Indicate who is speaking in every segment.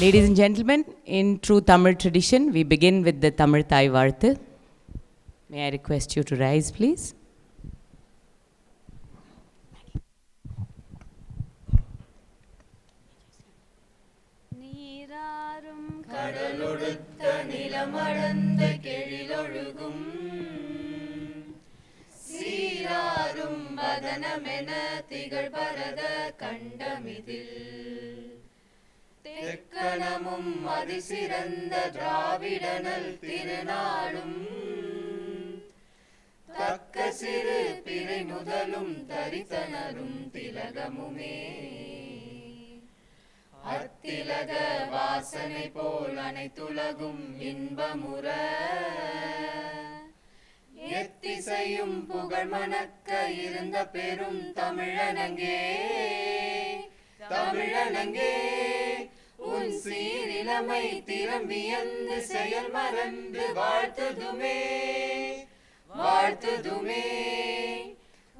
Speaker 1: Ladies and gentlemen, in true Tamil tradition, we begin with the Tamil Thai Varthu. May I request you to rise, please?
Speaker 2: நீராரும் கடலொடுத்த நிலமடந்த கெழிலொழுகும் சீராரும் வதனமென திகழ் பரத கண்டமிதில் தெக்கணமும் அதிசிறந்த திராவிடனல் திருநாடும் தக்க சிறு பிறை முதலும் தரித்தனரும் திலகமுமே அத்திலக வாசனை போல் அனைத்துலகும் இன்பமுற எத்திசையும் புகழ் மணக்க இருந்த பெரும் தமிழனங்கே தமிழனங்கே உன் சீரிலமை திறம்பியந்து செயல் மறந்து வாழ்த்துதுமே வாழ்த்துதுமே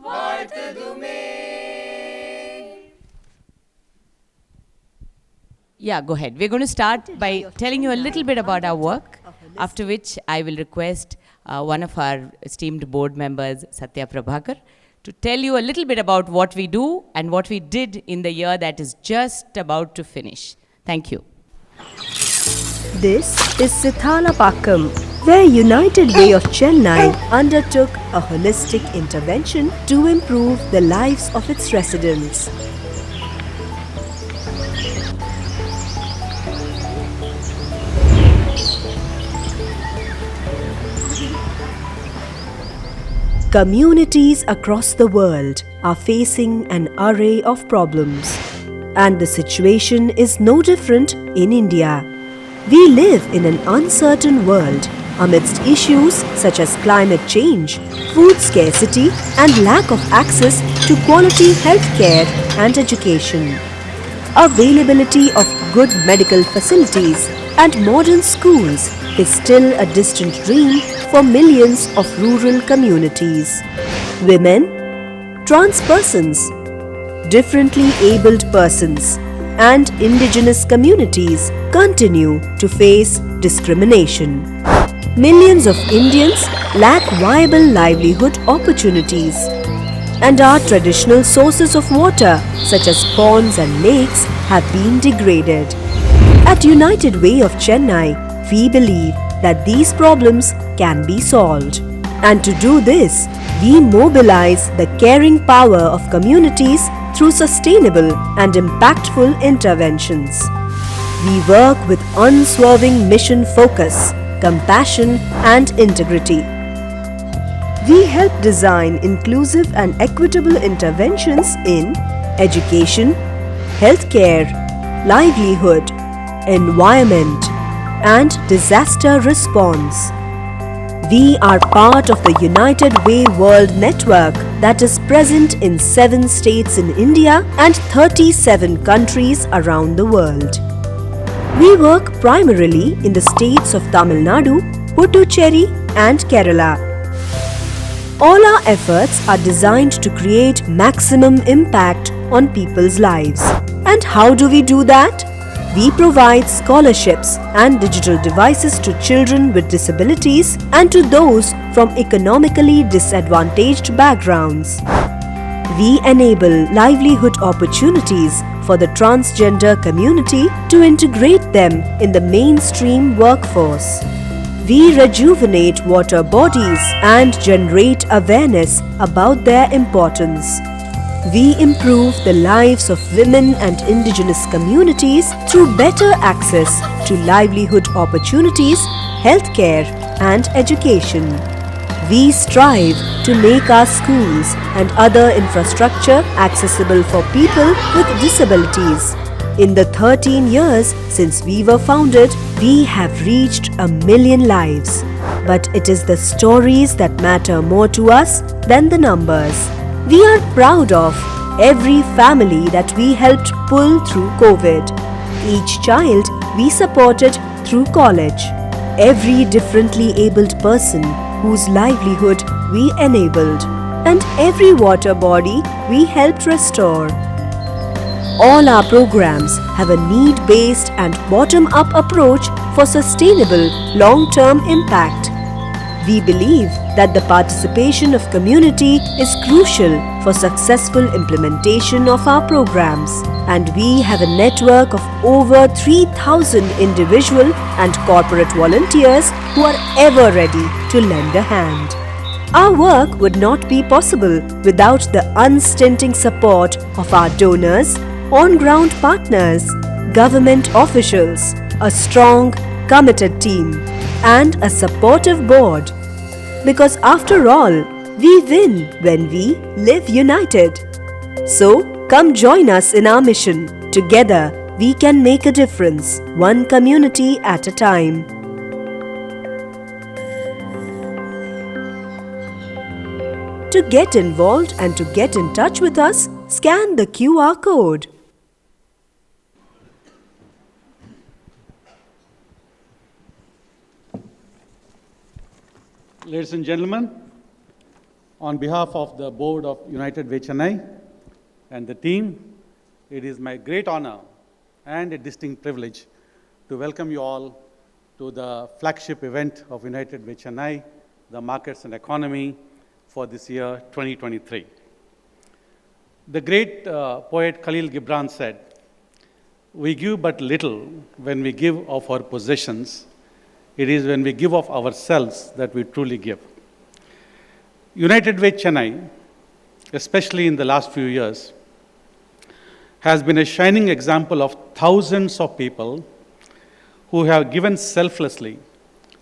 Speaker 2: வாழ்த்துதுமே.
Speaker 1: Yeah, go ahead. We're going to start by telling you a little bit about our work, after which I will request one of our esteemed board members, Satya Prabhakar, to tell you a little bit about what we do and what we did in the year that is just about to finish. Thank you.
Speaker 3: This is Sithalapakam, where United Way of Chennai undertook a holistic intervention to improve the lives of its residents. Communities across the world are facing an array of problems, and the situation is no different in India. We live in an uncertain world amidst issues such as climate change, food scarcity, and lack of access to quality healthcare and education. Availability of good medical facilities and modern schools is still a distant dream for millions of rural communities. Women, trans persons, differently abled persons, and indigenous communities continue to face discrimination. Millions of Indians lack viable livelihood opportunities, and our traditional sources of water, such as ponds and lakes, have been degraded. At United Way of Chennai, we believe that these problems can be solved. And to do this, we mobilize the caring power of communities through sustainable and impactful interventions. We work with unswerving mission focus, compassion, and integrity. We help design inclusive and equitable interventions in education, healthcare, livelihood, environment, and disaster response. We are part of the United Way World Network that is present in 7 states in India and 37 countries around the world. We work primarily in the states of Tamil Nadu, Puducherry, and Kerala. All our efforts are designed to create maximum impact on people's lives. And how do we do that? We provide scholarships and digital devices to children with disabilities and to those from economically disadvantaged backgrounds. We enable livelihood opportunities for the transgender community to integrate them in the mainstream workforce. We rejuvenate water bodies and generate awareness about their importance. We improve the lives of women and indigenous communities through better access to livelihood opportunities, healthcare, and education. We strive to make our schools and other infrastructure accessible for people with disabilities. In the 13 years since we were founded, we have reached 1 million lives. But it is the stories that matter more to us than the numbers. We are proud of every family that we helped pull through COVID, each child we supported through college, every differently abled person whose livelihood we enabled, and every water body we helped restore. All our programs have a need-based and bottom-up approach for sustainable long-term impact. We believe that the participation of community is crucial for successful implementation of our programs, and we have a network of over 3,000 individual and corporate volunteers who are ever ready to lend a hand. Our work would not be possible without the unstinting support of our donors, on-ground partners, government officials, a strong, committed team, and a supportive board. Because after all, we win when we live united. So, come join us in our mission. Together, we can make a difference, one community at a time. To get involved and to get in touch with us, scan the QR code.
Speaker 4: Ladies and gentlemen, on behalf of the board of United Way Chennai and the team, it is my great honor and a distinct privilege to welcome you all to the flagship event of United Way Chennai, the Markets and Economy for this year 2023. The great poet Khalil Gibran said, "We give but little when we give of our possessions. It is when we give of ourselves that we truly give." United Way Chennai, especially in the last few years, has been a shining example of thousands of people who have given selflessly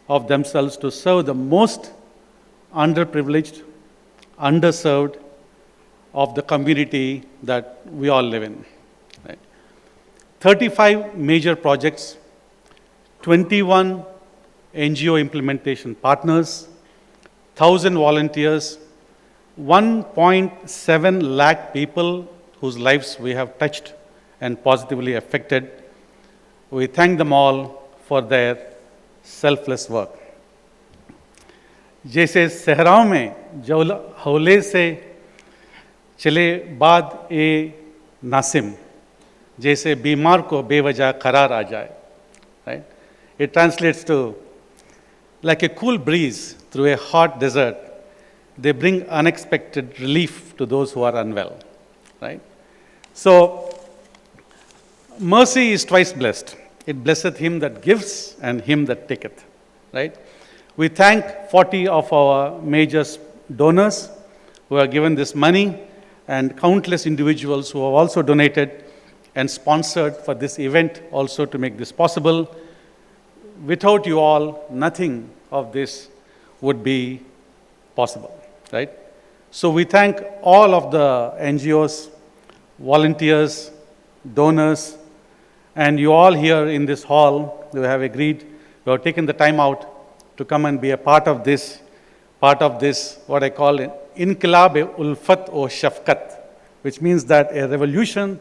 Speaker 4: of themselves to serve the most underprivileged, underserved of the community that we all live in. Right? 35 major projects, 21 NGO implementation partners, 1,000 volunteers, 1.7 lakh people whose lives we have touched and positively affected. We thank them all for their selfless work. जैसे सहराओं में जो हौले से चले बाद ए नासिम, जैसे बीमार को बेवजह करार आ जाए. Right? It translates to like a cool breeze through a hot desert, they bring unexpected relief to those who are unwell. Right? So, mercy is twice blessed. It blesseth him that gives and him that taketh. Right? We thank 40 of our major donors who have given this money and countless individuals who have also donated and sponsored for this event also to make this possible. Without you all, nothing of this would be possible, right? So we thank all of the NGOs, volunteers, donors, and you all here in this hall who have agreed, who have taken the time out to come and be a part of this, what I call an Inqilab-e-Ulfat o Shafqat, which means that a revolution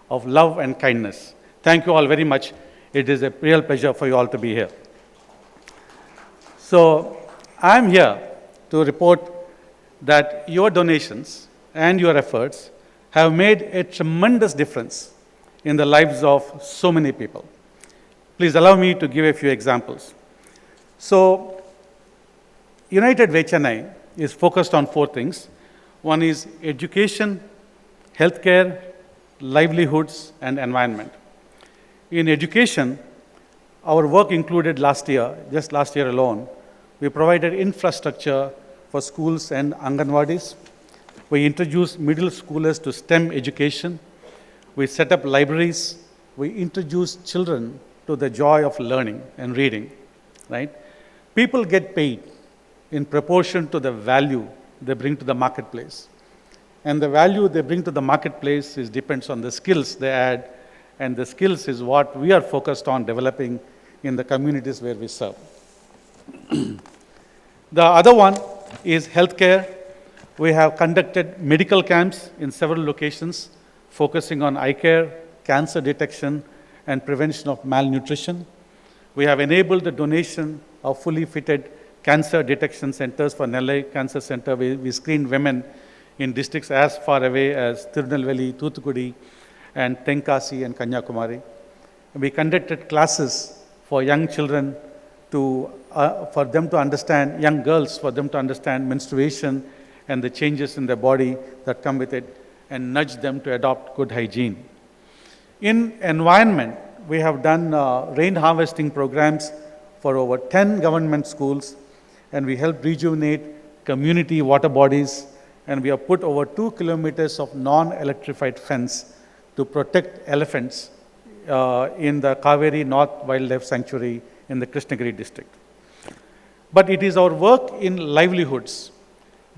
Speaker 4: of love and kindness. Thank you all very much. It is a real pleasure for you all to be here. So, I'm here to report that your donations and your efforts have made a tremendous difference in the lives of so many people. Please allow me to give a few examples. So, United Way Chennai is focused on 4 things. One is education, healthcare, livelihoods, and environment. In education, our work included just last year alone, we provided infrastructure for schools and Anganwadis. We introduced middle schoolers to STEM education. We set up libraries. We introduced children to the joy of learning and reading, right? People get paid in proportion to the value they bring to the marketplace. And the value they bring to the marketplace depends on the skills they add, and the skills is what we are focused on developing in the communities where we serve. The other one is healthcare. We have conducted medical camps in several locations, focusing on eye care, cancer detection, and prevention of malnutrition. We have enabled the donation of fully fitted cancer detection centers for Nellai Cancer Center. We screened women in districts as far away as Tirunelveli, Thoothukudi, and Tenkasi and Kanyakumari. We conducted classes for young children for them to understand, young girls, for them to understand menstruation and the changes in their body that come with it, and nudge them to adopt good hygiene. In environment, we have done rain harvesting programs for over 10 government schools, and we help rejuvenate community water bodies, and we have put over 2 kilometers of non-electrified fence to protect elephants in the Kaveri North Wildlife Sanctuary in the Krishnagiri district. But it is our work in livelihoods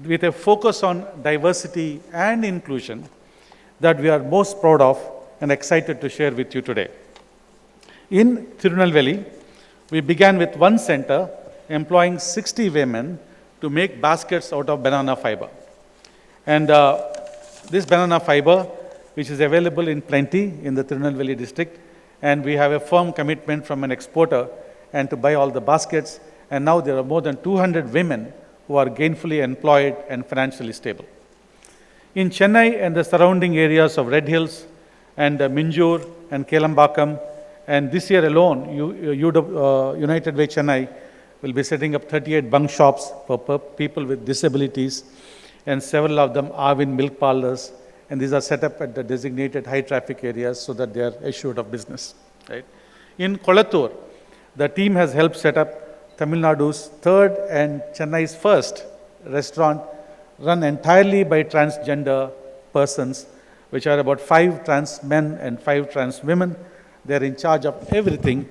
Speaker 4: with a focus on diversity and inclusion that we are most proud of and excited to share with you today. In Tirunelveli, we began with one center employing 60 women to make baskets out of banana fiber. And this banana fiber, which is available in plenty in the Tirunelveli district, and we have a firm commitment from an exporter and to buy all the baskets, and now there are more than 200 women who are gainfully employed and financially stable. In Chennai and the surrounding areas of Red Hills and Minjur and Kelambakam, and this year alone, United Way Chennai will be setting up 38 bunk shops for people with disabilities, and several of them are in milk parlors, and these are set up at the designated high traffic areas so that they are assured of business. Right? In Kolattur, the team has helped set up Tamil Nadu's third and Chennai's first restaurant run entirely by transgender persons, which are about 5 trans men and 5 trans women. They're in charge of everything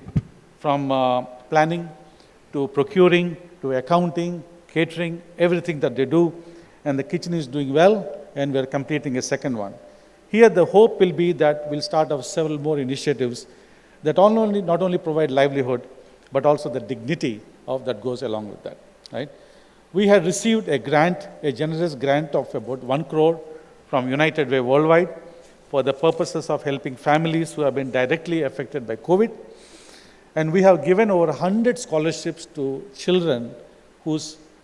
Speaker 4: from planning to procuring to accounting, catering, everything that they do. And the kitchen is doing well, and we're completing a second one. Here the hope will be that we'll start off several more initiatives that not only provide livelihood, but also the dignity that goes along with that. Right? We had received a grant, a generous grant of about 1 crore from United Way Worldwide for the purposes of helping families who have been directly affected by COVID. And we have given over 100 scholarships to children who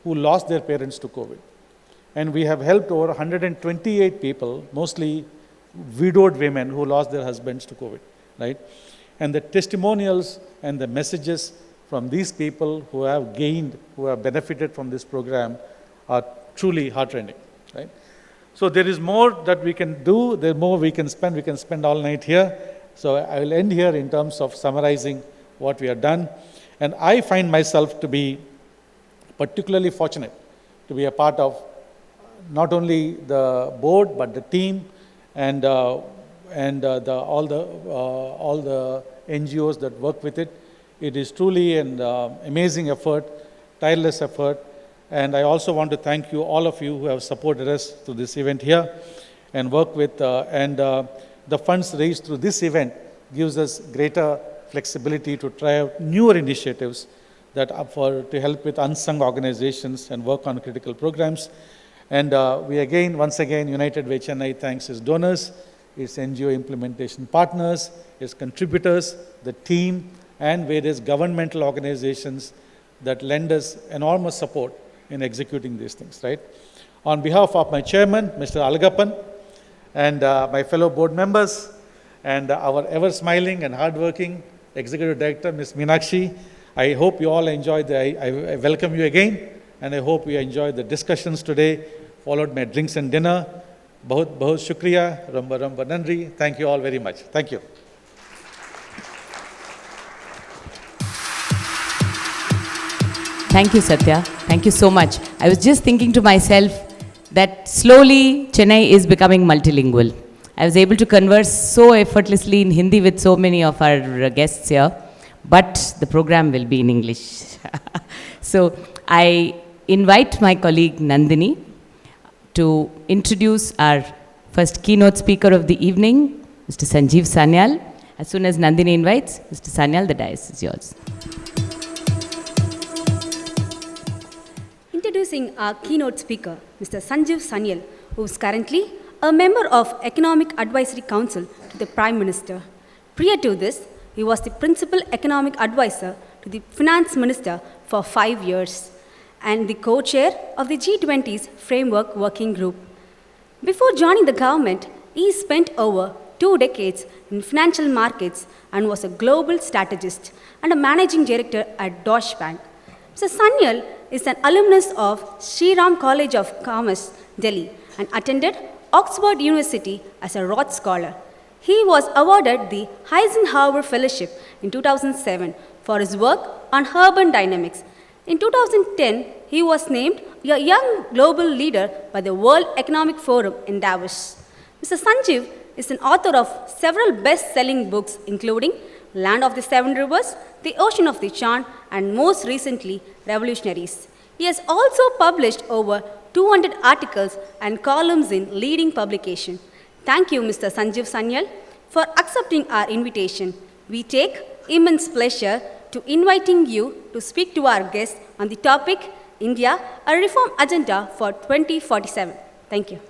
Speaker 4: lost their parents to COVID. And we have helped over 128 people, mostly widowed women who lost their husbands to COVID, right? And the testimonials and the messages from these people who have benefited from this program are truly heartrending, right? So there is more that we can do, there's more we can spend all night here. So I will end here in terms of summarizing what we have done. And I find myself to be particularly fortunate to be a part of not only the board, but the team and all the NGOs that work with it. It is truly an amazing effort, tireless effort. And I also want to thank you, all of you who have supported us through this event here and work with, the funds raised through this event gives us greater flexibility to try out newer initiatives that are to help with unsung organizations and work on critical programs. And once again, United Way Chennai thanks its donors, its NGO implementation partners, its contributors, the team, and various governmental organizations that lend us enormous support in executing these things, right? On behalf of my chairman, Mr. Alagappan, and my fellow board members, and our ever-smiling and hard-working executive director, Ms. Meenakshi, I hope you all enjoyed I welcome you again, and I hope you enjoyed the discussions today, followed by drinks and dinner. Bahut shukriya, ramba nandri. Thank you all very much. Thank you.
Speaker 1: Thank you, Satya. Thank you so much. I was just thinking to myself that slowly Chennai is becoming multilingual. I was able to converse so effortlessly in Hindi with so many of our guests here, but the program will be in English. So I invite my colleague Nandini to introduce our first keynote speaker of the evening, Mr. Sanjeev Sanyal. As soon as Nandini invites, Mr. Sanyal, the dais is yours.
Speaker 5: Introducing our keynote speaker, Mr. Sanjeev Sanyal, who is currently a member of Economic Advisory Council to the Prime Minister. Prior to this, he was the Principal Economic Advisor to the Finance Minister for 5 years and the co-chair of the G20's Framework Working Group. Before joining the government, he spent over 2 decades in financial markets and was a global strategist and a managing director at Deutsche Bank. Mr. Sanyal is an alumnus of Sri Ram College of Commerce, Delhi, and attended Oxford University as a Rhodes Scholar. He was awarded the Eisenhower Fellowship in 2007 for his work on urban dynamics. In 2010, he was named a young global leader by the World Economic Forum in Davos. Mr. Sanjeev is an author of several best-selling books, including Land of the Seven Rivers, The Ocean of the Chan, and most recently, Revolutionaries. He has also published over 200 articles and columns in leading publications. Thank you, Mr. Sanjeev Sanyal, for accepting our invitation. We take immense pleasure to inviting you to speak to our guests on the topic, India, a reform agenda for 2047. Thank you.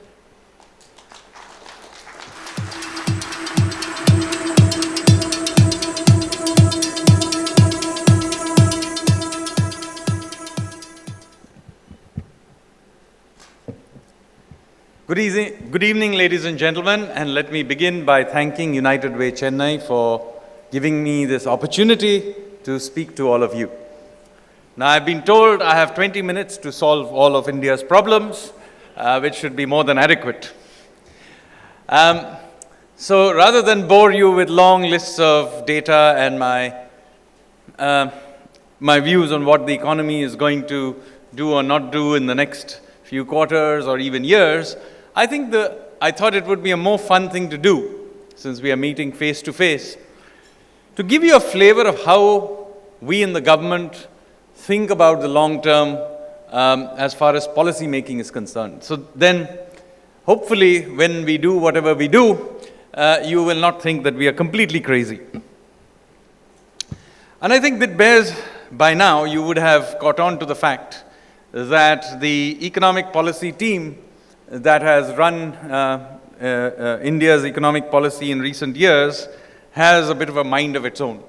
Speaker 6: Good evening, ladies and gentlemen, and let me begin by thanking United Way Chennai for giving me this opportunity to speak to all of you. Now, I've been told I have 20 minutes to solve all of India's problems, which should be more than adequate. So rather than bore you with long lists of data and my views on what the economy is going to do or not do in the next few quarters or even years, I thought it would be a more fun thing to do, since we are meeting face to face, to give you a flavor of how we in the government think about the long term as far as policy making is concerned. So then, hopefully, when we do whatever we do, you will not think that we are completely crazy. And I think that bears, by now, you would have caught on to the fact that the economic policy team that has run India's economic policy in recent years has a bit of a mind of its own.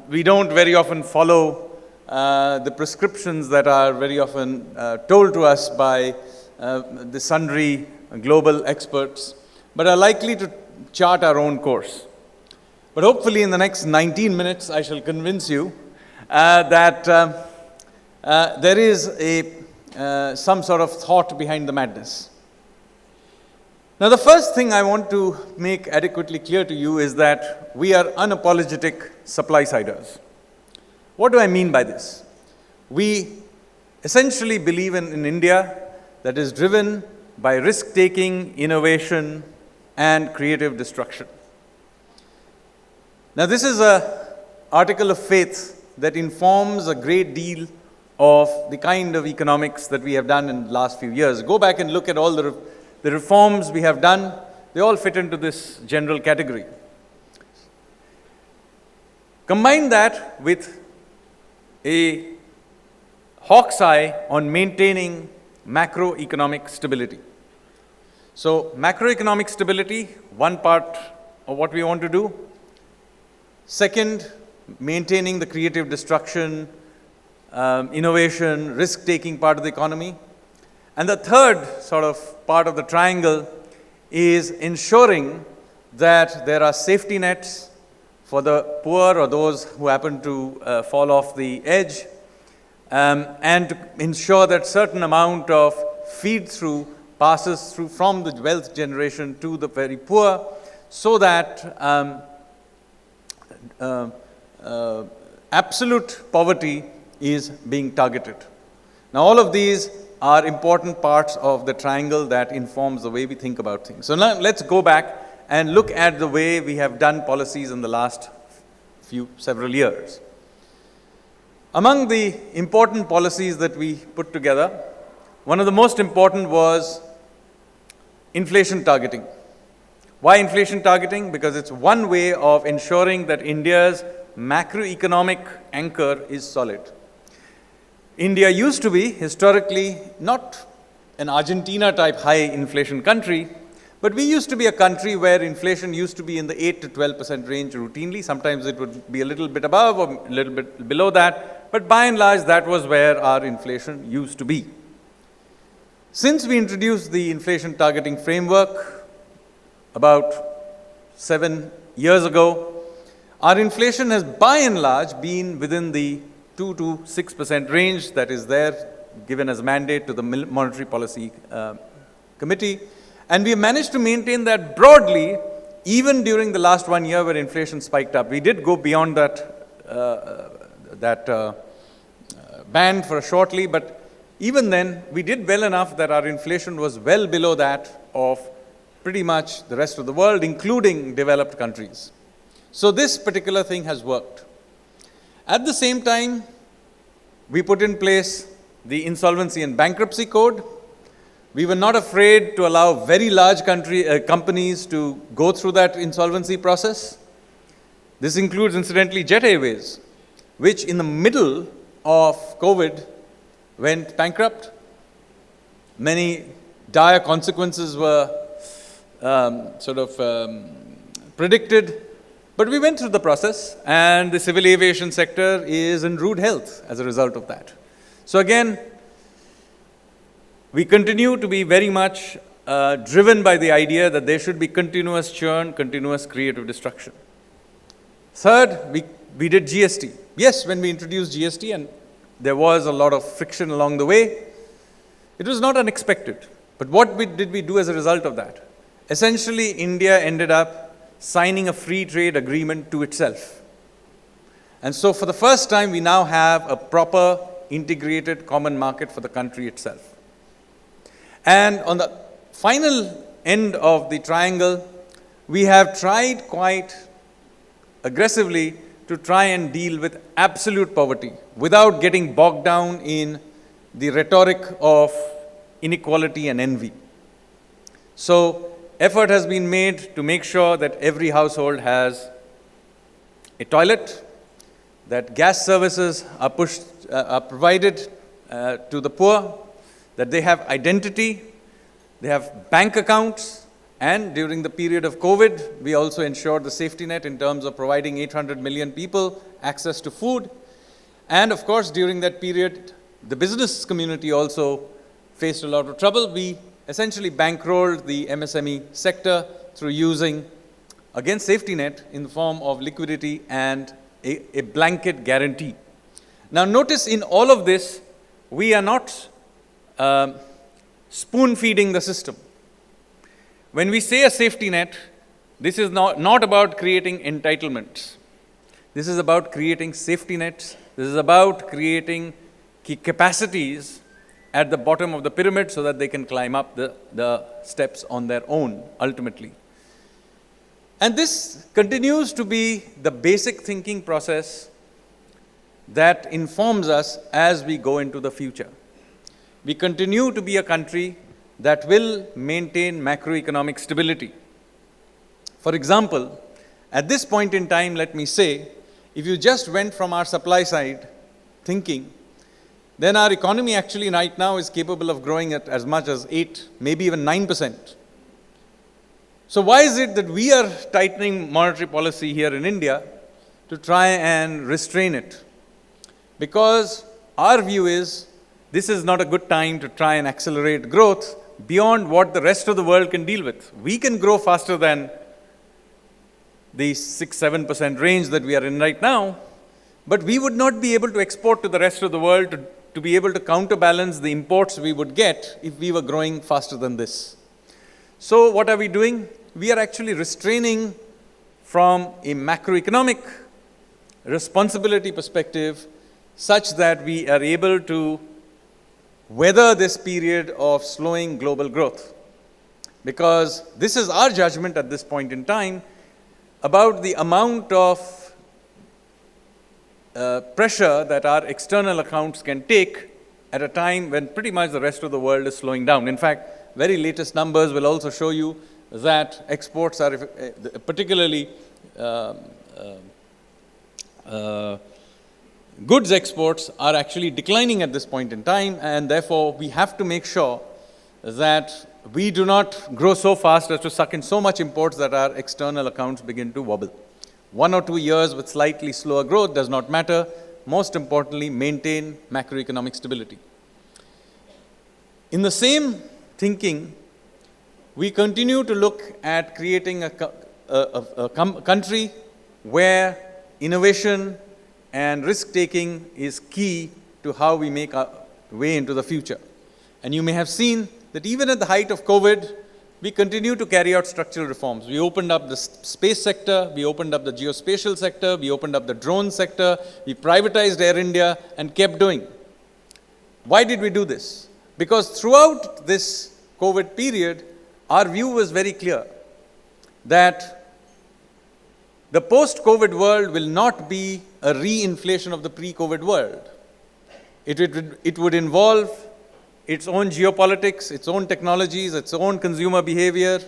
Speaker 6: We don't very often follow the prescriptions that are very often told to us by the sundry global experts, but are likely to chart our own course. But hopefully in the next 19 minutes, I shall convince you that there is some sort of thought behind the madness. Now, the first thing I want to make adequately clear to you is that we are unapologetic supply-siders. What do I mean by this? We essentially believe in an India that is driven by risk-taking, innovation, and creative destruction. Now, this is an article of faith that informs a great deal of the kind of economics that we have done in the last few years. Go back and look at all the reforms we have done. They all fit into this general category. Combine that with a hawk's eye on maintaining macroeconomic stability. So, macroeconomic stability, one part of what we want to do. Second, maintaining the creative destruction, innovation, risk-taking part of the economy. And the third sort of part of the triangle is ensuring that there are safety nets for the poor or those who happen to fall off the edge, and to ensure that certain amount of feed-through passes through from the wealth generation to the very poor, so that absolute poverty is being targeted. Now, all of these are important parts of the triangle that informs the way we think about things. So now let's go back and look at the way we have done policies in the last several years. Among the important policies that we put together, one of the most important was inflation targeting. Why inflation targeting? Because it's one way of ensuring that India's macroeconomic anchor is solid. India used to be historically not an Argentina-type high inflation country, but we used to be a country where inflation used to be in the 8 to 12% range routinely. Sometimes it would be a little bit above or a little bit below that, but by and large, that was where our inflation used to be. Since we introduced the inflation targeting framework about 7 years ago, our inflation has by and large been within the 2 to 6% range that is there, given as mandate to the Monetary Policy Committee. And we have managed to maintain that broadly, even during the last 1 year where inflation spiked up. We did go beyond that band for shortly, but even then, we did well enough that our inflation was well below that of pretty much the rest of the world, including developed countries. So this particular thing has worked. At the same time, we put in place the Insolvency and Bankruptcy Code. We were not afraid to allow very large companies to go through that insolvency process. This includes, incidentally, Jet Airways, which in the middle of COVID went bankrupt. Many dire consequences were predicted, but we went through the process, and the civil aviation sector is in rude health as a result of that. So again, we continue to be very much driven by the idea that there should be continuous churn, continuous creative destruction. Third, we did GST. Yes, when we introduced GST, and there was a lot of friction along the way, it was not unexpected. But what did we do as a result of that? Essentially, India ended up signing a free trade agreement to itself. And so for the first time, we now have a proper integrated common market for the country itself. And on the final end of the triangle, we have tried quite aggressively to try and deal with absolute poverty without getting bogged down in the rhetoric of inequality and envy. So effort has been made to make sure that every household has a toilet, that gas services are provided to the poor, that they have identity, they have bank accounts, and during the period of COVID, we also ensured the safety net in terms of providing 800 million people access to food. And of course, during that period, the business community also faced a lot of trouble. We essentially bankrolled the MSME sector through using, again, safety net in the form of liquidity and a blanket guarantee. Now notice in all of this, we are not spoon-feeding the system. When we say a safety net, this is not about creating entitlements. This is about creating safety nets. This is about creating capacities at the bottom of the pyramid so that they can climb up the steps on their own, ultimately. And this continues to be the basic thinking process that informs us as we go into the future. We continue to be a country that will maintain macroeconomic stability. For example, at this point in time, let me say, if you just went from our supply side thinking, then our economy actually right now is capable of growing at as much as 8, maybe even 9%. So why is it that we are tightening monetary policy here in India to try and restrain it? Because our view is this is not a good time to try and accelerate growth beyond what the rest of the world can deal with. We can grow faster than the 6-7% range that we are in right now, but we would not be able to export to the rest of the world to be able to counterbalance the imports we would get if we were growing faster than this. So what are we doing? We are actually restraining from a macroeconomic responsibility perspective such that we are able to weather this period of slowing global growth. Because this is our judgment at this point in time about the amount of pressure that our external accounts can take at a time when pretty much the rest of the world is slowing down. In fact, very latest numbers will also show you that exports are particularly goods exports are actually declining at this point in time, and therefore we have to make sure that we do not grow so fast as to suck in so much imports that our external accounts begin to wobble. 1 or 2 years with slightly slower growth does not matter. Most importantly, maintain macroeconomic stability. In the same thinking, we continue to look at creating country where innovation and risk-taking is key to how we make our way into the future. And you may have seen that even at the height of COVID, we continue to carry out structural reforms. We opened up the space sector, we opened up the geospatial sector, we opened up the drone sector, we privatized Air India and kept doing. Why did we do this? Because throughout this COVID period, our view was very clear that the post-COVID world will not be a re-inflation of the pre-COVID world. It would involve its own geopolitics, its own technologies, its own consumer behavior,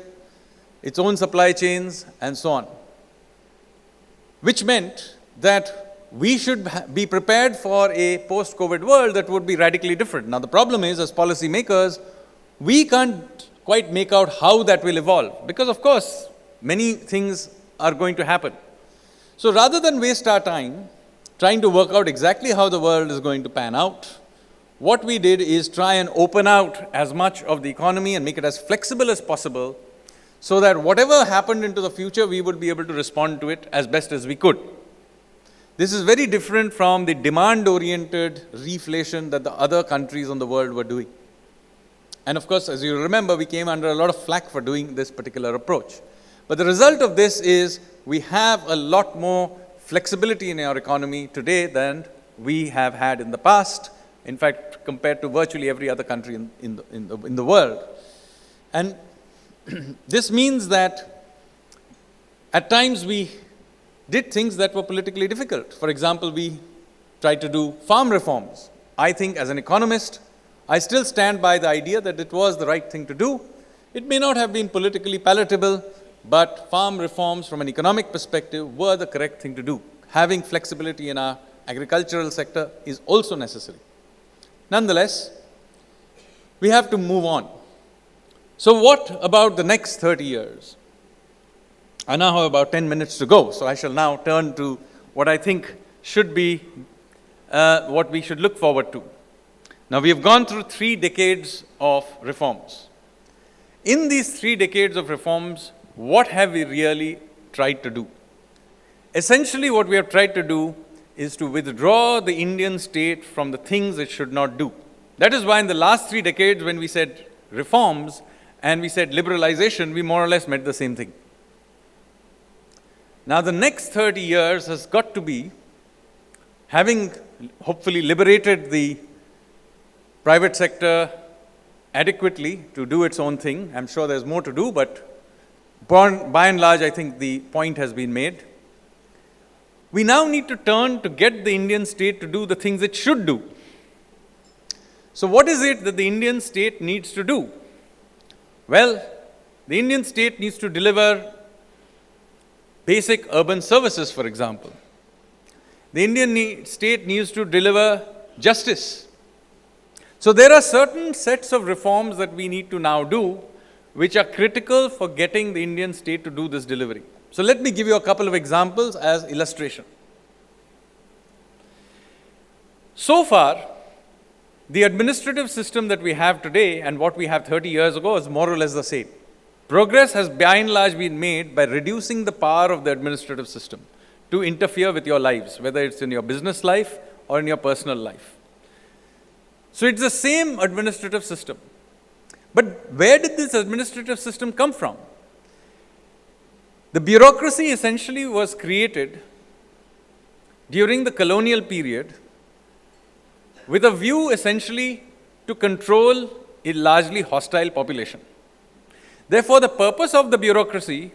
Speaker 6: its own supply chains, and so on. Which meant that we should be prepared for a post-COVID world that would be radically different. Now, the problem is, as policymakers, we can't quite make out how that will evolve, because, of course, many things are going to happen. So rather than waste our time trying to work out exactly how the world is going to pan out, what we did is try and open out as much of the economy and make it as flexible as possible so that whatever happened into the future, we would be able to respond to it as best as we could. This is very different from the demand-oriented reflation that the other countries in the world were doing. And of course, as you remember, we came under a lot of flack for doing this particular approach. But the result of this is we have a lot more flexibility in our economy today than we have had in the past. In fact, compared to virtually every other country in the world. And this means that at times we did things that were politically difficult. For example, we tried to do farm reforms. I think as an economist, I still stand by the idea that it was the right thing to do. It may not have been politically palatable, but farm reforms from an economic perspective were the correct thing to do. Having flexibility in our agricultural sector is also necessary. Nonetheless, we have to move on. So what about the next 30 years? I now have about 10 minutes to go, so I shall now turn to what I think should be what we should look forward to. Now, we have gone through 3 decades of reforms. In these 3 decades of reforms, what have we really tried to do? Essentially, what we have tried to do is to withdraw the Indian state from the things it should not do. That is why in the last 3 decades, when we said reforms and we said liberalization, we more or less meant the same thing. Now, the next 30 years has got to be, having hopefully liberated the private sector adequately to do its own thing. I'm sure there's more to do, but by and large, I think the point has been made. We now need to turn to get the Indian state to do the things it should do. So what is it that the Indian state needs to do? Well, the Indian state needs to deliver basic urban services, for example. The Indian state needs to deliver justice. So there are certain sets of reforms that we need to now do, which are critical for getting the Indian state to do this delivery. So let me give you a couple of examples as illustration. So far, the administrative system that we have today and what we had 30 years ago is more or less the same. Progress has by and large been made by reducing the power of the administrative system to interfere with your lives, whether it's in your business life or in your personal life. So it's the same administrative system. But where did this administrative system come from? The bureaucracy essentially was created during the colonial period with a view essentially to control a largely hostile population. Therefore, the purpose of the bureaucracy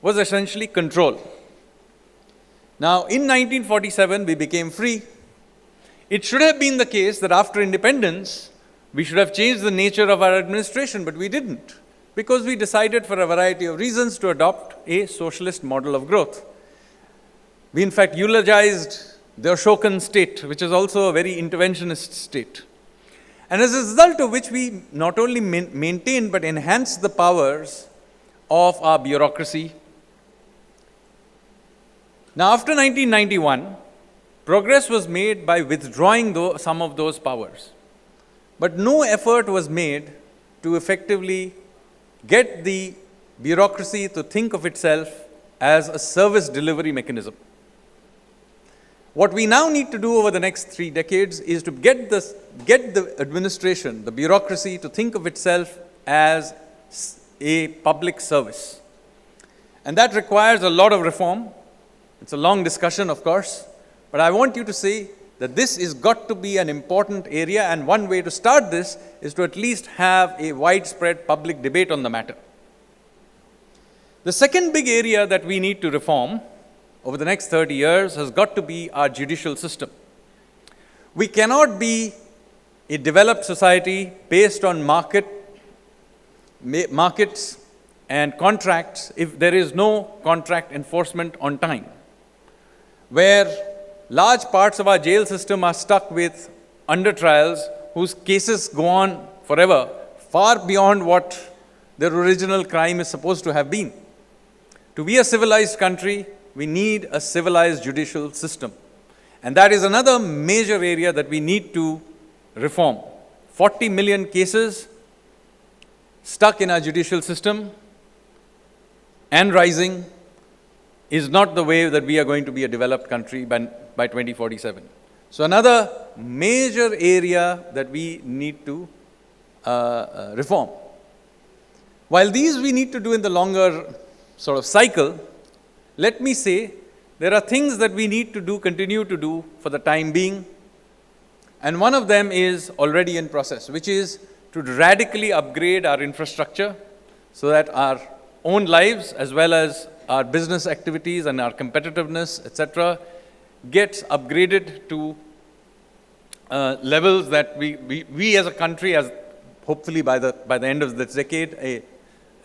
Speaker 6: was essentially control. Now, in 1947, we became free. It should have been the case that after independence, we should have changed the nature of our administration, but we didn't, because we decided for a variety of reasons to adopt a socialist model of growth. We in fact eulogized the Ashokan state, which is also a very interventionist state. And as a result of which we not only maintained but enhanced the powers of our bureaucracy. Now, after 1991, progress was made by withdrawing some of those powers. But no effort was made to effectively get the bureaucracy to think of itself as a service delivery mechanism. What we now need to do over the next 3 decades is to get the administration, the bureaucracy, to think of itself as a public service. And that requires a lot of reform. It's a long discussion, of course, but I want you to say that this has got to be an important area, and one way to start this is to at least have a widespread public debate on the matter. The second big area that we need to reform over the next 30 years has got to be our judicial system. We cannot be a developed society based on markets and contracts if there is no contract enforcement on time, where large parts of our jail system are stuck with under trials whose cases go on forever, far beyond what their original crime is supposed to have been. To be a civilized country, we need a civilized judicial system. And that is another major area that we need to reform. 40 million cases stuck in our judicial system and rising is not the way that we are going to be a developed country by 2047. So another major area that we need to reform. While these we need to do in the longer sort of cycle, let me say there are things that we need to do, continue to do for the time being. And one of them is already in process, which is to radically upgrade our infrastructure so that our own lives as well as our business activities and our competitiveness, etc., gets upgraded to levels that we as a country, as hopefully by the end of this decade,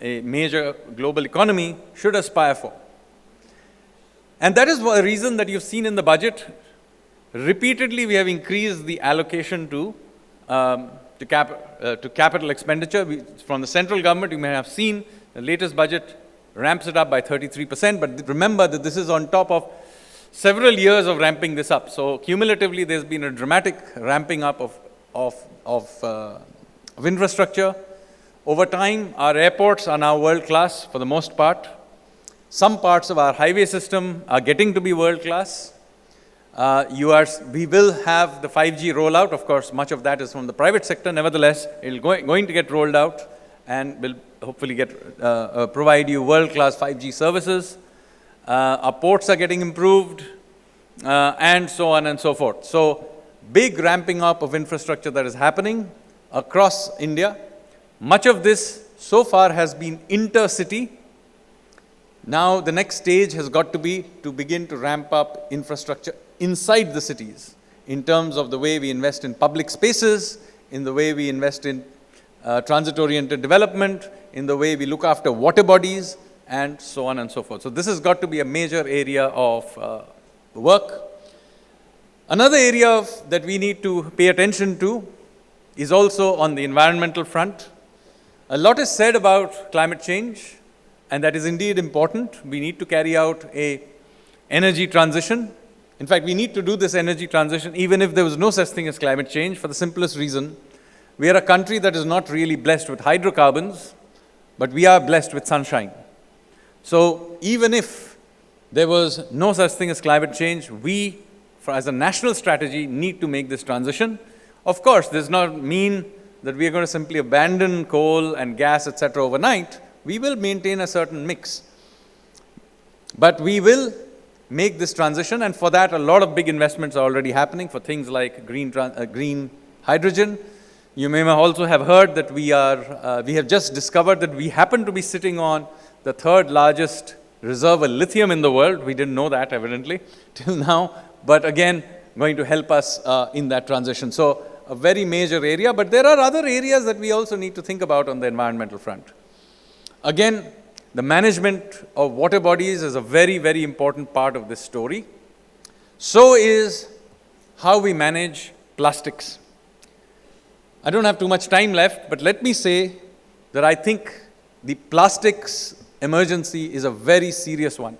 Speaker 6: a major global economy should aspire for. And that is a reason that you've seen in the budget, repeatedly we have increased the allocation to capital expenditure. From the central government, you may have seen the latest budget ramps it up by 33%, but remember that this is on top of several years of ramping this up. So cumulatively, there's been a dramatic ramping up of infrastructure. Over time, our airports are now world-class for the most part. Some parts of our highway system are getting to be world-class. We will have the 5G rollout. Of course, much of that is from the private sector. Nevertheless, it's going to get rolled out and will hopefully provide you world-class 5G services. Our ports are getting improved, and so on and so forth. So, big ramping up of infrastructure that is happening across India. Much of this so far has been intercity. Now, the next stage has got to be to begin to ramp up infrastructure inside the cities in terms of the way we invest in public spaces, in the way we invest in transit-oriented development, in the way we look after water bodies, and so on and so forth. So this has got to be a major area of work. Another area that we need to pay attention to is also on the environmental front. A lot is said about climate change, and that is indeed important. We need to carry out an energy transition. In fact, we need to do this energy transition even if there was no such thing as climate change, for the simplest reason. We are a country that is not really blessed with hydrocarbons, but we are blessed with sunshine. So even if there was no such thing as climate change, we, as a national strategy, need to make this transition. Of course, this does not mean that we are going to simply abandon coal and gas, etc. overnight. We will maintain a certain mix. But we will make this transition, and for that, a lot of big investments are already happening for things like green hydrogen. You may also have heard that we have just discovered that we happen to be sitting on the third largest reserve of lithium in the world. We didn't know that, evidently, till now, but again, going to help us in that transition. So, a very major area, but there are other areas that we also need to think about on the environmental front. Again, the management of water bodies is a very, very important part of this story. So is how we manage plastics. I don't have too much time left, but let me say that I think the plastics emergency is a very serious one.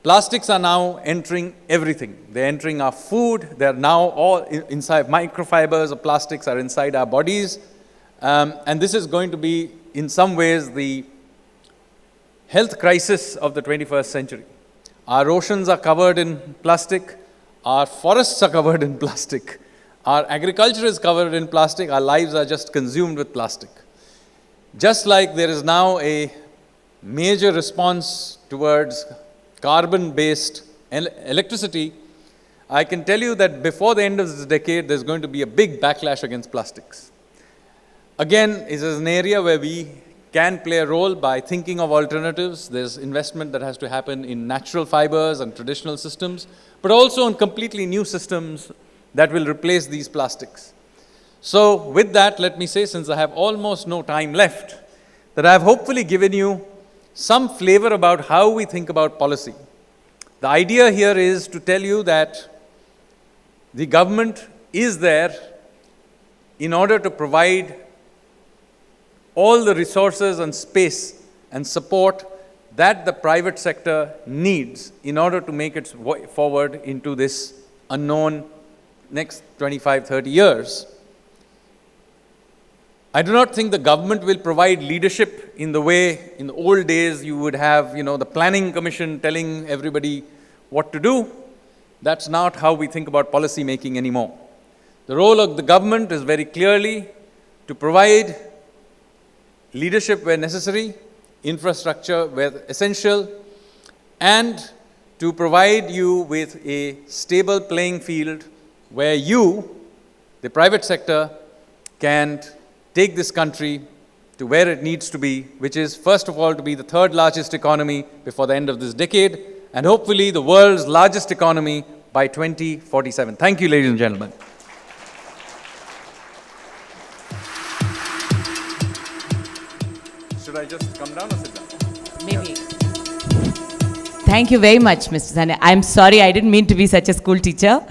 Speaker 6: Plastics are now entering everything. They're entering our food. They're now all inside. Microfibers of plastics are inside our bodies. And this is going to be, in some ways, the health crisis of the 21st century. Our oceans are covered in plastic, our forests are covered in plastic, our agriculture is covered in plastic, our lives are just consumed with plastic. Just like there is now a major response towards carbon-based electricity, I can tell you that before the end of this decade, there's going to be a big backlash against plastics. Again, it is an area where we can play a role by thinking of alternatives. There's investment that has to happen in natural fibers and traditional systems, but also in completely new systems that will replace these plastics. So with that, let me say, since I have almost no time left, that I have hopefully given you some flavor about how we think about policy. The idea here is to tell you that the government is there in order to provide all the resources and space and support that the private sector needs in order to make its way forward into this unknown next 25, 30 years. I do not think the government will provide leadership in the way in the old days you would have, the planning commission telling everybody what to do. That's not how we think about policy making anymore. The role of the government is very clearly to provide leadership where necessary, infrastructure where essential, and to provide you with a stable playing field where you, the private sector, can take this country to where it needs to be, which is, first of all, to be the third largest economy before the end of this decade, and hopefully the world's largest economy by 2047. Thank you, ladies and gentlemen. Should I just come down or sit down?
Speaker 1: Maybe. Thank you very much, Mr. Sanyal. I'm sorry, I didn't mean to be such a school teacher,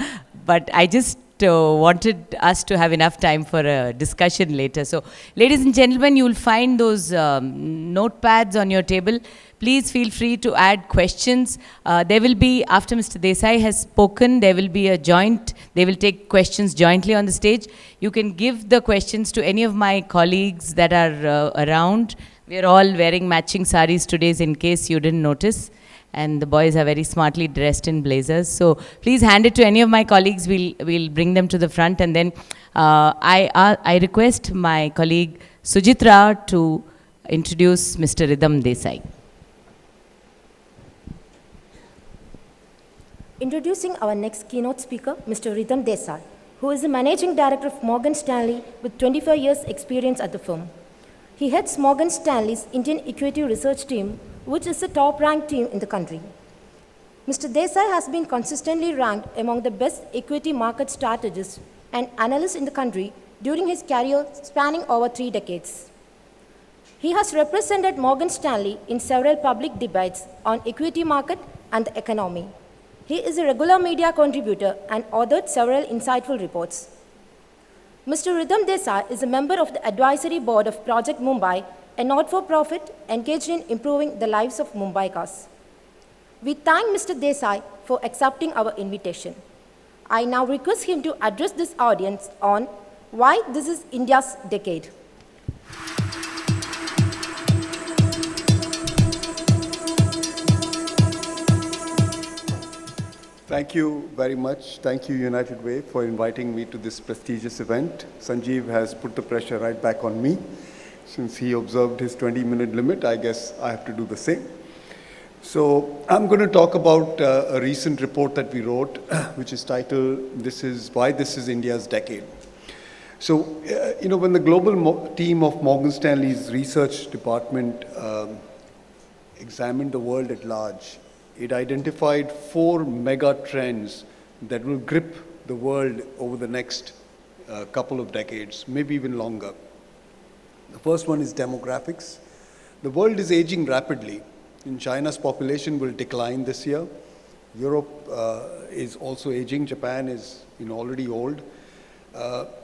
Speaker 1: but I just wanted us to have enough time for a discussion later. So, ladies and gentlemen, you will find those notepads on your table. Please feel free to add questions. There will be, after Mr. Desai has spoken, there will be they will take questions jointly on the stage. You can give the questions to any of my colleagues that are around. We are all wearing matching saris today, in case you didn't notice. And the boys are very smartly dressed in blazers. So please hand it to any of my colleagues. We'll bring them to the front. And then I request my colleague Sujitra to introduce Mr. Ridham Desai.
Speaker 7: Introducing our next keynote speaker, Mr. Ridham Desai, who is the Managing Director of Morgan Stanley with 25 years experience at the firm. He heads Morgan Stanley's Indian Equity Research Team, which is the top-ranked team in the country. Mr. Desai has been consistently ranked among the best equity market strategists and analysts in the country during his career spanning over 3 decades. He has represented Morgan Stanley in several public debates on equity market and the economy. He is a regular media contributor and authored several insightful reports. Mr. Ridham Desai is a member of the advisory board of Project Mumbai, a not-for-profit engaged in improving the lives of Mumbaikas. We thank Mr. Desai for accepting our invitation. I now request him to address this audience on why this is India's decade.
Speaker 8: Thank you very much. Thank you, United Way, for inviting me to this prestigious event. Sanjeev has put the pressure right back on me. Since he observed his 20-minute limit, I guess I have to do the same. So I'm going to talk about a recent report that we wrote, which is titled, Why This is India's Decade. So, when the global team of Morgan Stanley's research department examined the world at large, it identified 4 mega trends that will grip the world over the next couple of decades, maybe even longer. The first one is demographics. The world is aging rapidly. In China's population will decline this year. Europe is also aging. Japan is already old.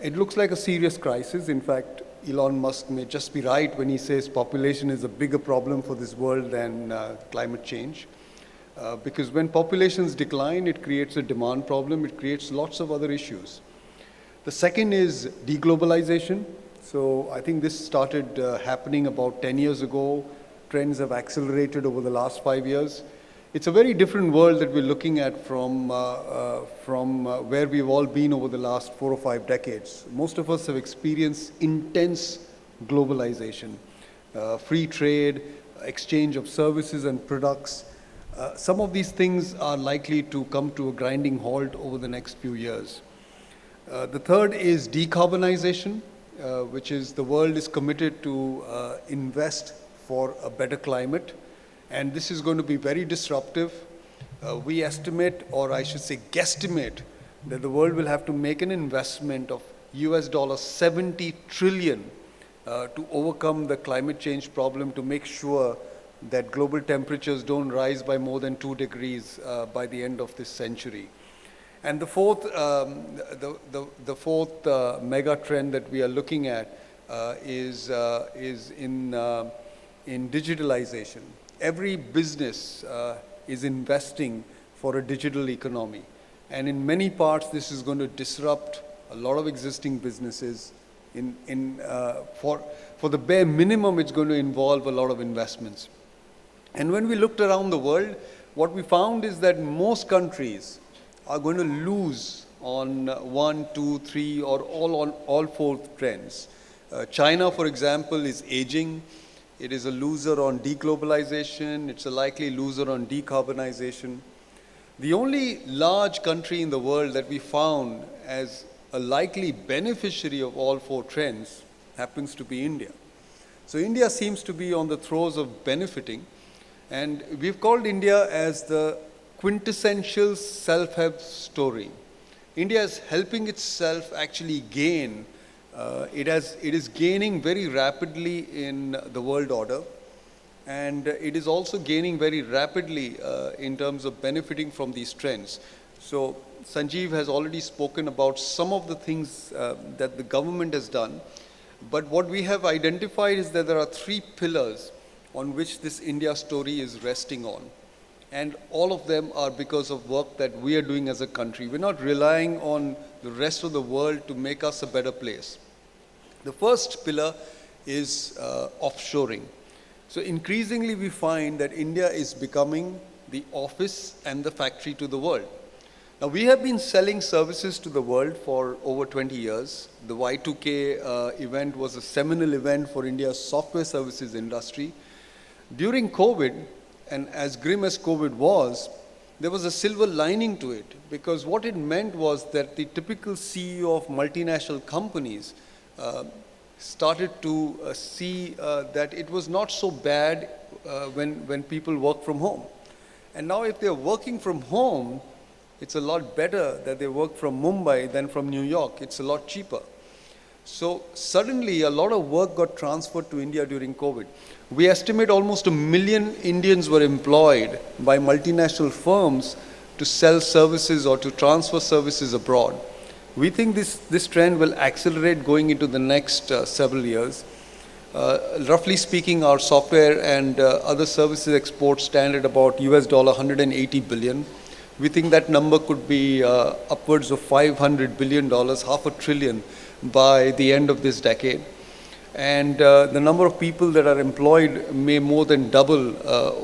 Speaker 8: It looks like a serious crisis. In fact, Elon Musk may just be right when he says population is a bigger problem for this world than climate change. Because when populations decline, it creates a demand problem. It creates lots of other issues. The second is deglobalization. So I think this started happening about 10 years ago. trends have accelerated over the last 5 years. It's a very different world that we're looking at from where we've all been over the last 4 or 5 decades. Most of us have experienced intense globalization, free trade, exchange of services and products. Some of these things are likely to come to a grinding halt over the next few years. The third is decarbonization, which is the world is committed to invest for a better climate. And this is going to be very disruptive. We estimate, or I should say guesstimate, that the world will have to make an investment of US $70 trillion to overcome the climate change problem, to make sure that global temperatures don't rise by more than 2 degrees by the end of this century. And the fourth mega trend that we are looking at is in digitalization. Every business is investing for a digital economy. And in many parts, this is going to disrupt a lot of existing businesses. For the bare minimum, it's going to involve a lot of investments. And when we looked around the world, what we found is that most countries are going to lose on 1, 2, 3, or all 4 trends. China, for example, is aging. It is a loser on deglobalization. It's a likely loser on decarbonization. The only large country in the world that we found as a likely beneficiary of all 4 trends happens to be India. So India seems to be on the throes of benefiting. And we've called India as the quintessential self-help story. India is helping itself actually gain. It is gaining very rapidly in the world order, and it is also gaining very rapidly in terms of benefiting from these trends. So Sanjeev has already spoken about some of the things that the government has done, but what we have identified is that there are 3 pillars on which this India story is resting on. And all of them are because of work that we are doing as a country. We're not relying on the rest of the world to make us a better place. The first pillar is offshoring. So increasingly we find that India is becoming the office and the factory to the world. Now we have been selling services to the world for over 20 years. The Y2K event was a seminal event for India's software services industry. During COVID, and as grim as COVID was, there was a silver lining to it, because what it meant was that the typical CEO of multinational companies started to see that it was not so bad when people work from home. And now if they're working from home, it's a lot better that they work from Mumbai than from New York. It's a lot cheaper. So suddenly a lot of work got transferred to India during COVID. We estimate almost 1 million Indians were employed by multinational firms to sell services or to transfer services abroad. We think this trend will accelerate going into the next several years. Roughly speaking, our software and other services exports stand at about US $180 billion. We think that number could be upwards of $500 billion, $500 billion by the end of this decade. And the number of people that are employed may more than double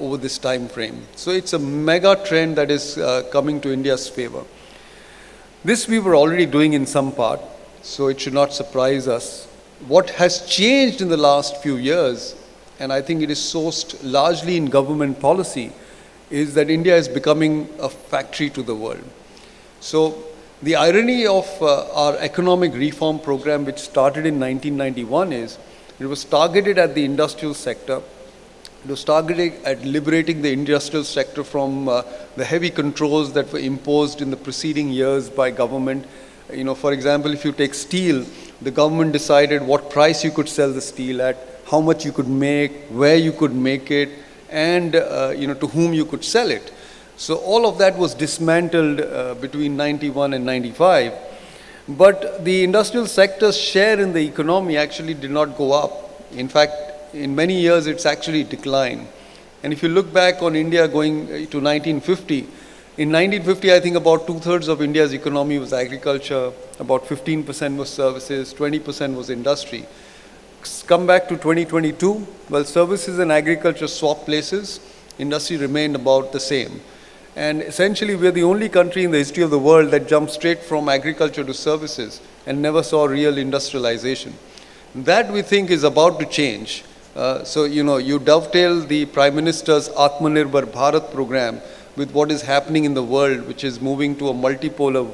Speaker 8: over this time frame. So it's a mega trend that is coming to India's favor. This we were already doing in some part, so it should not surprise us. What has changed in the last few years, and I think it is sourced largely in government policy, is that India is becoming a factory to the world. So the irony of our economic reform program, which started in 1991, is it was targeted at the industrial sector. It was targeted at liberating the industrial sector from the heavy controls that were imposed in the preceding years by government. You know, for example, if you take steel, the government decided what price you could sell the steel at, how much you could make, where you could make it, and to whom you could sell it. So all of that was dismantled between 91 and 95. But the industrial sector's share in the economy actually did not go up. In fact, in many years, it's actually declined. And if you look back on India going to 1950, in 1950, I think about 2/3 of India's economy was agriculture, about 15% was services, 20% was industry. Come back to 2022, well, services and agriculture swapped places, industry remained about the same. And essentially, we're the only country in the history of the world that jumped straight from agriculture to services and never saw real industrialization. That we think is about to change. So, you dovetail the Prime Minister's Atmanirbhar Bharat program with what is happening in the world, which is moving to a multipolar,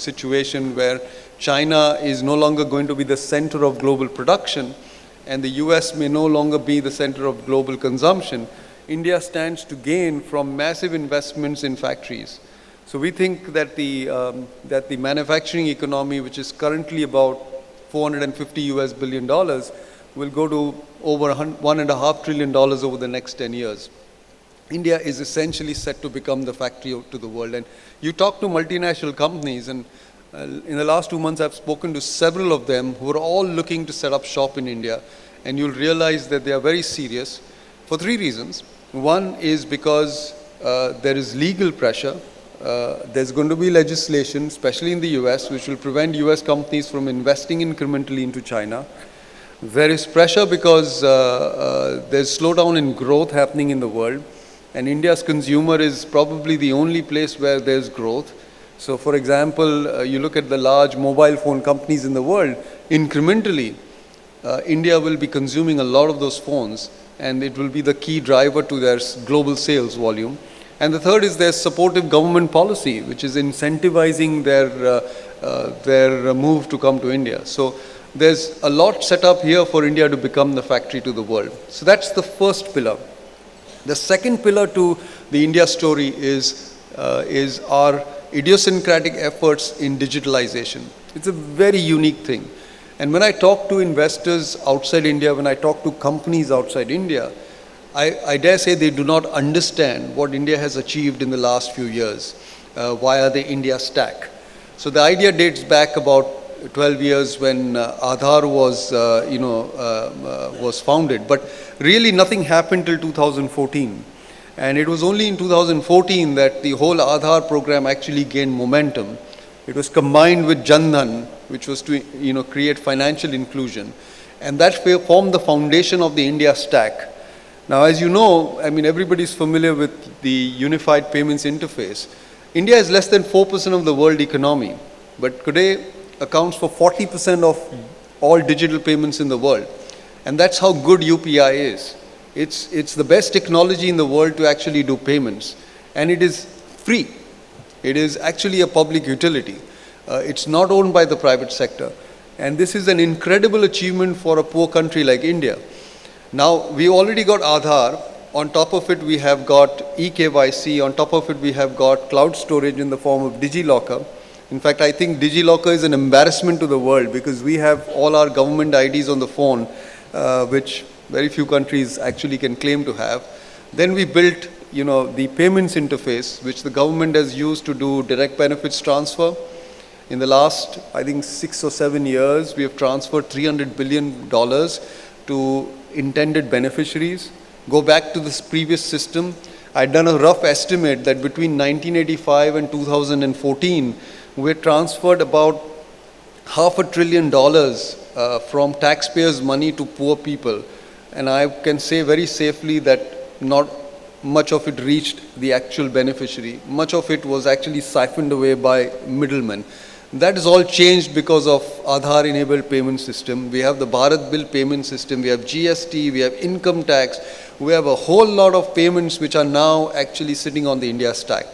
Speaker 8: situation where China is no longer going to be the center of global production, and the US may no longer be the center of global consumption. India stands to gain from massive investments in factories. So we think that the manufacturing economy, which is currently about $450 billion, will go to over $1.5 trillion over the next 10 years. India is essentially set to become the factory to the world. And you talk to multinational companies, and in the last 2 months I've spoken to several of them who are all looking to set up shop in India, and you'll realize that they are very serious for 3 reasons. One is because there is legal pressure. There's going to be legislation, especially in the US, which will prevent US companies from investing incrementally into China. There is pressure because there's slowdown in growth happening in the world, and India's consumer is probably the only place where there's growth. So for example, you look at the large mobile phone companies in the world, incrementally, India will be consuming a lot of those phones, and it will be the key driver to their global sales volume. And the third is their supportive government policy, which is incentivizing their move to come to India. So there's a lot set up here for India to become the factory to the world. So that's the first pillar. The second pillar to the India story is our idiosyncratic efforts in digitalization. It's a very unique thing. And when I talk to investors outside India, when I talk to companies outside India, I dare say they do not understand what India has achieved in the last few years via the India stack. So the idea dates back about 12 years when Aadhaar was founded, but really nothing happened till 2014. And it was only in 2014 that the whole Aadhaar program actually gained momentum. It was combined with Jan Dhan, which was to create financial inclusion, and that formed the foundation of the India stack. Now, as you know, I mean, everybody's familiar with the Unified Payments Interface. India is less than 4% of the world economy, but today accounts for 40% of all digital payments in the world. And that's how good UPI is. It's the best technology in the world to actually do payments. And it is free. It is actually a public utility. It's not owned by the private sector. And this is an incredible achievement for a poor country like India. Now, we already got Aadhaar. On top of it, we have got eKYC. On top of it, we have got cloud storage in the form of DigiLocker. In fact, I think DigiLocker is an embarrassment to the world because we have all our government IDs on the phone, which very few countries actually can claim to have. Then we built, the payments interface, which the government has used to do direct benefits transfer. In the last, I think, 6 or 7 years, we have transferred $300 billion to intended beneficiaries. Go back to this previous system. I'd done a rough estimate that between 1985 and 2014, we transferred about $500 billion from taxpayers' money to poor people. And I can say very safely that not much of it reached the actual beneficiary. Much of it was actually siphoned away by middlemen. That is all changed because of Aadhaar-enabled payment system. We have the Bharat Bill payment system, we have GST, we have income tax, we have a whole lot of payments which are now actually sitting on the India stack.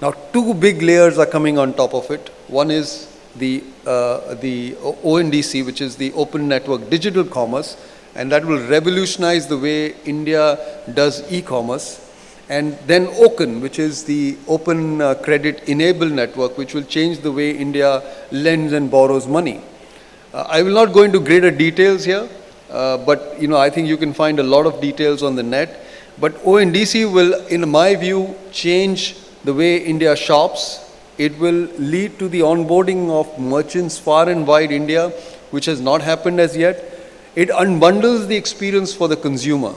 Speaker 8: Now, 2 big layers are coming on top of it. One is the ONDC, which is the Open Network Digital Commerce, and that will revolutionize the way India does e-commerce. And then OCEN, which is the Open Credit Enable Network, which will change the way India lends and borrows money. I will not go into greater details here, but I think you can find a lot of details on the net. But ONDC will, in my view, change the way India shops. It will lead to the onboarding of merchants far and wide India, which has not happened as yet. It unbundles the experience for the consumer.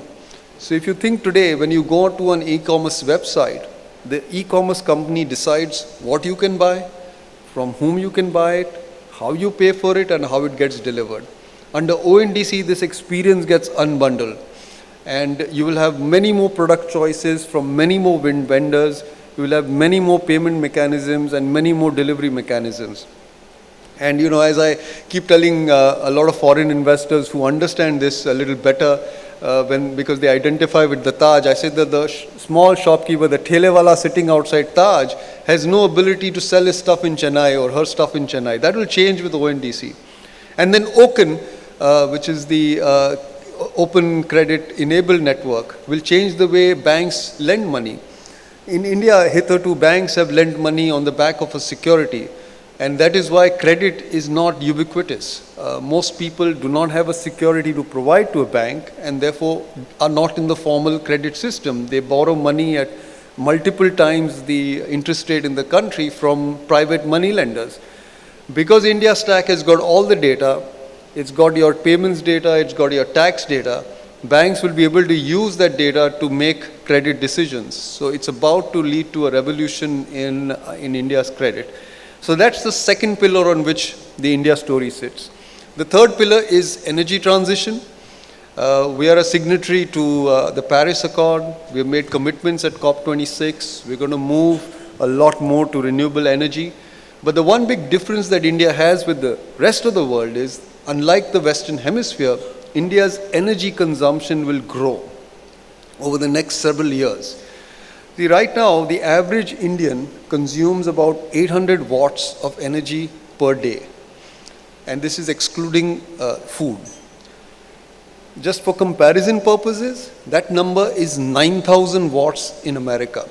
Speaker 8: So if you think today, when you go to an e-commerce website, the e-commerce company decides what you can buy, from whom you can buy it, how you pay for it, and how it gets delivered. Under ONDC, this experience gets unbundled. And you will have many more product choices from many more vendors. You will have many more payment mechanisms and many more delivery mechanisms. And you know, as I keep telling a lot of foreign investors who understand this a little better, because they identify with the Taj, I said that the small shopkeeper, the thelewala sitting outside Taj, has no ability to sell his stuff in Chennai or her stuff in Chennai. That will change with ONDC. And then OCEN, which is the Open Credit Enabled Network, will change the way banks lend money. In India, hitherto banks have lent money on the back of a security. And that is why credit is not ubiquitous. Most people do not have a security to provide to a bank and therefore are not in the formal credit system. They borrow money at multiple times the interest rate in the country from private money lenders. Because India Stack has got all the data, it's got your payments data, it's got your tax data, banks will be able to use that data to make credit decisions. So it's about to lead to a revolution in India's credit. So that's the second pillar on which the India story sits. The third pillar is energy transition. We are a signatory to the Paris Accord. We have made commitments at COP26. We're going to move a lot more to renewable energy. But the one big difference that India has with the rest of the world is, unlike the Western Hemisphere, India's energy consumption will grow over the next several years. See, right now, the average Indian consumes about 800 watts of energy per day. And this is excluding food. Just for comparison purposes, that number is 9,000 watts in America.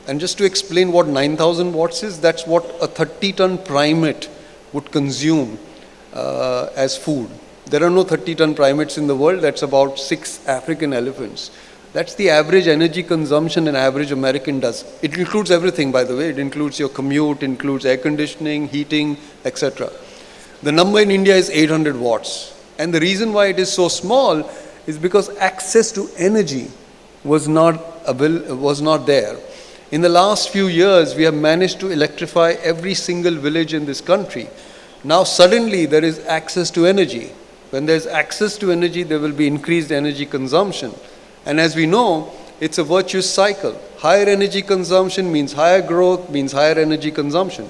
Speaker 8: And just to explain what 9,000 watts is, that's what a 30-ton primate would consume as food. There are no 30-ton primates in the world. That's about 6 African elephants. That's the average energy consumption an average American does. It includes everything, by the way. It includes your commute, includes air conditioning, heating, etc. The number in India is 800 watts. And the reason why it is so small is because access to energy was not there. In the last few years, we have managed to electrify every single village in this country. Now suddenly there is access to energy. When there is access to energy, there will be increased energy consumption. And as we know, it's a virtuous cycle. Higher energy consumption means higher growth, means higher energy consumption.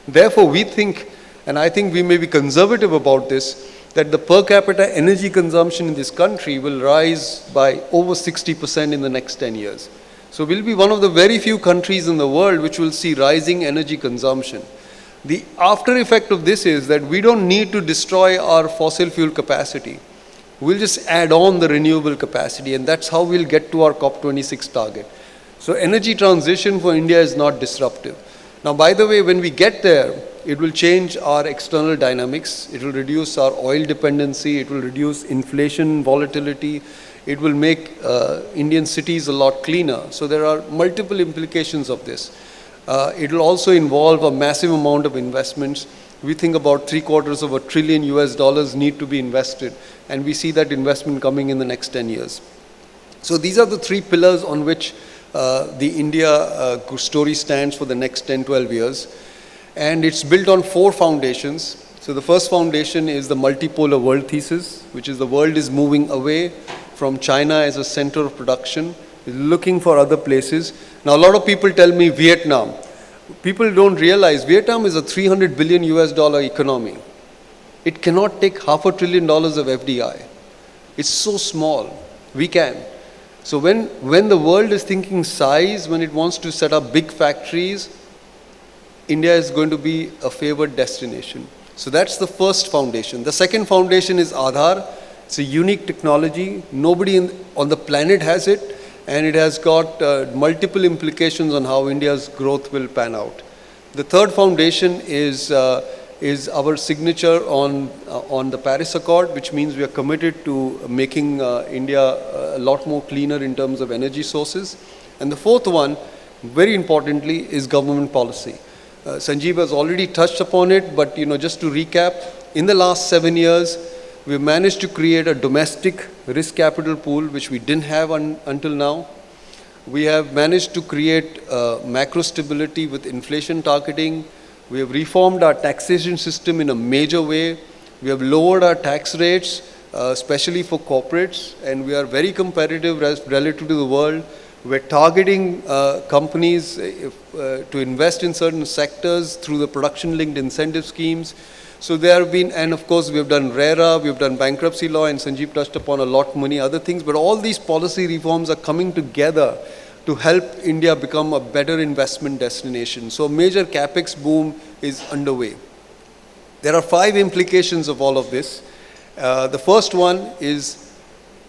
Speaker 8: Therefore, we think, and I think we may be conservative about this, that the per capita energy consumption in this country will rise by over 60% in the next 10 years. So we'll be one of the very few countries in the world which will see rising energy consumption. The after effect of this is that we don't need to destroy our fossil fuel capacity. We'll just add on the renewable capacity, and that's how we'll get to our COP26 target. So energy transition for India is not disruptive. Now, by the way, when we get there, it will change our external dynamics. It will reduce our oil dependency. It will reduce inflation volatility. It will make Indian cities a lot cleaner. So there are multiple implications of this. It will also involve a massive amount of investments. We think about $750 billion US need to be invested, and we see that investment coming in the next 10 years. So these are the 3 pillars on which the India story stands for the next 10, 12 years. And it's built on 4 foundations. So the first foundation is the multipolar world thesis, which is the world is moving away from China as a center of production, is looking for other places. Now, a lot of people tell me Vietnam. People don't realize Vietnam is a $300 billion US economy. It cannot take $500 billion of FDI. It's so small. We can. So when the world is thinking size, when it wants to set up big factories, India is going to be a favored destination. So that's the first foundation. The second foundation is Aadhaar. It's a unique technology. Nobody on the planet has it. And it has got multiple implications on how India's growth will pan out. The third foundation is our signature on the Paris Accord, which means we are committed to making India a lot more cleaner in terms of energy sources. And the fourth one, very importantly, is government policy. Sanjeev has already touched upon it, but just to recap, in the last 7 years, we've managed to create a domestic risk capital pool, which we didn't have until now. We have managed to create macro stability with inflation targeting. We have reformed our taxation system in a major way. We have lowered our tax rates, especially for corporates, and we are very competitive relative to the world. We're targeting companies to invest in certain sectors through the production-linked incentive schemes. So there have been, and of course we have done RERA, we have done bankruptcy law, and Sanjeev touched upon a lot many other things, but all these policy reforms are coming together to help India become a better investment destination. So a major capex boom is underway. There are 5 implications of all of this. The first one is,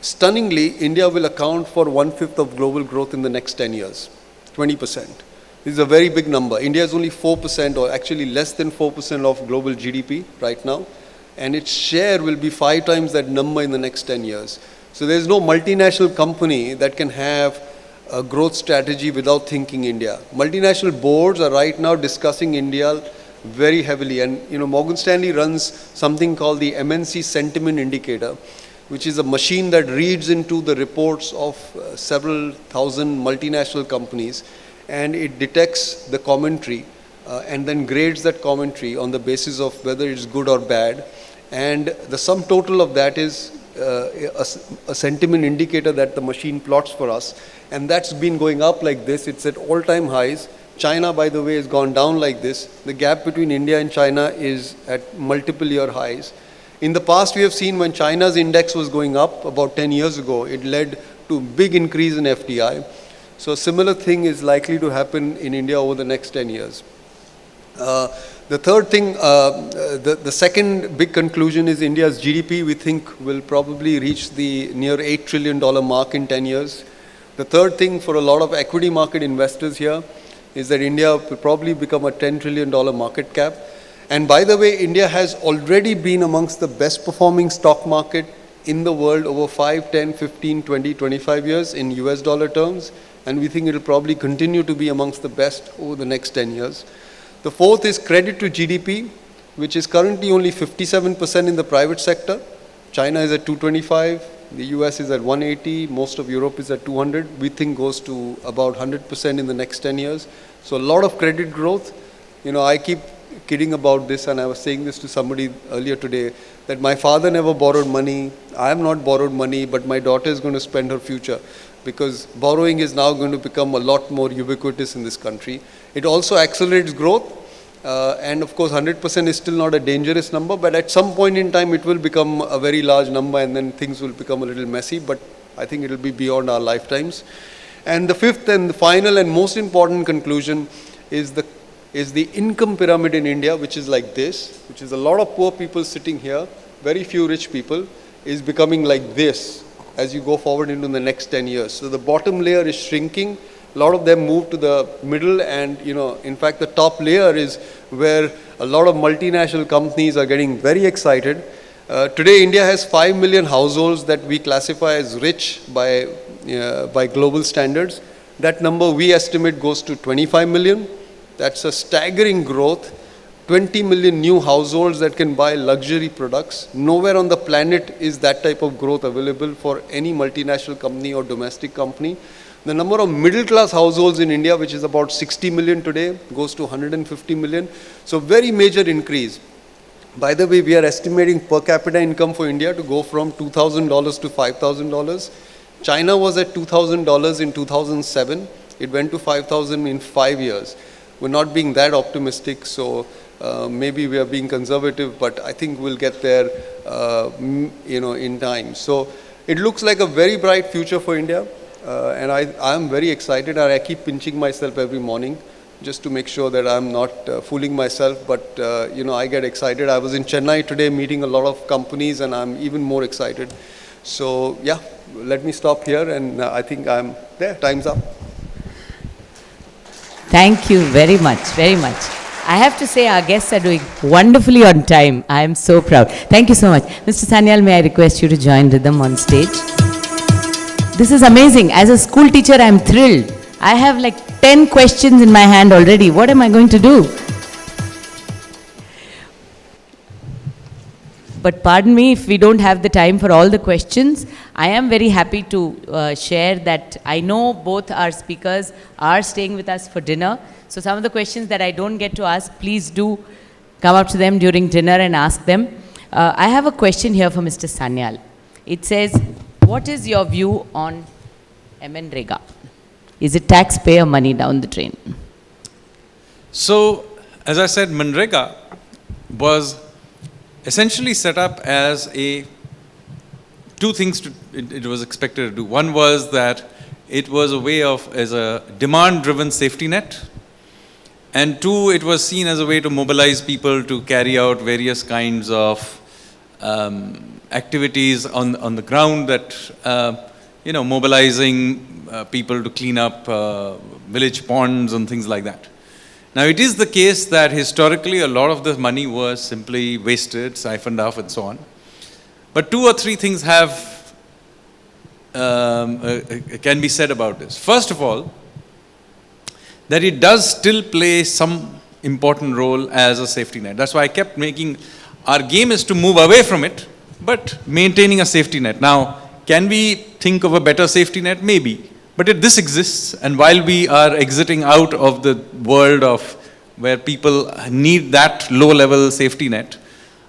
Speaker 8: stunningly, India will account for 1/5 of global growth in the next 10 years, 20%. This is a very big number. India is only 4%, or actually less than 4% of global GDP right now, and its share will be 5 times that number in the next 10 years. So there's no multinational company that can have a growth strategy without thinking India. Multinational boards are right now discussing India very heavily, and Morgan Stanley runs something called the MNC Sentiment Indicator, which is a machine that reads into the reports of several thousand multinational companies, and it detects the commentary and then grades that commentary on the basis of whether it's good or bad. And the sum total of that is a sentiment indicator that the machine plots for us. And that's been going up like this. It's at all-time highs. China, by the way, has gone down like this. The gap between India and China is at multiple year highs. In the past, we have seen when China's index was going up about 10 years ago, it led to a big increase in FDI. So a similar thing is likely to happen in India over the next 10 years. The third thing, the second big conclusion is India's GDP, we think, will probably reach the near $8 trillion mark in 10 years. The third thing for a lot of equity market investors here is that India will probably become a $10 trillion market cap. And by the way, India has already been amongst the best performing stock market in the world over 5, 10, 15, 20, 25 years in US dollar terms. And we think it will probably continue to be amongst the best over the next 10 years. The fourth is credit to GDP, which is currently only 57% in the private sector. China is at 225, the US is at 180, most of Europe is at 200. We think goes to about 100% in the next 10 years. So a lot of credit growth. I keep kidding about this, and I was saying this to somebody earlier today, that my father never borrowed money. I have not borrowed money, but my daughter is going to spend her future, because borrowing is now going to become a lot more ubiquitous in this country. It also accelerates growth, and of course 100% is still not a dangerous number, but at some point in time it will become a very large number, and then things will become a little messy, but I think it will be beyond our lifetimes. And the fifth and the final and most important conclusion is the income pyramid in India, which is like this, which is a lot of poor people sitting here, very few rich people, is becoming like this as you go forward into the next 10 years. So the bottom layer is shrinking. A lot of them move to the middle, and in fact the top layer is where a lot of multinational companies are getting very excited. Today India has 5 million households that we classify as rich by global standards. That number we estimate goes to 25 million. That's a staggering growth. 20 million new households that can buy luxury products. Nowhere on the planet is that type of growth available for any multinational company or domestic company. The number of middle-class households in India, which is about 60 million today, goes to 150 million. So very major increase. By the way, we are estimating per capita income for India to go from $2,000 to $5,000. China was at $2,000 in 2007. It went to 5,000 in 5 years. We're not being that optimistic, so maybe we are being conservative, but I think we'll get there, in time. So it looks like a very bright future for India, and I'm very excited. I keep pinching myself every morning just to make sure that I'm not fooling myself, but I get excited. I was in Chennai today meeting a lot of companies, and I'm even more excited. So yeah, let me stop here, and I think I'm there. Time's up.
Speaker 1: Thank you very much, very much. I have to say our guests are doing wonderfully on time. I am so proud. Thank you so much. Mr. Sanyal, may I request you to join Ridham on stage? This is amazing. As a school teacher, I am thrilled. I have like 10 questions in my hand already. What am I going to do? But pardon me if we don't have the time for all the questions. I am very happy to share that I know both our speakers are staying with us for dinner. So some of the questions that I don't get to ask, please do come up to them during dinner and ask them. I have a question here for Mr. Sanyal. It says, what is your view on MNREGA? Is it taxpayer money down the drain?
Speaker 6: So, as I said, MNREGA was essentially set up as two things it was expected to do. One was that it was a way of, as a demand-driven safety net. And two, it was seen as a way to mobilize people to carry out various kinds of activities on the ground that, mobilizing people to clean up village ponds and things like that. Now, it is the case that historically a lot of the money was simply wasted, siphoned off and so on. But two or three things can be said about this. First of all, that it does still play some important role as a safety net. That's why I kept our game is to move away from it, but maintaining a safety net. Now, can we think of a better safety net? Maybe. But this exists, and while we are exiting out of the world of where people need that low-level safety net,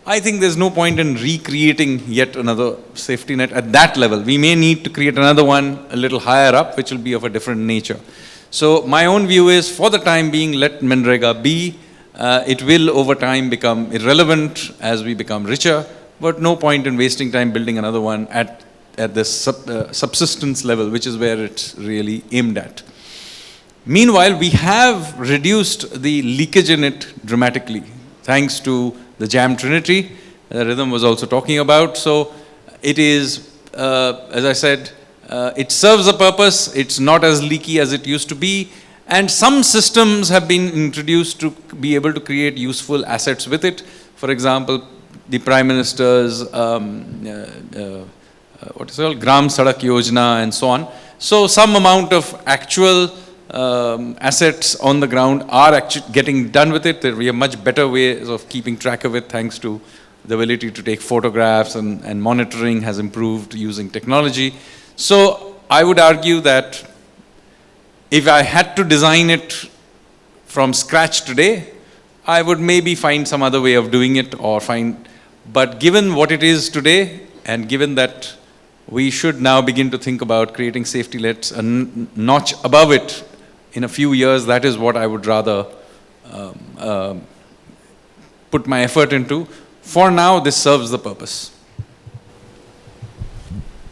Speaker 6: I think there's no point in recreating yet another safety net at that level. We may need to create another one a little higher up, which will be of a different nature. So my own view is, for the time being, let MNREGA be. It will over time become irrelevant as we become richer, but no point in wasting time building another one at the subsistence level, which is where it's really aimed at. Meanwhile, we have reduced the leakage in it dramatically, thanks to the JAM Trinity that Ridham was also talking about. So it is, as I said, it serves a purpose. It's not as leaky as it used to be. And some systems have been introduced to be able to create useful assets with it. For example, the Prime Minister's, what is it called, Gram Sadak Yojana and so on. So some amount of actual assets on the ground are actually getting done with it. We have much better ways of keeping track of it, thanks to the ability to take photographs, and monitoring has improved using technology. So I would argue that if I had to design it from scratch today, I would maybe find some other way of doing it, but given what it is today, and given that we should now begin to think about creating safety nets a notch above it in a few years, that is what I would rather put my effort into. For now, this serves the purpose.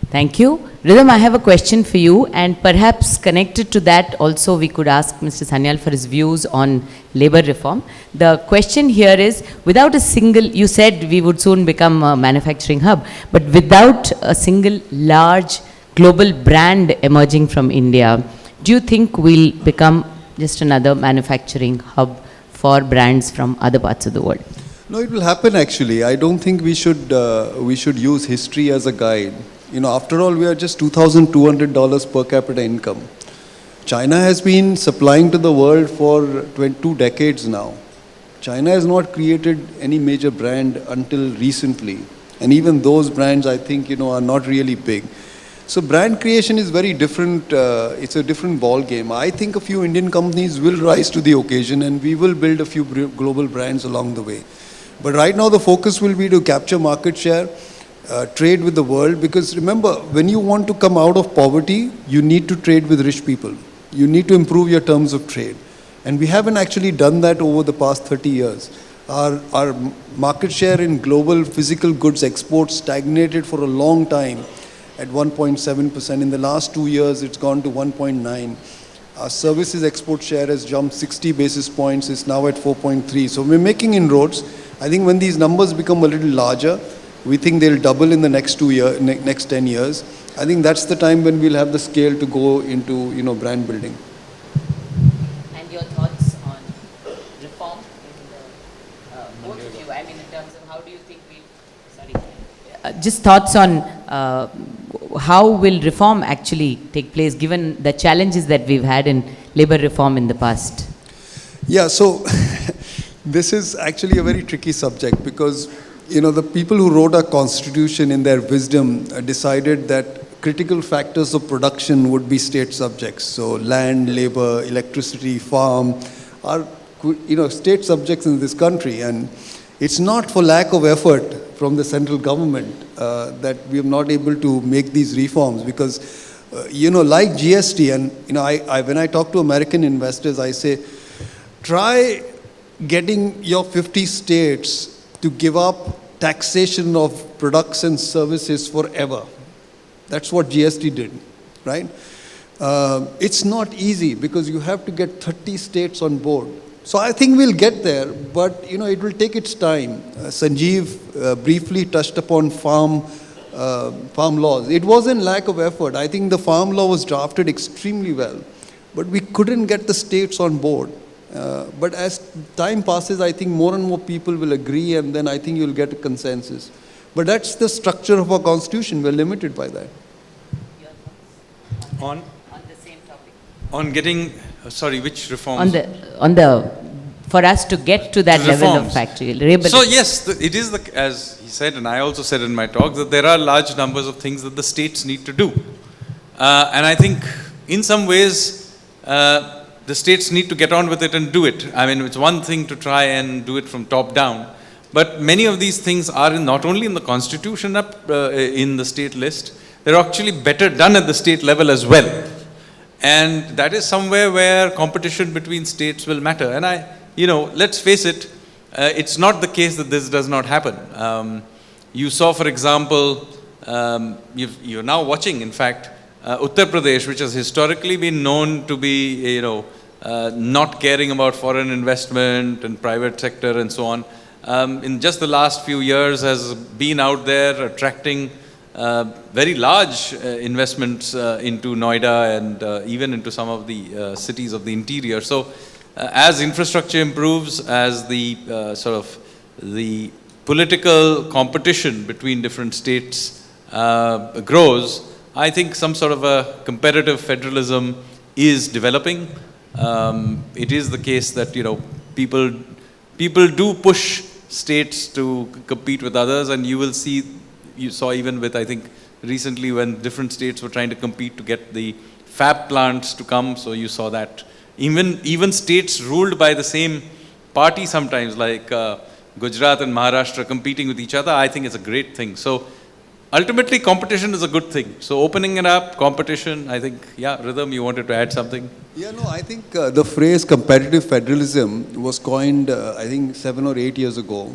Speaker 1: Thank you. Ridham, I have a question for you, and perhaps connected to that also we could ask Mr. Sanyal for his views on labor reform. The question here is, without a single, you said we would soon become a manufacturing hub, but without a single large global brand emerging from India, do you think we'll become just another manufacturing hub for brands from other parts of the world?
Speaker 8: No, it will happen actually. I don't think we should use history as a guide. After all, we are just $2,200 per capita income. China has been supplying to the world for 2 decades now. China has not created any major brand until recently. And even those brands, I think, are not really big. So brand creation is very different. It's a different ball game. I think a few Indian companies will rise to the occasion, and we will build a few global brands along the way. But right now, the focus will be to capture market share, trade with the world, because remember, when you want to come out of poverty, you need to trade with rich people. You need to improve your terms of trade. And we haven't actually done that over the past 30 years. Our market share in global physical goods exports stagnated for a long time at 1.7%. In the last 2 years, it's gone to 1.9. Our services export share has jumped 60 basis points. It's now at 4.3. So we're making inroads. I think when these numbers become a little larger, we think they'll double in the next 10 years. I think that's the time when we'll have the scale to go into, brand building.
Speaker 1: And your thoughts on reform in both of you? I mean, in terms of how do you think just thoughts on how will reform actually take place, given the challenges that we've had in labor reform in the past?
Speaker 8: Yeah, so this is actually a very tricky subject because the people who wrote our constitution in their wisdom decided that critical factors of production would be state subjects. So land, labor, electricity, farm are state subjects in this country, and it's not for lack of effort from the central government that we are not able to make these reforms because, like GST, and when I talk to American investors, I say, try getting your 50 states to give up taxation of products and services forever. That's what GST did, right? It's not easy because you have to get 30 states on board. So I think we'll get there, but it will take its time. Sanjeev briefly touched upon farm laws. It wasn't lack of effort. I think the farm law was drafted extremely well, but we couldn't get the states on board. But as time passes, I think more and more people will agree, and then I think you'll get a consensus. But that's the structure of our constitution. We're limited by that.
Speaker 6: On the same topic. On getting, sorry, which reforms?
Speaker 1: For us to get to that level of factory.
Speaker 6: So yes, it is, as he said, and I also said in my talk, that there are large numbers of things that the states need to do. And I think in some ways, the states need to get on with it and do it. I mean, it's one thing to try and do it from top down, but many of these things are not only in the constitution in the state list, they're actually better done at the state level as well. And that is somewhere where competition between states will matter. And let's face it, it's not the case that this does not happen. You saw, for example, you're now watching, in fact, Uttar Pradesh, which has historically been known to be, not caring about foreign investment and private sector and so on, in just the last few years has been out there attracting very large investments into Noida and even into some of the cities of the interior. So as infrastructure improves, as the the political competition between different states grows, I think some sort of a competitive federalism is developing. It is the case that people do push states to compete with others, and you saw even with, I think, recently when different states were trying to compete to get the fab plants to come, so you saw that. Even states ruled by the same party sometimes, like Gujarat and Maharashtra competing with each other, I think it's a great thing. So ultimately, competition is a good thing. So opening it up, competition, I think, yeah, Ridham, you wanted to add something?
Speaker 8: Yeah, no, I think the phrase competitive federalism was coined, I think, 7 or 8 years ago.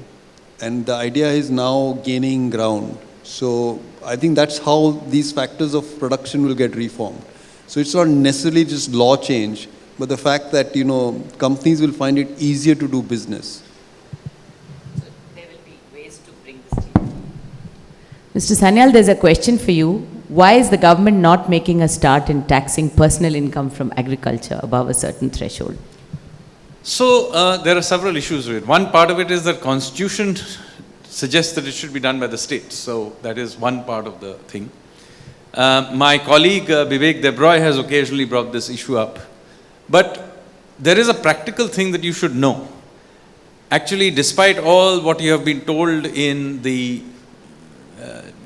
Speaker 8: And the idea is now gaining ground. So I think that's how these factors of production will get reformed. So it's not necessarily just law change, but the fact that, companies will find it easier to do business.
Speaker 1: So there will be ways to bring this to you. Mr. Sanyal, there's a question for you. Why is the government not making a start in taxing personal income from agriculture above a certain threshold?
Speaker 6: So there are several issues with it. One part of it is that Constitution suggests that it should be done by the states. So that is one part of the thing. My colleague Vivek Debroy has occasionally brought this issue up. But there is a practical thing that you should know. Actually, despite all what you have been told in the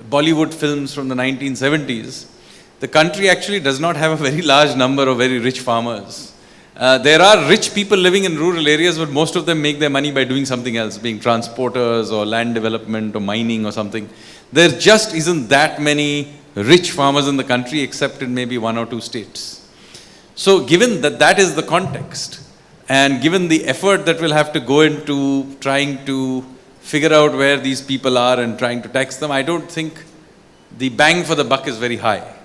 Speaker 6: Bollywood films from the 1970s, the country actually does not have a very large number of very rich farmers. There are rich people living in rural areas, but most of them make their money by doing something else, being transporters or land development or mining or something. There just isn't that many rich farmers in the country except in maybe 1 or 2 states. So given that that is the context, and given the effort that will have to go into trying to figure out where these people are and trying to tax them, I don't think the bang for the buck is very high.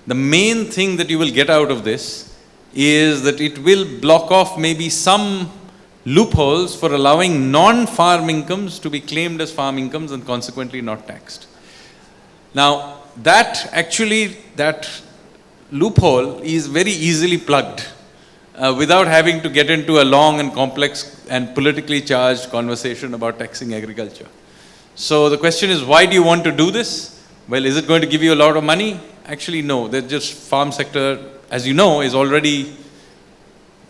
Speaker 6: The main thing that you will get out of this is that it will block off maybe some loopholes for allowing non-farm incomes to be claimed as farm incomes and consequently not taxed. Now, that loophole is very easily plugged without having to get into a long and complex and politically charged conversation about taxing agriculture. So the question is, why do you want to do this? Well, is it going to give you a lot of money? Actually, no. The just farm sector, as you know, is already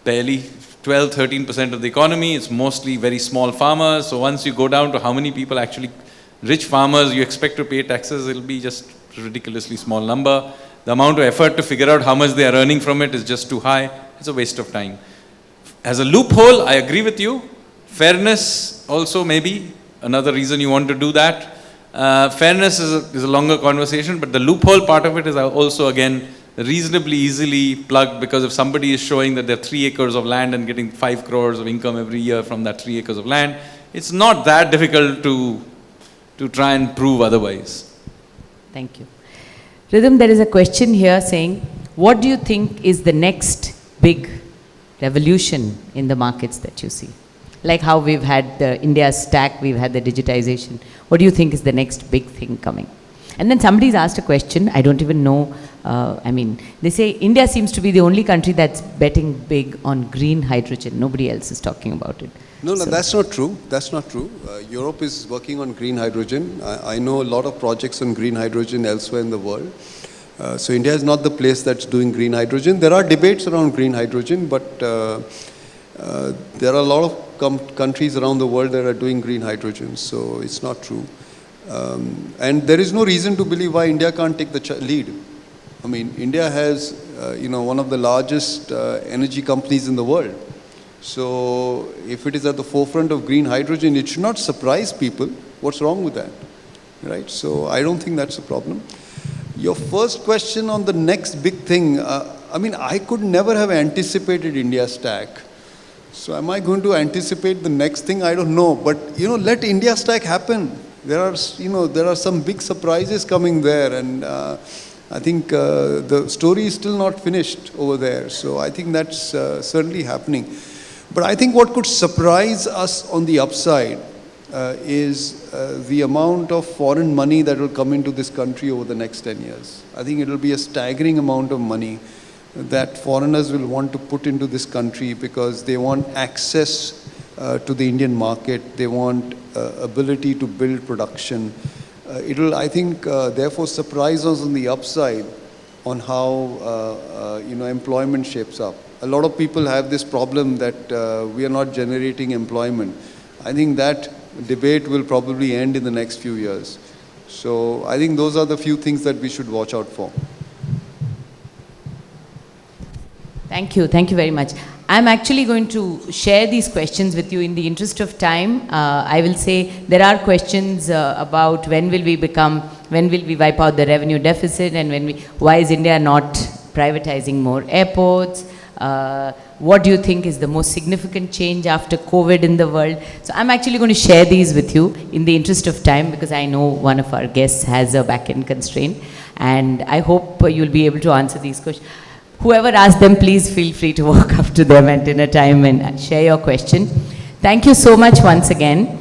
Speaker 6: barely 12-13% of the economy. It's mostly very small farmers. So once you go down to how many people actually, rich farmers, you expect to pay taxes, it'll be just a ridiculously small number. The amount of effort to figure out how much they are earning from it is just too high. It's a waste of time. As a loophole, I agree with you. Fairness also maybe another reason you want to do that. Fairness is a longer conversation, but the loophole part of it is also, again, reasonably easily plugged, because if somebody is showing that they're 3 acres of land and getting 5 crores of income every year from that 3 acres of land, it's not that difficult to try and prove otherwise.
Speaker 1: Thank you. Ridham, there is a question here saying, what do you think is the next big revolution in the markets that you see? Like how we've had the India stack, we've had the digitization. What do you think is the next big thing coming? And then somebody's asked a question, I don't even know, they say India seems to be the only country that's betting big on green hydrogen. Nobody else is talking about it.
Speaker 8: No, that's not true. That's not true. Europe is working on green hydrogen. I know a lot of projects on green hydrogen elsewhere in the world. So India is not the place that's doing green hydrogen. There are debates around green hydrogen, but there are a lot of countries around the world that are doing green hydrogen. So it's not true. And there is no reason to believe why India can't take the lead. I mean, India has, one of the largest energy companies in the world. So if it is at the forefront of green hydrogen, it should not surprise people. What's wrong with that? Right? So I don't think that's a problem. Your first question on the next big thing, I could never have anticipated India stack. So am I going to anticipate the next thing? I don't know. But, let India stack happen. There are some big surprises coming there. And I think the story is still not finished over there. So I think that's certainly happening. But I think what could surprise us on the upside is the amount of foreign money that will come into this country over the next 10 years. I think it will be a staggering amount of money that foreigners will want to put into this country because they want access to the Indian market. They want ability to build production. It will, I think, therefore surprise us on the upside on how employment shapes up. A lot of people have this problem that we are not generating employment. I think that debate will probably end in the next few years. So I think those are the few things that we should watch out for.
Speaker 1: Thank you very much. I'm actually going to share these questions with you in the interest of time. I will say there are questions about when will we wipe out the revenue deficit, and why is India not privatizing more airports? What do you think is the most significant change after COVID in the world? So I'm actually going to share these with you in the interest of time, because I know one of our guests has a back-end constraint, and I hope you'll be able to answer these questions. Whoever asked them, please feel free to walk up to them at dinner time and share your question. Thank you so much once again.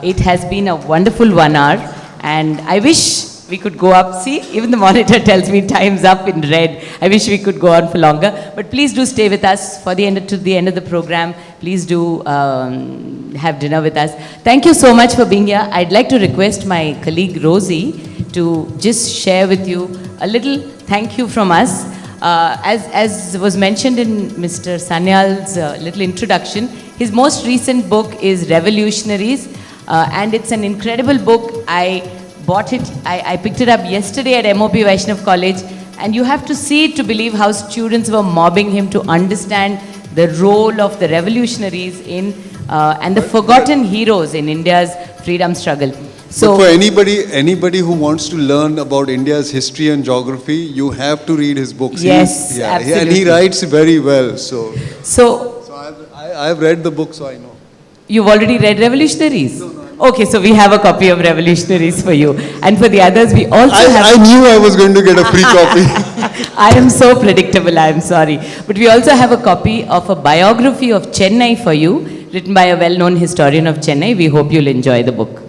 Speaker 1: It has been a wonderful 1 hour, and I wish we could go up. See, even the monitor tells me time's up in red. I wish we could go on for longer. But please do stay with us to the end of the program. Please do have dinner with us. Thank you so much for being here. I'd like to request my colleague Rosie to just share with you a little thank you from us. As was mentioned in Mr. Sanyal's little introduction, his most recent book is Revolutionaries, and it's an incredible book. I bought it, I picked it up yesterday at MOP Vaishnav College, and you have to see it to believe how students were mobbing him to understand the role of the revolutionaries and the forgotten heroes in India's freedom struggle. So,
Speaker 8: but for anybody who wants to learn about India's history and geography, you have to read his books.
Speaker 1: Yes, absolutely.
Speaker 8: And he writes very well. So I've read the book, so I know.
Speaker 1: You've already read Revolutionaries? No. Okay, so we have a copy of Revolutionaries for you. And for the others, we also have...
Speaker 8: I knew I was going to get a free copy.
Speaker 1: I am so predictable, I am sorry. But we also have a copy of a biography of Chennai for you, written by a well-known historian of Chennai. We hope you'll enjoy the book.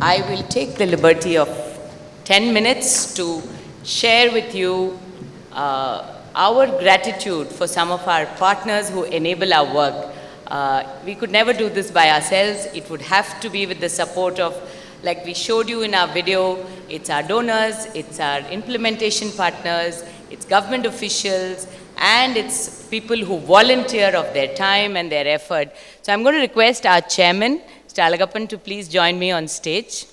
Speaker 1: I will take the liberty of 10 minutes to share with you our gratitude for some of our partners who enable our work. We could never do this by ourselves. It would have to be with the support of, like we showed you in our video, it's our donors, it's our implementation partners, it's government officials, and it's people who volunteer of their time and their effort. So I'm going to request our chairman, Mr. Alagappan, to please join me on stage.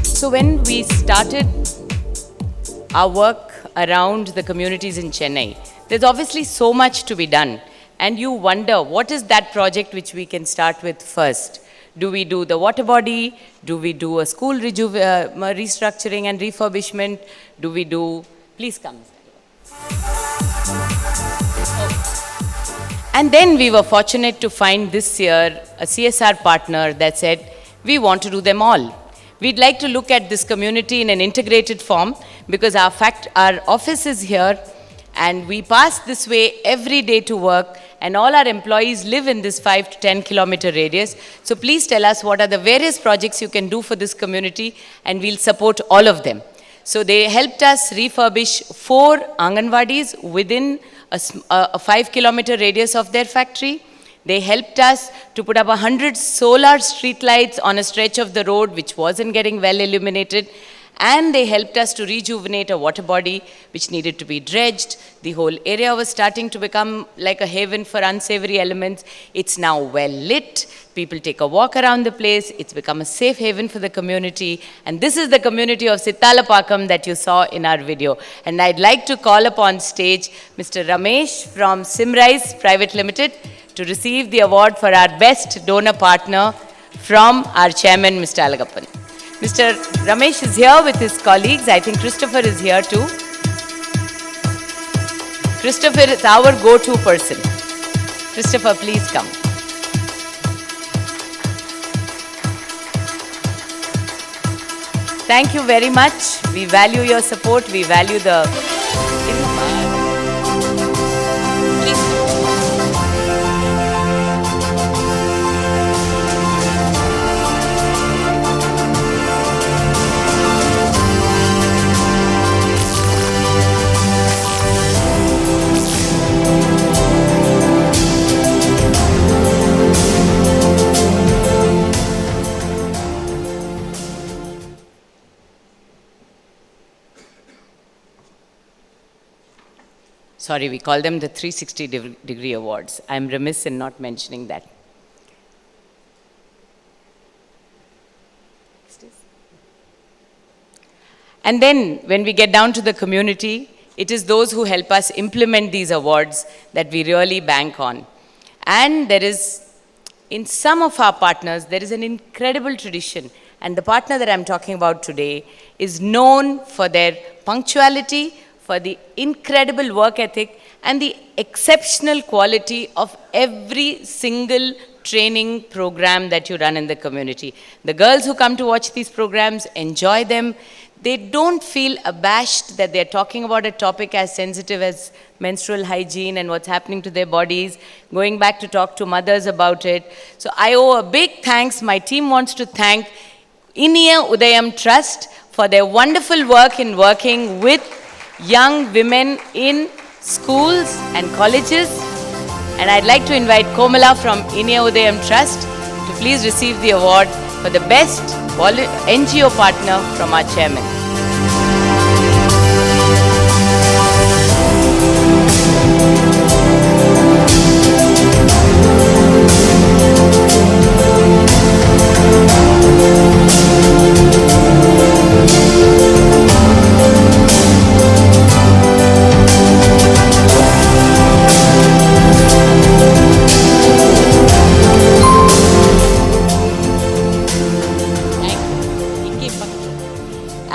Speaker 1: So when we started our work around the communities in Chennai, there's obviously so much to be done. And you wonder, what is that project which we can start with first? Do we do the water body? Do we do a school restructuring and refurbishment? Do we do, please come. And then we were fortunate to find this year a CSR partner that said, we want to do them all. We'd like to look at this community in an integrated form because our office is here and we pass this way every day to work and all our employees live in this 5 to 10 kilometer radius. So please tell us what are the various projects you can do for this community and we'll support all of them. So they helped us refurbish 4 Anganwadis within a 5 kilometer radius of their factory. They helped us to put up 100 solar streetlights on a stretch of the road which wasn't getting well illuminated. And they helped us to rejuvenate a water body which needed to be dredged. The whole area was starting to become like a haven for unsavory elements. It's now well lit. People take a walk around the place. It's become a safe haven for the community. And this is the community of Sittalapakam that you saw in our video. And I'd like to call upon stage Mr. Ramesh from Simrise Private Limited to receive the award for our best donor partner from our chairman, Mr. Alagappan. Mr. Ramesh is here with his colleagues. I think Christopher is here too. Christopher is our go-to person. Christopher, please come. Thank you very much. We value your support. We value the... Sorry, we call them the 360-degree awards. I'm remiss in not mentioning that. And then, when we get down to the community, it is those who help us implement these awards that we really bank on. And there is, in some of our partners, there is an incredible tradition. And the partner that I'm talking about today is known for their punctuality, for the incredible work ethic and the exceptional quality of every single training program that you run in the community. The girls who come to watch these programs enjoy them. They don't feel abashed that they're talking about a topic as sensitive as menstrual hygiene and what's happening to their bodies, going back to talk to mothers about it. So I owe a big thanks. My team wants to thank United Way of Chennai Trust for their wonderful work in working with young women in schools and colleges. And I'd like to invite Komala from United Way of Chennai Trust to please receive the award for the best NGO partner from our chairman.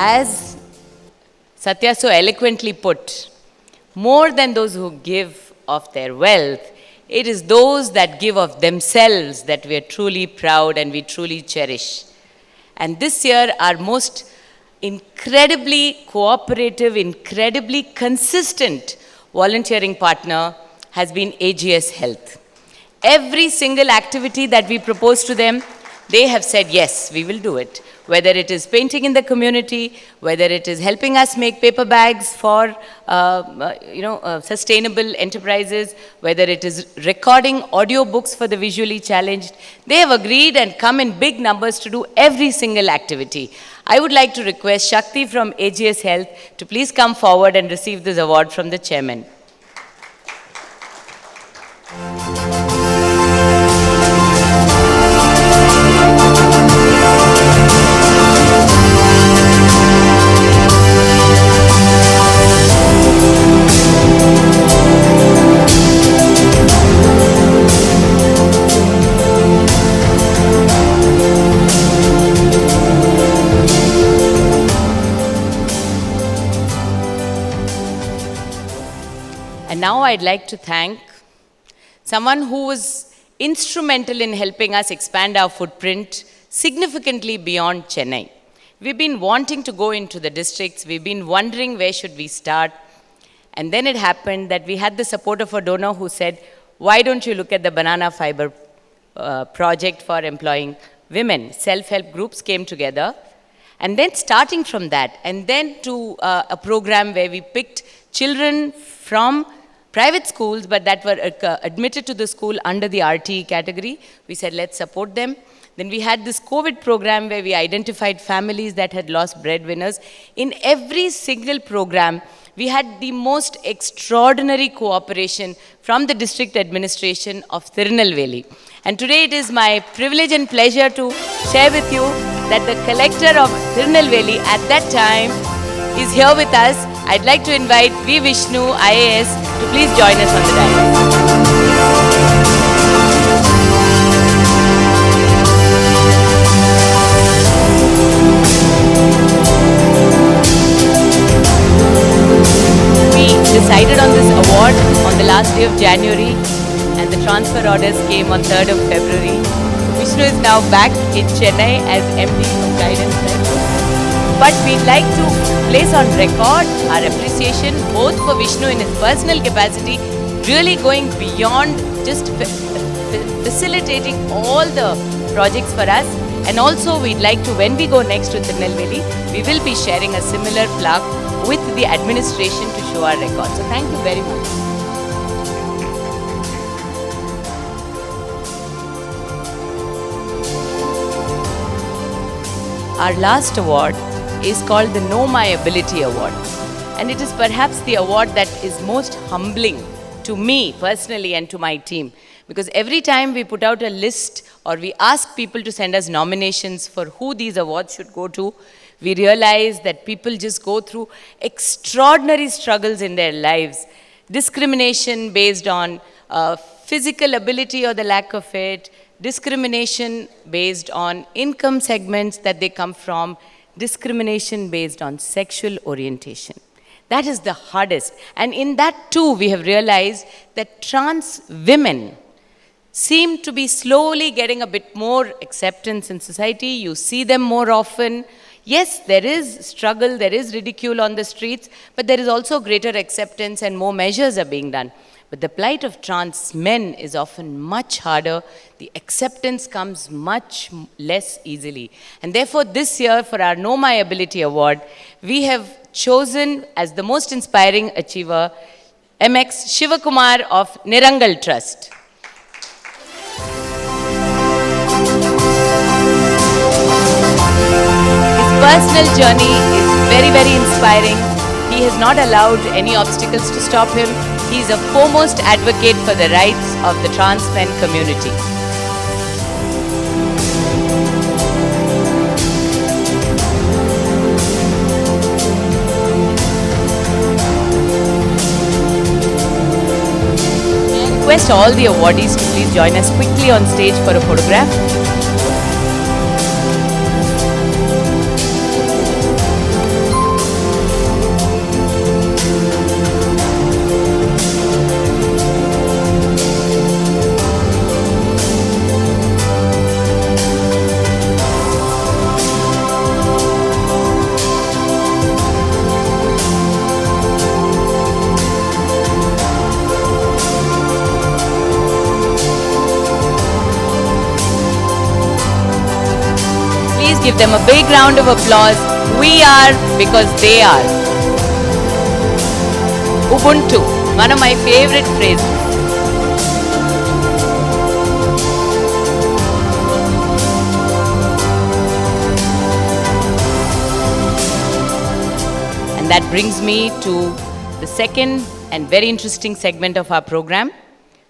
Speaker 1: As Satya so eloquently put, more than those who give of their wealth, it is those that give of themselves that we are truly proud and we truly cherish. And this year, our most incredibly cooperative, incredibly consistent volunteering partner has been AGS Health. Every single activity that we propose to them, they have said, yes, we will do it. Whether it is painting in the community, whether it is helping us make paper bags for sustainable enterprises, whether it is recording audio books for the visually challenged, they have agreed and come in big numbers to do every single activity. I would like to request Shakti from AGS Health to please come forward and receive this award from the chairman. And now I'd like to thank someone who was instrumental in helping us expand our footprint significantly beyond Chennai. We've been wanting to go into the districts. We've been wondering where should we start. And then it happened that we had the support of a donor who said, why don't you look at the banana fiber project for employing women? Self-help groups came together. And then starting from that, and then to a program where we picked children from private schools, but that were admitted to the school under the RTE category. We said, let's support them. Then we had this COVID program where we identified families that had lost breadwinners. In every single program, we had the most extraordinary cooperation from the district administration of Tirunelveli. And today it is my privilege and pleasure to share with you that the collector of Tirunelveli at that time is here with us. I'd like to invite V. Vishnu, IAS, to please join us on the dais. We decided on this award on the last day of January, and the transfer orders came on 3rd of February. Vishnu is now back in Chennai as MD of Guidance Right. But we'd like to place on record our appreciation both for Vishnu in his personal capacity, really going beyond just facilitating all the projects for us. And also we'd like to, when we go next to Tirunelveli, we will be sharing a similar plaque with the administration to show our record. So thank you very much. Our last award is called the Know My Ability Award. And it is perhaps the award that is most humbling to me personally and to my team. Because every time we put out a list or we ask people to send us nominations for who these awards should go to, we realize that people just go through extraordinary struggles in their lives. Discrimination based on physical ability or the lack of it, discrimination based on income segments that they come from, discrimination based on sexual orientation. That is the hardest. And in that too, we have realized that trans women seem to be slowly getting a bit more acceptance in society. You see them more often. Yes, there is struggle, there is ridicule on the streets, but there is also greater acceptance and more measures are being done. But the plight of trans men is often much harder. The acceptance comes much less easily. And therefore, this year, for our Know My Ability Award, we have chosen as the most inspiring achiever, MX Shivakumar of Nirangal Trust. His personal journey is very, very inspiring. He has not allowed any obstacles to stop him. He is a foremost advocate for the rights of the trans men community. I request all the awardees to please join us quickly on stage for a photograph. Let's give them a big round of applause. We are because they are. Ubuntu, one of my favorite phrases. And that brings me to the second and very interesting segment of our program.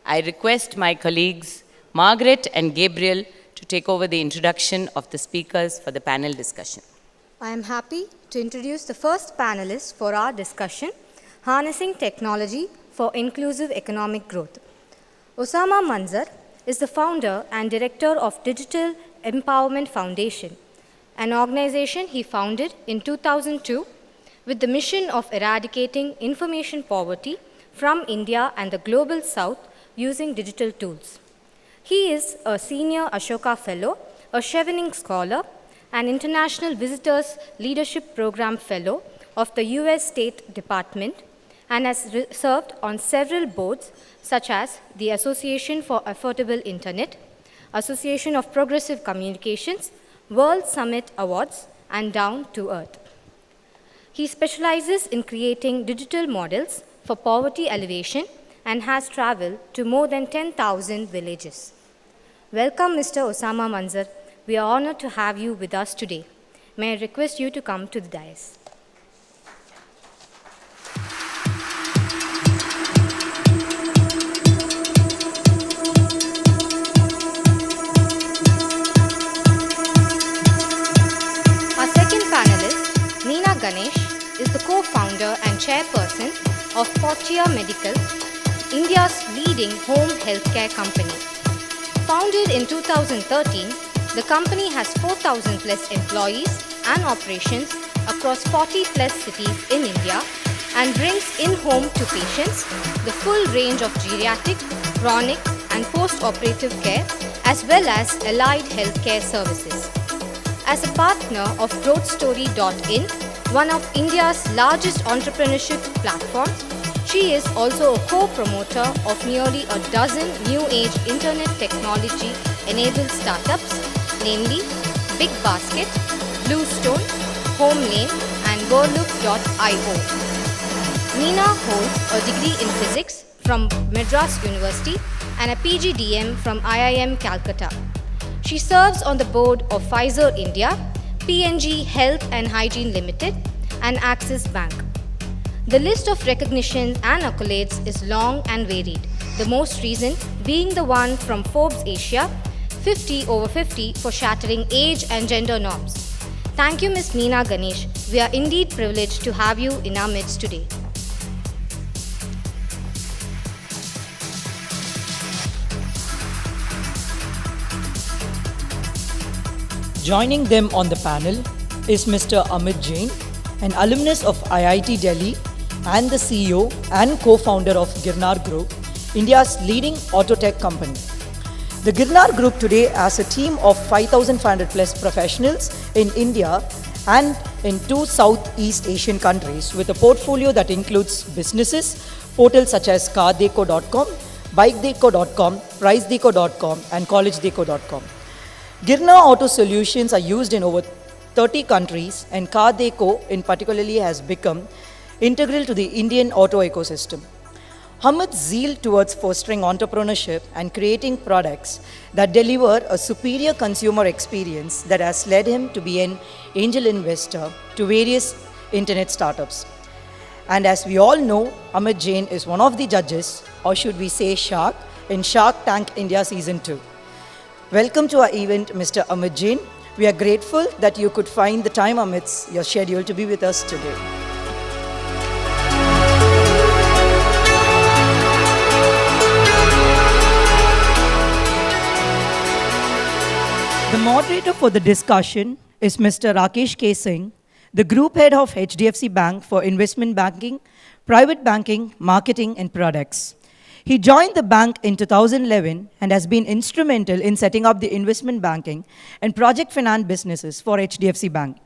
Speaker 1: I request my colleagues Margaret and Gabriel to take over the introduction of the speakers for the panel discussion.
Speaker 9: I am happy to introduce the first panelist for our discussion, Harnessing Technology for Inclusive Economic Growth. Osama Manzar is the founder and director of Digital Empowerment Foundation, an organization he founded in 2002 with the mission of eradicating information poverty from India and the Global South using digital tools. He is a senior Ashoka Fellow, a Chevening Scholar, an International Visitors Leadership Program Fellow of the US State Department, and has served on several boards such as the Association for Affordable Internet, Association of Progressive Communications, World Summit Awards, and Down to Earth. He specializes in creating digital models for poverty alleviation and has traveled to more than 10,000 villages. Welcome, Mr. Osama Manzar. We are honored to have you with us today. May I request you to come to the dais. Our second panelist, Meena Ganesh, is the co-founder and chairperson of Portia Medical, India's leading home healthcare company. Founded in 2013, the company has 4,000 plus employees and operations across 40 plus cities in India and brings in-home to patients the full range of geriatric, chronic and post-operative care as well as allied healthcare services. As a partner of GrowthStory.in, one of India's largest entrepreneurship platforms, she is also a co-promoter of nearly a dozen new-age internet technology-enabled startups, namely Big Basket, Bluestone, HomeLane, and Gorlook.io. Meena holds a degree in physics from Madras University and a PGDM from IIM Calcutta. She serves on the board of Pfizer India, P&G Health and Hygiene Limited, and Axis Bank. The list of recognitions and accolades is long and varied, the most recent being the one from Forbes Asia 50 over 50 for shattering age and gender norms. Thank you, Ms. Meena Ganesh. We are indeed privileged to have you in our midst today.
Speaker 10: Joining them on the panel is Mr. Amit Jain, an alumnus of IIT Delhi and the CEO and co-founder of Girnar Group, India's leading auto tech company. The Girnar Group today has a team of 5,500 plus professionals in India and in 2 Southeast Asian countries with a portfolio that includes businesses, portals such as cardeco.com, bikedeco.com, pricedeco.com and collegedeco.com. Girnar Auto Solutions are used in over 30 countries and Cardeco in particularly has become integral to the Indian auto ecosystem. Hamad's zeal towards fostering entrepreneurship and creating products that deliver a superior consumer experience that has led him to be an angel investor to various internet startups. And as we all know, Amit Jain is one of the judges, or should we say shark, in Shark Tank India Season 2. Welcome to our event, Mr. Amit Jain. We are grateful that you could find the time amidst your schedule to be with us today. The moderator for the discussion is Mr. Rakesh K. Singh, the Group Head of HDFC Bank for Investment Banking, Private Banking, Marketing and Products. He joined the bank in 2011 and has been instrumental in setting up the investment banking and project finance businesses for HDFC Bank.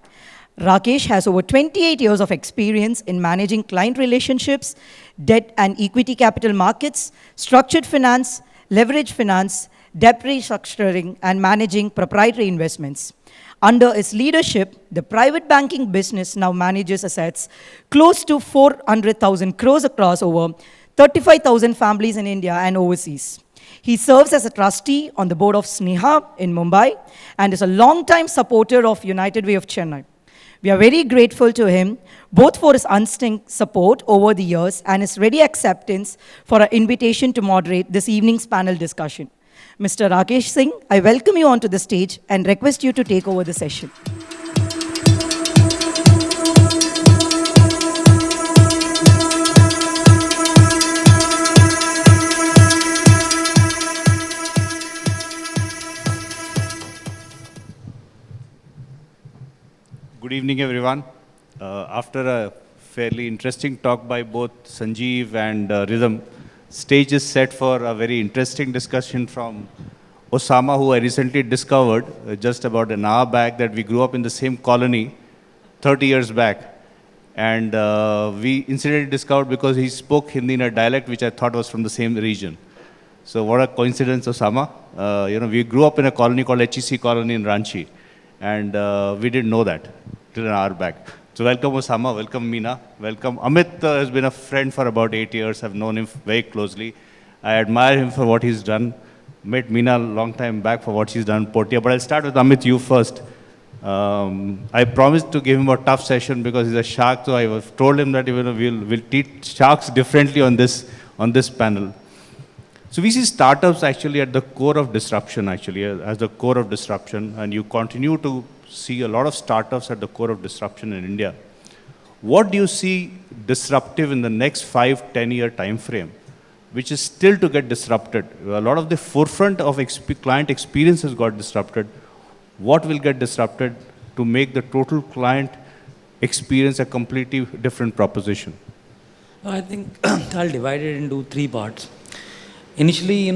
Speaker 10: Rakesh has over 28 years of experience in managing client relationships, debt and equity capital markets, structured finance, leverage finance, debt restructuring, and managing proprietary investments. Under its leadership, the private banking business now manages assets close to 400,000 crores across over 35,000 families in India and overseas. He serves as a trustee on the board of Sneha in Mumbai and is a long-time supporter of United Way of Chennai. We are very grateful to him, both for his unstinting support over the years and his ready acceptance for our invitation to moderate this evening's panel discussion. Mr. Rakesh Singh, I welcome you onto the stage and request you to take over the session.
Speaker 11: Good evening, everyone. After a fairly interesting talk by both Sanjeev and Ridham, stage is set for a very interesting discussion from Osama, who I recently discovered just about an hour back that we grew up in the same colony 30 years back. And we incidentally discovered because he spoke Hindi in a dialect which I thought was from the same region. So what a coincidence, Osama. We grew up in a colony called HEC colony in Ranchi. And we didn't know that till an hour back. So welcome Osama, welcome Meena, welcome. Amit has been a friend for about 8 years. I've known him very closely. I admire him for what he's done. Met Meena a long time back for what she's done in Portia. But I'll start with Amit, you first. I promised to give him a tough session because he's a shark. So I told him that we'll teach sharks differently on this panel. So we see startups actually at the core of disruption, as the core of disruption, and you continue to see a lot of startups at the core of disruption in India. What do you see disruptive in the next 5-10-year time frame, which is still to get disrupted? A lot of the forefront of client experience has got disrupted. What will get disrupted to make the total client experience a completely different proposition?
Speaker 12: I think I'll divide it into 3 parts. Initially,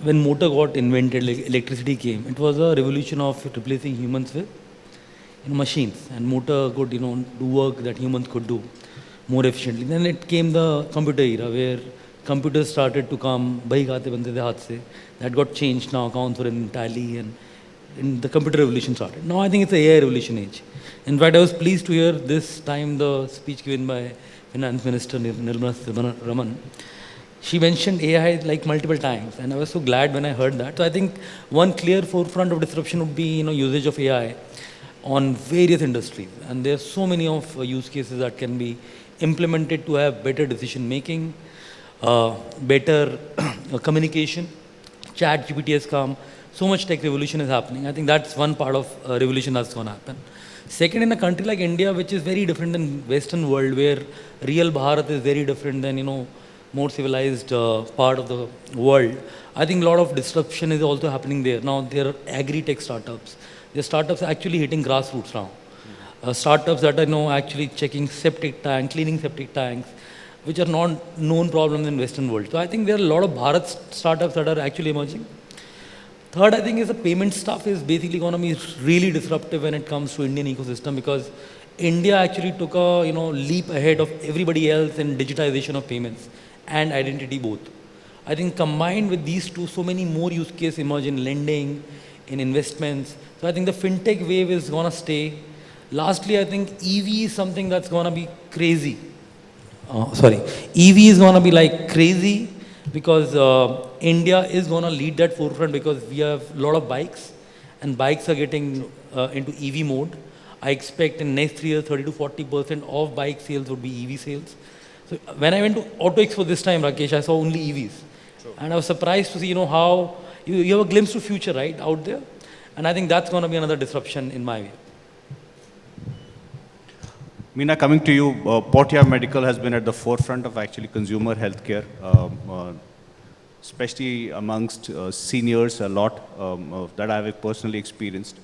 Speaker 12: when motor got invented, electricity came, it was a revolution of replacing humans with machines, and motor could do work that humans could do more efficiently. Then it came the computer era where computers started to come, that got changed now, accounts were in Tally, and the computer revolution started. Now I think it's the AI revolution age. In fact, I was pleased to hear this time the speech given by Finance Minister Nirmala Raman. She mentioned AI like multiple times, and I was so glad when I heard that. So I think one clear forefront of disruption would be usage of AI on various industries, and there are so many of use cases that can be implemented to have better decision making, better communication. Chat GPT has come. So much tech revolution is happening. I think that's one part of revolution that's going to happen. Second, in a country like India, which is very different than Western world, where real Bharat is very different than more civilized part of the world, I think a lot of disruption is also happening there. Now there are agri-tech startups. There are startups actually hitting grassroots now. Startups that are actually checking septic tank, cleaning septic tanks, which are not known problems in Western world. So I think there are a lot of Bharat startups that are actually emerging. Third, I think is the payment stuff is basically going to be really disruptive when it comes to Indian ecosystem, because India actually took a leap ahead of everybody else in digitization of payments and identity both. I think combined with these two, so many more use cases emerge in lending, in investments. So I think the fintech wave is going to stay. Lastly, I think EV is something that's going to be crazy. EV is going to be like crazy because India is going to lead that forefront, because we have a lot of bikes and bikes are getting into EV mode. I expect in next 3 years, 30 to 40% of bike sales would be EV sales. So when I went to Auto Expo this time, Rakesh, I saw only EVs. True. And I was surprised to see, how you have a glimpse of future, right, out there. And I think that's going to be another disruption in my view.
Speaker 11: Meena, coming to you, Portia Medical has been at the forefront of actually consumer healthcare, especially amongst seniors a lot that I have personally experienced.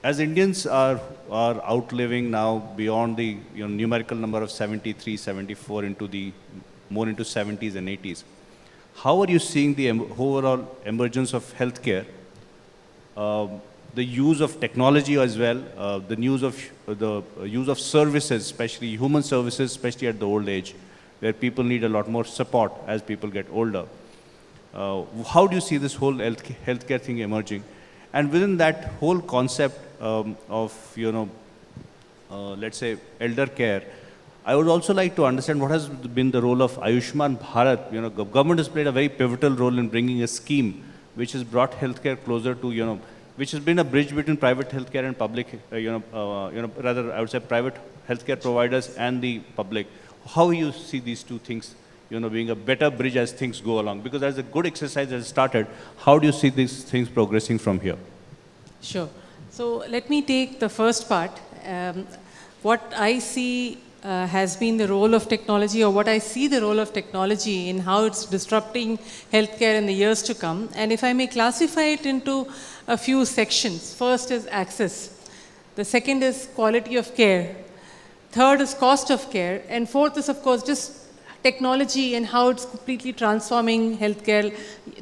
Speaker 11: As Indians are outliving now beyond the numerical number of 73, 74 more into 70s and 80s, how are you seeing the overall emergence of healthcare, the use of technology as well, the use of services, especially human services, especially at the old age, where people need a lot more support as people get older? How do you see this whole healthcare thing emerging? And within that whole concept of, let's say, elder care, I would also like to understand what has been the role of Ayushman Bharat. Government has played a very pivotal role in bringing a scheme which has brought healthcare closer to, which has been a bridge between private healthcare and public, rather I would say private healthcare providers and the public. How you see these two things, being a better bridge as things go along? Because there's a good exercise that has started. How do you see these things progressing from here?
Speaker 13: Sure. So let me take the first part. What I see has been the role of technology, or what I see the role of technology in how it's disrupting healthcare in the years to come. And if I may classify it into a few sections. First is access. The second is quality of care. Third is cost of care. And fourth is, of course, just technology and how it's completely transforming healthcare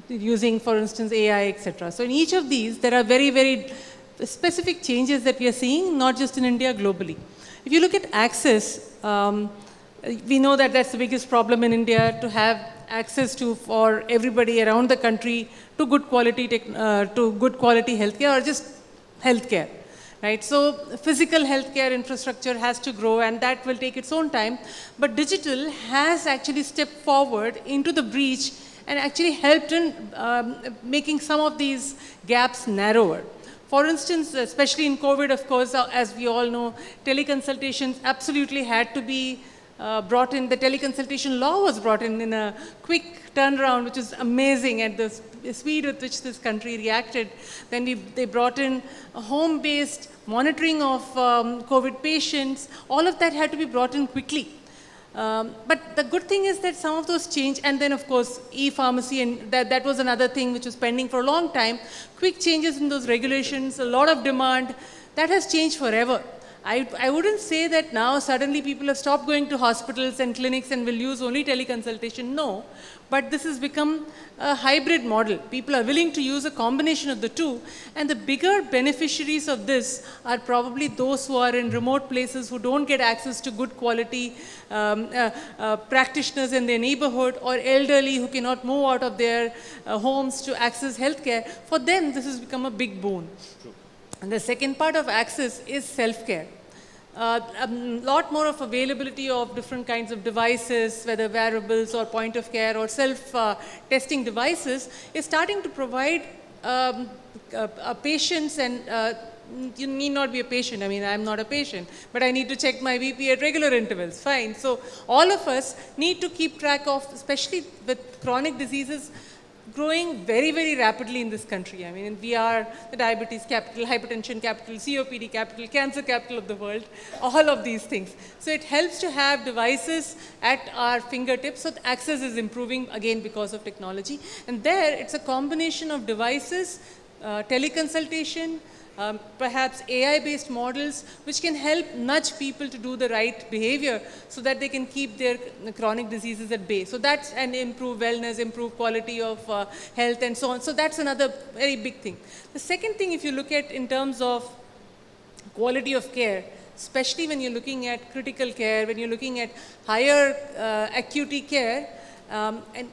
Speaker 13: using, for instance, AI, etc. So in each of these, there are very, very specific changes that we are seeing, not just in India, globally. If you look at access, we know that that's the biggest problem in India, to have access to, for everybody around the country, to good quality healthcare, or just healthcare, right? So physical healthcare infrastructure has to grow, and that will take its own time. But digital has actually stepped forward into the breach and actually helped in making some of these gaps narrower. For instance, especially in COVID, of course, as we all know, teleconsultations absolutely had to be brought in. The teleconsultation law was brought in a quick turnaround, which is amazing at the speed with which this country reacted. Then they brought in a home-based monitoring of COVID patients. All of that had to be brought in quickly. But the good thing is that some of those change, and then of course e-pharmacy, and that was another thing which was pending for a long time. Quick changes in those regulations, a lot of demand, that has changed forever. I wouldn't say that now suddenly people have stopped going to hospitals and clinics and will use only teleconsultation, no. But this has become a hybrid model. People are willing to use a combination of the two, and the bigger beneficiaries of this are probably those who are in remote places, who don't get access to good quality practitioners in their neighborhood, or elderly who cannot move out of their homes to access healthcare. For them, this has become a big boon. True. And the second part of access is self-care. A lot more of availability of different kinds of devices, whether wearables or point of care or self-testing devices, is starting to provide patients, and you need not be a patient. I mean, I'm not a patient, but I need to check my BP at regular intervals. Fine. So all of us need to keep track of, especially with chronic diseases growing very, very rapidly in this country. I mean, we are the diabetes capital, hypertension capital, COPD capital, cancer capital of the world, all of these things. So it helps to have devices at our fingertips, so the access is improving again because of technology. And there, it's a combination of devices, teleconsultation, perhaps AI-based models, which can help nudge people to do the right behavior so that they can keep their chronic diseases at bay. So that's, and improve wellness, improve quality of health, and so on. So that's another very big thing. The second thing, if you look at in terms of quality of care, especially when you're looking at critical care, when you're looking at higher acuity care, and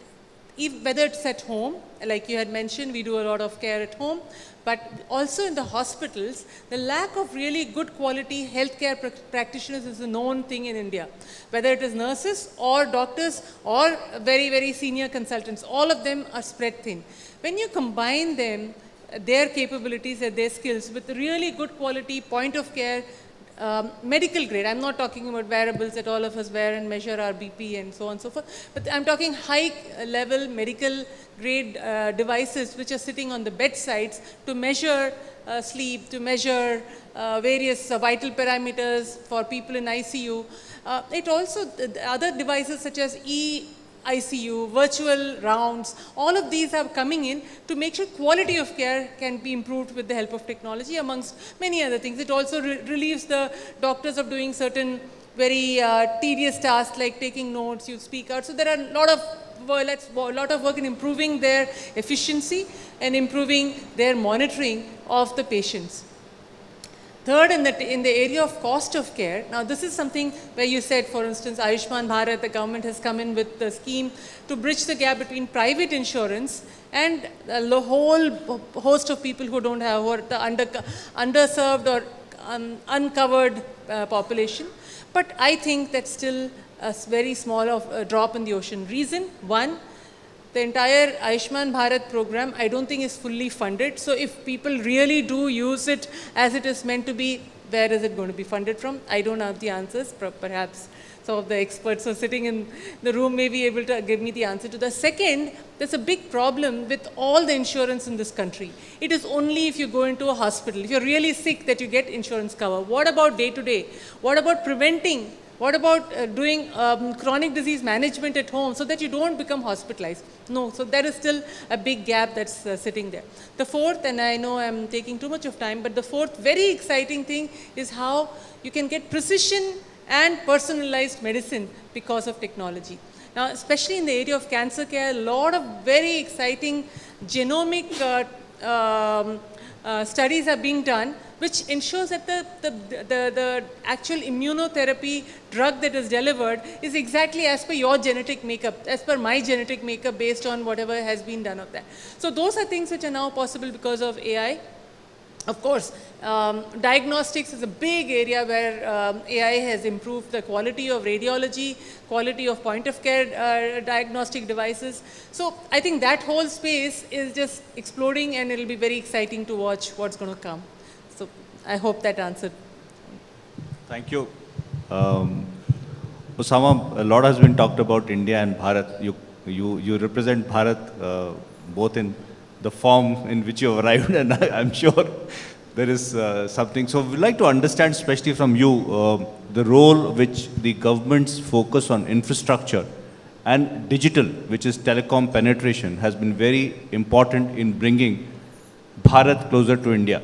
Speaker 13: whether it's at home, like you had mentioned, we do a lot of care at home, but also in the hospitals, the lack of really good quality healthcare practitioners is a known thing in India. Whether it is nurses or doctors or very, very senior consultants, all of them are spread thin. When you combine them, their capabilities and their skills with really good quality point of care, medical grade, I'm not talking about wearables that all of us wear and measure our BP and so on and so forth, but I'm talking high level medical grade devices which are sitting on the bedsides to measure sleep, to measure various vital parameters for people in ICU. It also, other devices such as ICU, virtual rounds, all of these are coming in to make sure quality of care can be improved with the help of technology, amongst many other things. It also relieves the doctors of doing certain very tedious tasks like taking notes, you speak out. So there are a lot of work in improving their efficiency and improving their monitoring of the patients. Third, in the area of cost of care, now this is something where you said, for instance, Ayushman Bharat, the government has come in with the scheme to bridge the gap between private insurance and the whole host of people who don't have, or the underserved or uncovered population. But I think that's still a very small of a drop in the ocean. Reason, one, the entire Ayushman Bharat program, I don't think is fully funded. So if people really do use it as it is meant to be, where is it going to be funded from? I don't have the answers. Perhaps some of the experts who are sitting in the room may be able to give me the answer to the second. There's a big problem with all the insurance in this country. It is only if you go into a hospital, if you're really sick, that you get insurance cover. What about day to day? What about preventing? What about doing chronic disease management at home so that you don't become hospitalized? No, so there is still a big gap that's sitting there. The fourth, and I know I'm taking too much of time, but the fourth very exciting thing is how you can get precision and personalized medicine because of technology. Now, especially in the area of cancer care, a lot of very exciting genomic studies are being done, which ensures that the actual immunotherapy drug that is delivered is exactly as per your genetic makeup, as per my genetic makeup, based on whatever has been done of that. So those are things which are now possible because of AI. Of course, diagnostics is a big area where AI has improved the quality of radiology, quality of point of care diagnostic devices. So I think that whole space is just exploding, and it'll be very exciting to watch what's going to come. So I hope that answered.
Speaker 11: Thank you. Osama, a lot has been talked about India and Bharat. You represent Bharat both in the form in which you have arrived, and I'm sure there is something. So we'd like to understand, especially from you, the role which the government's focus on infrastructure and digital, which is telecom penetration, has been very important in bringing Bharat closer to India.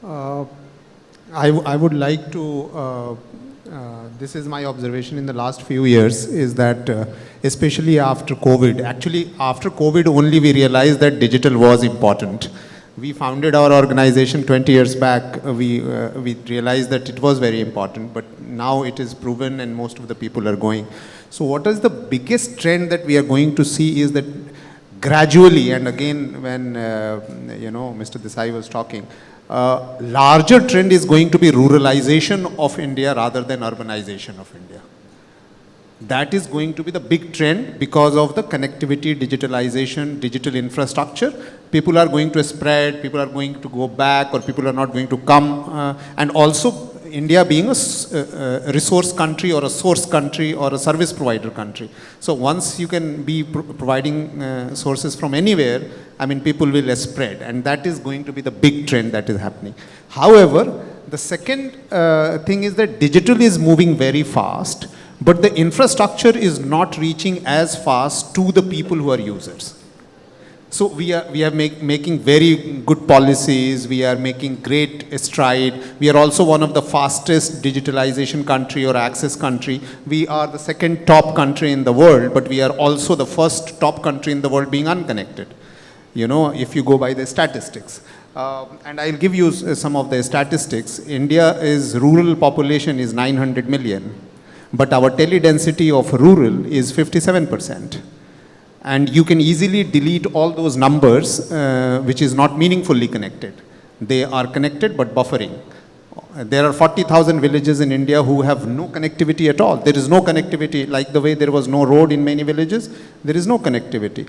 Speaker 14: I would like to, this is my observation in the last few years, is that especially after COVID, actually after COVID only we realized that digital was important. We founded our organization 20 years back. We realized that it was very important, but now it is proven and most of the people are going. So what is the biggest trend that we are going to see is that gradually, and again when Mr. Desai was talking, larger trend is going to be ruralization of India rather than urbanization of India. That is going to be the big trend because of the connectivity, digitalization, digital infrastructure. People are going to spread, people are going to go back, or people are not going to come. And also India being a resource country or a source country or a service provider country. So once you can be providing sources from anywhere, I mean, people will spread, and that is going to be the big trend that is happening. However, the second thing is that digital is moving very fast, but the infrastructure is not reaching as fast to the people who are users. So we are making very good policies, we are making great stride. We are also one of the fastest digitalization country or access country. We are the second top country in the world, but we are also the first top country in the world being unconnected. You know, if you go by the statistics. And I'll give you some of the statistics. India's rural population is 900 million, but our tele-density of rural is 57%. And you can easily delete all those numbers, which is not meaningfully connected. They are connected but buffering. There are 40,000 villages in India who have no connectivity at all. There is no connectivity, like the way there was no road in many villages, there is no connectivity.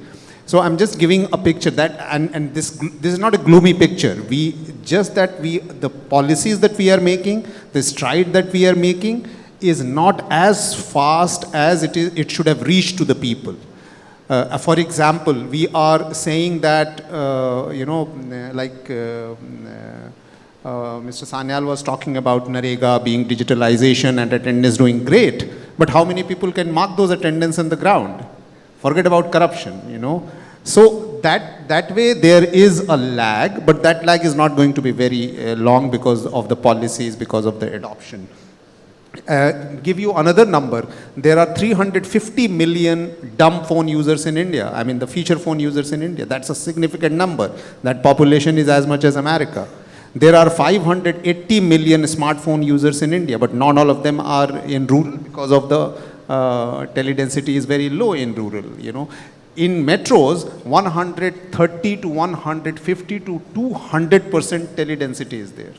Speaker 14: So I'm just giving a picture that, and this is not a gloomy picture. The policies that we are making, the stride that we are making is not as fast as it should have reached to the people. For example, we are saying that, Mr. Sanyal was talking about Narega being digitalization and attendance doing great, but how many people can mark those attendance on the ground? Forget about corruption, you know. So that way there is a lag, but that lag is not going to be very long because of the policies, because of the adoption. Give you another number. There are 350 million dumb phone users in India. I mean, the feature phone users in India. That's a significant number. That population is as much as America. There are 580 million smartphone users in India, but not all of them are in rural because of the teledensity is very low in rural, you know. In metros, 130 to 150 to 200% teledensity is there.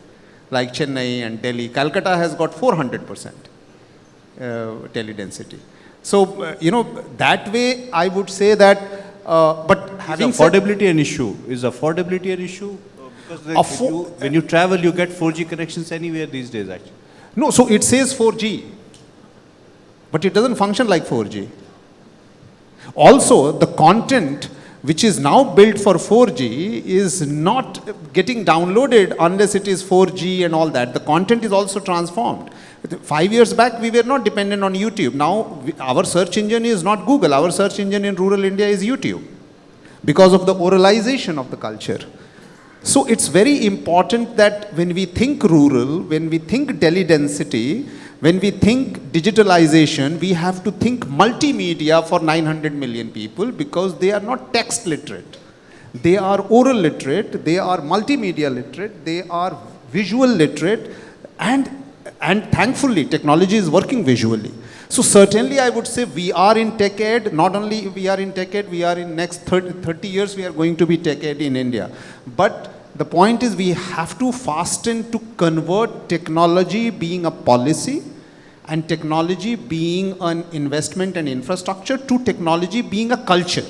Speaker 14: Like Chennai and Delhi. Calcutta has got 400% teledensity. So, you know, that way I would say that, but having
Speaker 11: is affordability an issue? Is affordability an issue? Because when you travel, you get 4G connections anywhere these days, actually.
Speaker 14: No, so it says 4G, but it doesn't function like 4G. Also, the content which is now built for 4G is not getting downloaded unless it is 4G and all that. The content is also transformed. 5 years back, we were not dependent on YouTube. Now, our search engine is not Google. Our search engine in rural India is YouTube because of the oralization of the culture. So it's very important that when we think rural, when we think teledensity, when we think digitalization, we have to think multimedia for 900 million people because they are not text literate. They are oral literate, they are multimedia literate, they are visual literate, and thankfully technology is working visually. So certainly I would say we are in Techade, not only we are in Techade, we are in next 30 years we are going to be Techade in India. But the point is we have to fasten to convert technology being a policy and technology being an investment and infrastructure to technology being a culture.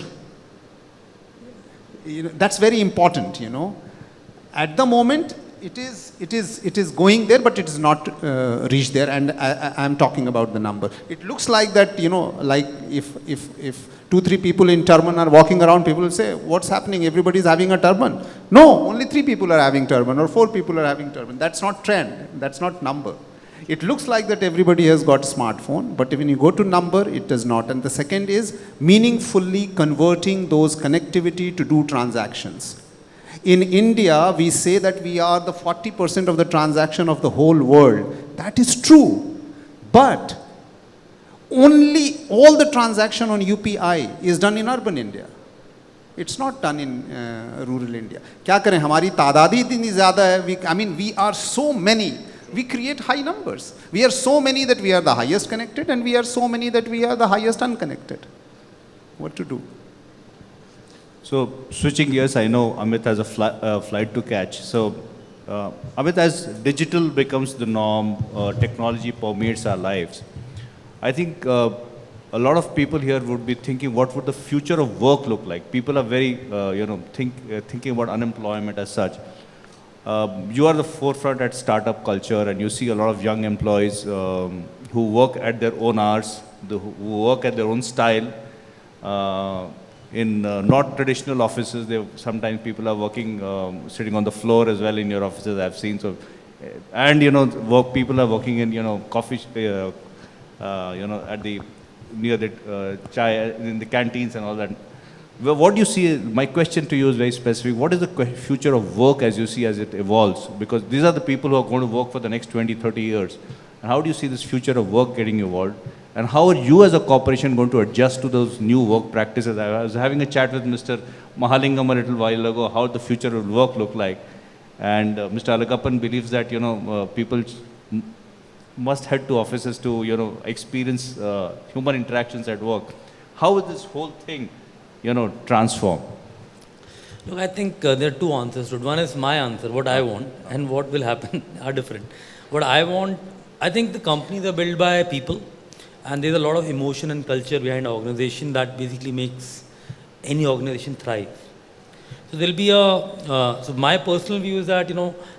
Speaker 14: You know, that's very important, you know. At the moment, it is going there, but it is not reached there, and I'm talking about the number. It looks like that, you know, like if 2-3 people in turban are walking around, people will say, what's happening? Everybody's having a turban. No, only 3 people are having turban or 4 people are having turban. That's not trend. That's not number. It looks like that everybody has got smartphone, but when you go to number, it does not. And the second is meaningfully converting those connectivity to do transactions. In India, we say that we are the 40% of the transaction of the whole world. That is true. But only all the transaction on UPI is done in urban India. It's not done in rural India. क्या करें हमारी तादादी इतनी ज़्यादा है. I mean, we are so many. We create high numbers. We are so many that we are the highest connected, and we are so many that we are the highest unconnected. What to do?
Speaker 11: So switching gears, I know Amit has a flight to catch. So Amit, as digital becomes the norm, technology permeates our lives. I think a lot of people here would be thinking, what would the future of work look like? People are very, thinking about unemployment as such. You are the forefront at startup culture, and you see a lot of young employees who work at their own hours, who work at their own style. In not traditional offices, sometimes people are working, sitting on the floor as well in your offices, I've seen. So, and people are working in coffee, at the near the chai in the canteens and all that. Well, what do you see? My question to you is very specific. What is the future of work as you see as it evolves? Because these are the people who are going to work for the next 20, 30 years. And how do you see this future of work getting evolved? And how are you as a corporation going to adjust to those new work practices? I was having a chat with Mr. Mahalingam a little while ago, how the future of work look like. And Mr. Alagappan believes that, people must head to offices to, experience human interactions at work. How will this whole thing, transform?
Speaker 12: Look, I think there are two answers to it. One is my answer, what I want, and what will happen are different. What I want, I think the companies are built by people, and there's a lot of emotion and culture behind an organization that basically makes any organization thrive. So there'll be so my personal view is that,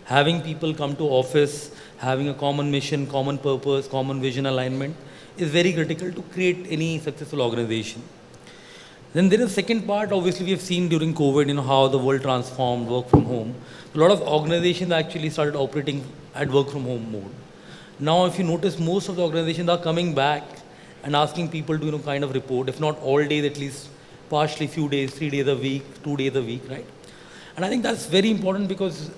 Speaker 12: having people come to office, having a common mission, common purpose, common vision alignment is very critical to create any successful organization. Then there is a second part, obviously we have seen during COVID, how the world transformed, work from home. A lot of organizations actually started operating at work from home mode. Now, if you notice, most of the organizations are coming back and asking people to, kind of report, if not all days, at least partially few days, 3 days a week, 2 days a week, right? And I think that's very important because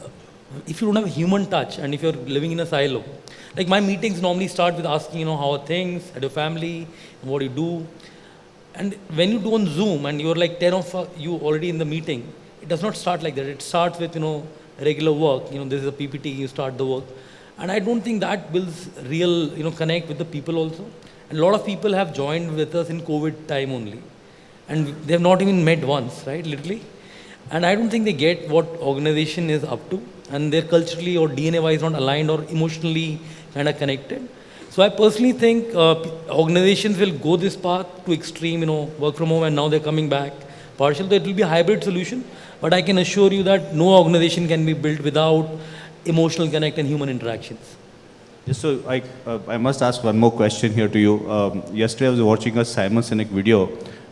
Speaker 12: if you don't have a human touch and if you're living in a silo, like my meetings normally start with asking, how are things at your family, what do you do? And when you do on Zoom and you're like 10 of you already in the meeting, it does not start like that. It starts with, regular work. This is a PPT, you start the work. And I don't think that builds real, connect with the people also. And a lot of people have joined with us in COVID time only. And they have not even met once, right, literally. And I don't think they get what organization is up to. And they're culturally or DNA-wise not aligned or emotionally kind of connected. So I personally think organizations will go this path to extreme, work from home, and now they're coming back partial. So it will be a hybrid solution. But I can assure you that no organization can be built without emotional connect and human interactions.
Speaker 11: Yes, so I must ask one more question here to you. Yesterday I was watching a Simon Sinek video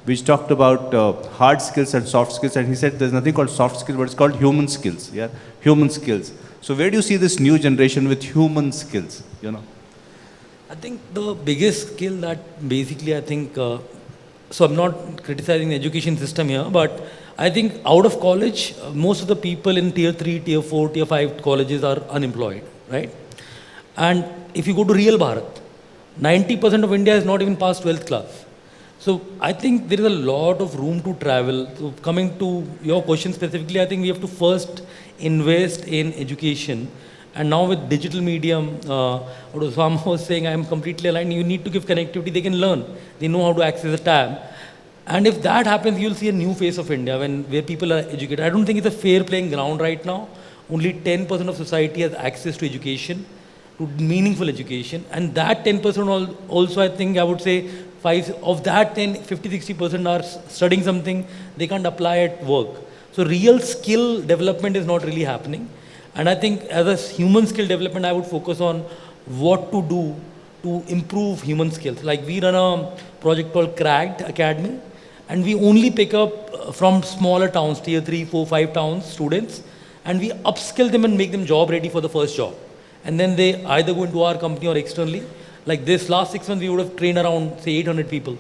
Speaker 11: which talked about hard skills and soft skills, and he said there's nothing called soft skills, but it's called human skills. Yeah, human skills. So where do you see this new generation with human skills?
Speaker 12: I think the biggest skill that basically I think, so I'm not criticizing the education system here, but I think out of college, most of the people in tier 3, tier 4, tier 5 colleges are unemployed, right? And if you go to real Bharat, 90% of India is not even past 12th class. So I think there is a lot of room to travel. So coming to your question specifically, I think we have to first invest in education. And now with digital medium, what Osama was saying, I am completely aligned. You need to give connectivity. They can learn. They know how to access a tab. And if that happens, you'll see a new face of India where people are educated. I don't think it's a fair playing ground right now. Only 10% of society has access to education, to meaningful education. And that 10% also, I think, I would say, of that 50-60% are studying something they can't apply at work. So real skill development is not really happening. And I think as a human skill development, I would focus on what to do to improve human skills. Like we run a project called Cracked Academy, and we only pick up from smaller towns, tier 3, 4, 5 towns, students, and we upskill them and make them job ready for the first job. And then they either go into our company or externally. Like this last 6 months, we would have trained around, say, 800 people.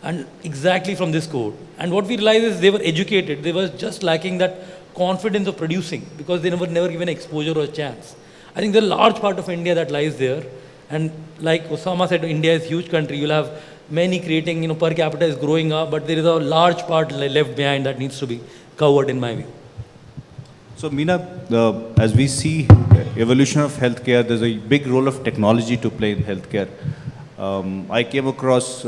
Speaker 12: And exactly from this code. And what we realized is they were educated. They were just lacking that confidence of producing because they were never given exposure or a chance. I think there's a large part of India that lies there. And like Osama said, India is a huge country. You'll have many creating, per capita is growing up, but there is a large part left behind that needs to be covered in my view.
Speaker 11: So Meena, as we see evolution of healthcare, there's a big role of technology to play in healthcare. I came across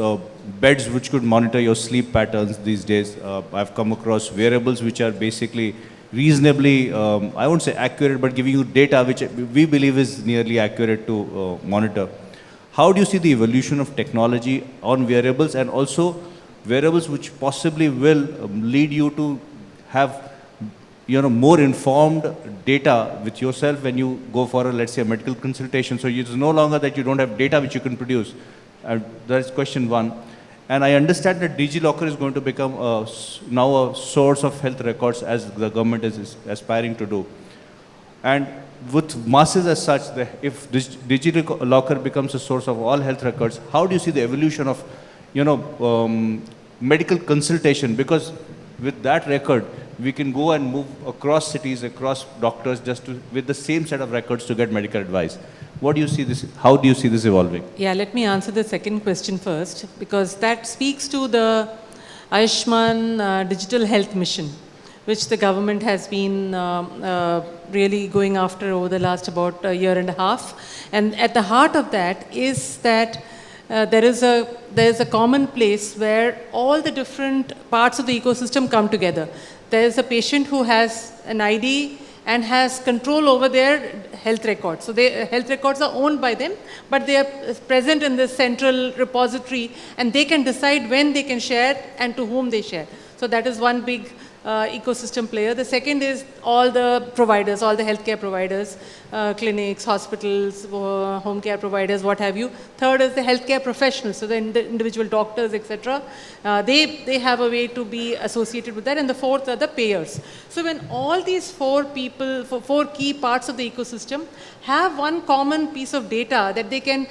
Speaker 11: beds which could monitor your sleep patterns these days. I've come across wearables which are basically reasonably, I won't say accurate, but giving you data which we believe is nearly accurate to monitor. How do you see the evolution of technology on wearables, and also wearables which possibly will lead you to have more informed data with yourself when you go for let's say a medical consultation. So it's no longer that you don't have data which you can produce. That's question one. And I understand that DigiLocker is going to become now a source of health records as the government is aspiring to do. And with masses as such, if DigiLocker becomes a source of all health records, how do you see the evolution of, medical consultation? Because with that record, we can go and move across cities, across doctors, with the same set of records to get medical advice. What do you see this? How do you see this evolving?
Speaker 13: Yeah, let me answer the second question first, because that speaks to the Ayushman digital health mission, which the government has been really going after over the last about a year and a half. And at the heart of that is that there is a common place where all the different parts of the ecosystem come together. There is a patient who has an ID and has control over their health records. So health records are owned by them, but they are present in this central repository, and they can decide when they can share and to whom they share. So that is one big ecosystem player. The second is all the providers, all the healthcare providers, clinics, hospitals, home care providers, what have you. Third is the healthcare professionals, so the individual doctors, etc. They have a way to be associated with that. And the fourth are the payers. So when all these four key parts of the ecosystem have one common piece of data that they can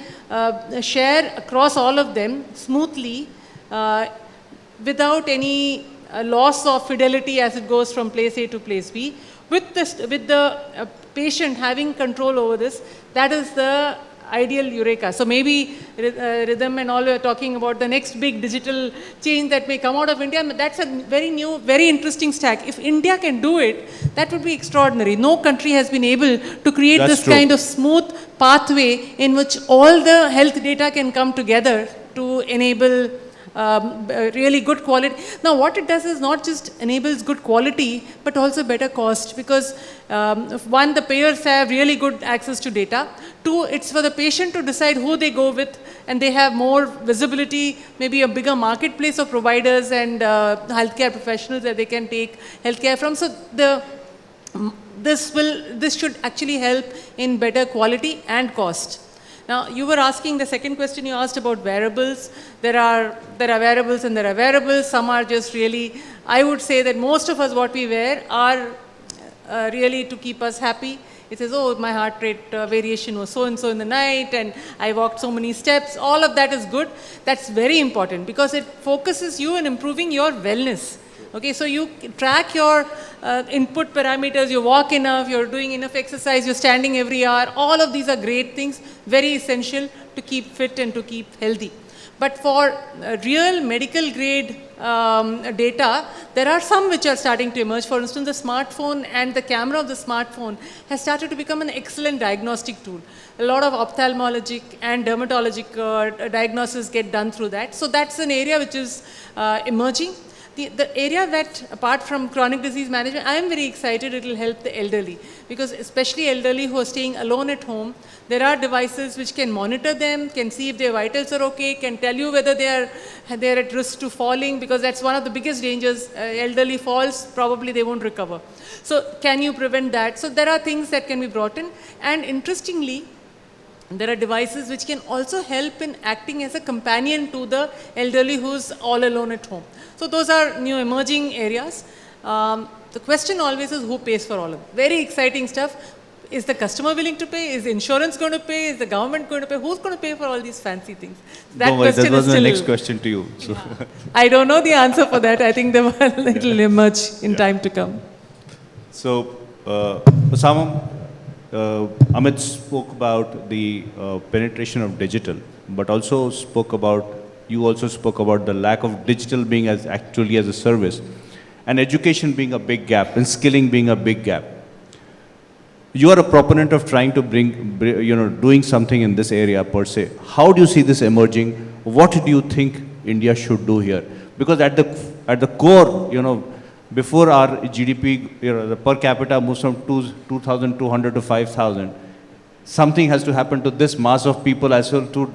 Speaker 13: share across all of them smoothly without any loss of fidelity as it goes from place A to place B, with the patient having control over this, that is the ideal eureka. So maybe Ridham and all are talking about the next big digital change that may come out of India. That's a very new, very interesting stack. If India can do it, that would be extraordinary. No country has been able to create this kind of smooth pathway in which all the health data can come together to enable really good quality. Now what it does is not just enables good quality, but also better cost, because one, the payers have really good access to data. Two, it's for the patient to decide who they go with, and they have more visibility, maybe a bigger marketplace of providers and healthcare professionals that they can take healthcare from. So this should actually help in better quality and cost. Now, you were asking, the second question you asked about wearables. There are wearables and there are wearables. Some are just really, I would say that most of us what we wear are really to keep us happy. It says, oh, my heart rate variation was so-and-so in the night and I walked so many steps. All of that is good. That's very important because it focuses you in improving your wellness. Okay, so you track your input parameters, you walk enough, you're doing enough exercise, you're standing every hour. All of these are great things, very essential to keep fit and to keep healthy. But for real medical grade data, there are some which are starting to emerge. For instance, the smartphone and the camera of the smartphone has started to become an excellent diagnostic tool. A lot of ophthalmologic and dermatologic diagnosis get done through that. So that's an area which is emerging. The area that, apart from chronic disease management, I am very excited it will help the elderly, because especially elderly who are staying alone at home, there are devices which can monitor them, can see if their vitals are okay, can tell you whether they are at risk to falling, because that's one of the biggest dangers. Elderly falls, probably they won't recover. So can you prevent that? So there are things that can be brought in, and interestingly, there are devices which can also help in acting as a companion to the elderly who's all alone at home. So those are new emerging areas. The question always is who pays for all of it. Very exciting stuff. Is the customer willing to pay? Is the insurance going to pay? Is the government going to pay? Who's going to pay for all these fancy things?
Speaker 11: That was my next question to you. So.
Speaker 13: Yeah. I don't know the answer for that. I think it will emerge in time to come.
Speaker 11: So, Osama, Amit spoke about the penetration of digital, but also you also spoke about the lack of digital being as a service, and education being a big gap, and skilling being a big gap. You are a proponent of trying to doing something in this area per se. How do you see this emerging? What do you think India should do here? Because at the core, before our GDP, the per capita moves from 2,200 to 5,000. Something has to happen to this mass of people as well to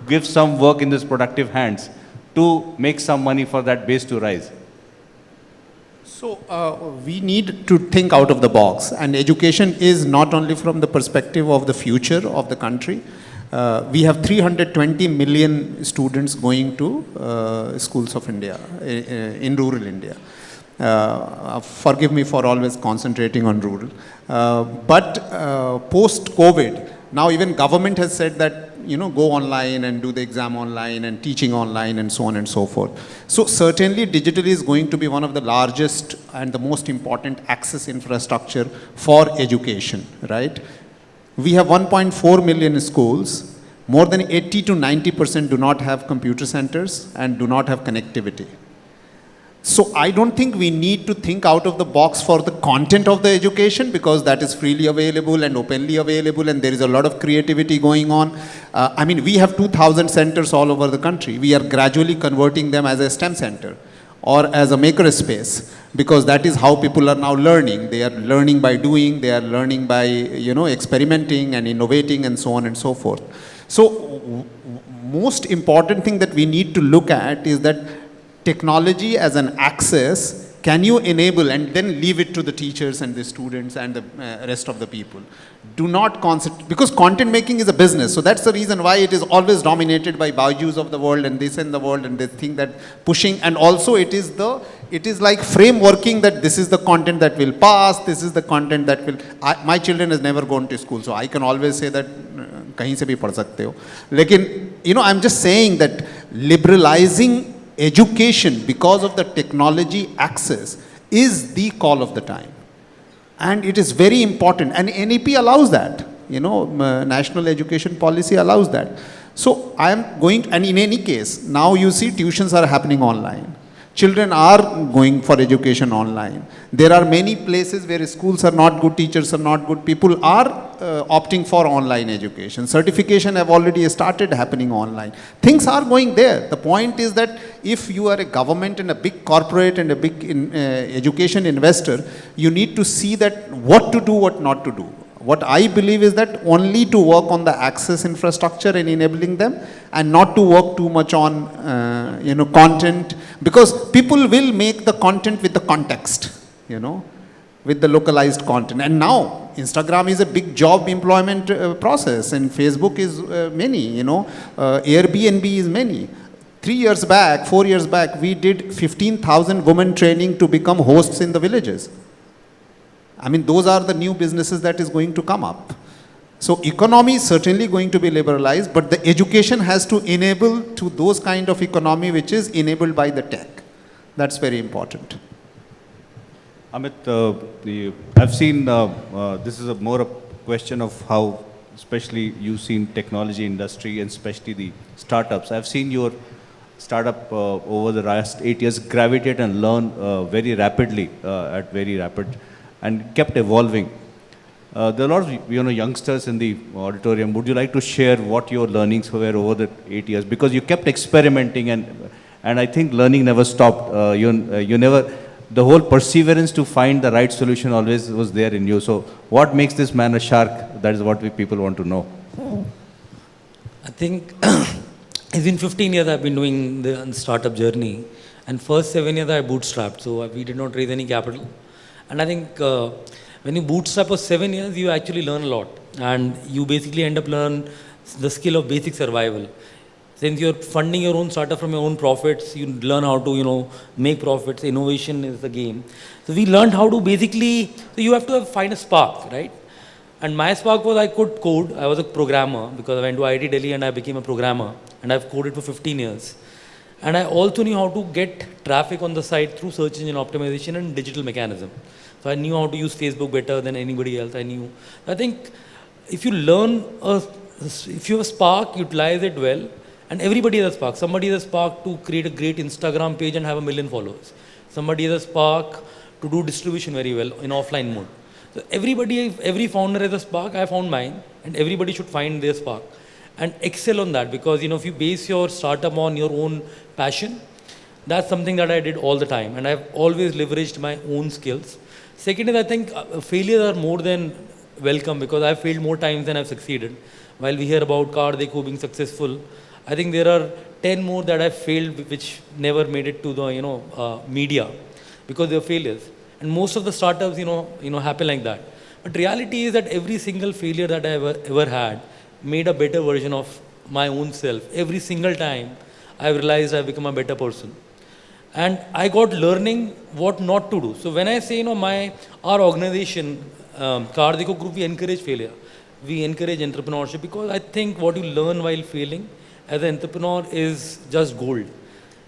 Speaker 11: give some work in this productive hands to make some money for that base to rise.
Speaker 14: So we need to think out of the box, and education is not only from the perspective of the future of the country. We have 320 million students going to schools of India, in rural India. Forgive me for always concentrating on rural. But post-COVID, now even government has said that, go online and do the exam online and teaching online and so on and so forth. So certainly digital is going to be one of the largest and the most important access infrastructure for education, right? We have 1.4 million schools. More than 80 to 90% do not have computer centers and do not have connectivity. So I don't think we need to think out of the box for the content of the education, because that is freely available and openly available, and there is a lot of creativity going on. We have 2,000 centers all over the country. We are gradually converting them as a STEM center or as a maker space, because that is how people are now learning. They are learning by doing, they are learning by, experimenting and innovating and so on and so forth. So most important thing that we need to look at is that technology as an access, can you enable and then leave it to the teachers and the students and the rest of the people? Do not concentrate, because content making is a business. So that's the reason why it is always dominated by Baijus of the world and this in the world, and they think that pushing, and also it is like frameworking that this is the content that will pass, this is the content that will, my children has never gone to school, so I can always say that kahin se bhi padh sakte ho. Lekin, I'm just saying that liberalizing education because of the technology access is the call of the time. And it is very important. And NEP allows that. national education policy allows that. So I am going, and in any case, now you see tuitions are happening online. Children are going for education online. There are many places where schools are not good, teachers are not good, people are opting for online education. Certification have already started happening online. Things are going there. The point is that if you are a government and a big corporate and a big education investor, you need to see that what to do, what not to do. What I believe is that only to work on the access infrastructure and enabling them, and not to work too much on content, because people will make the content with the context, with the localized content. And now Instagram is a big job employment process, and Facebook is many, Airbnb is many. 3 years back, 4 years back, we did 15,000 women training to become hosts in the villages. I mean, those are the new businesses that is going to come up. So economy is certainly going to be liberalized, but the education has to enable to those kind of economy which is enabled by the tech. That's very important.
Speaker 11: Amit, I've seen, this is more a question of how, especially you've seen technology industry and especially the startups. I've seen your startup over the last 8 years gravitate and learn very rapidly, at very rapid, and kept evolving. There are a lot of youngsters in the auditorium. Would you like to share what your learnings were over the 8 years? Because you kept experimenting, and I think learning never stopped. You never, the whole perseverance to find the right solution always was there in you. So what makes this man a shark? That is what we people want to know.
Speaker 12: I think it's been 15 years I've been doing the startup journey, and first 7 years I bootstrapped, so we did not raise any capital. And I think when you bootstrap for 7 years, you actually learn a lot, and you basically end up learning the skill of basic survival. Since you're funding your own startup from your own profits, you learn how to make profits. Innovation is the game. So we learned how to basically, so you have to find a spark, right? And my spark was I could code. I was a programmer because I went to IIT Delhi and I became a programmer, and I've coded for 15 years. And I also knew how to get traffic on the site through search engine optimization and digital mechanism. So I knew how to use Facebook better than anybody else. I think if you learn, if you have a spark, utilize it well. And everybody has a spark. Somebody has a spark to create a great Instagram page and have 1 million followers. Somebody has a spark to do distribution very well in offline mode. So every founder has a spark. I found mine, and everybody should find their spark and excel on that, because if you base your startup on your own passion, that's something that I did all the time, and I've always leveraged my own skills. Second is, I think failures are more than welcome, because I've failed more times than I've succeeded. While we hear about Dekho being successful, I think there are 10 more that I've failed which never made it to the media, because they're failures. And most of the startups happen like that. But reality is that every single failure that I ever had made a better version of my own self. Every single time I realized I've become a better person. And I got learning what not to do. So when I say, our organization, Dekho Group, we encourage failure. We encourage entrepreneurship, because I think what you learn while failing as an entrepreneur is just gold.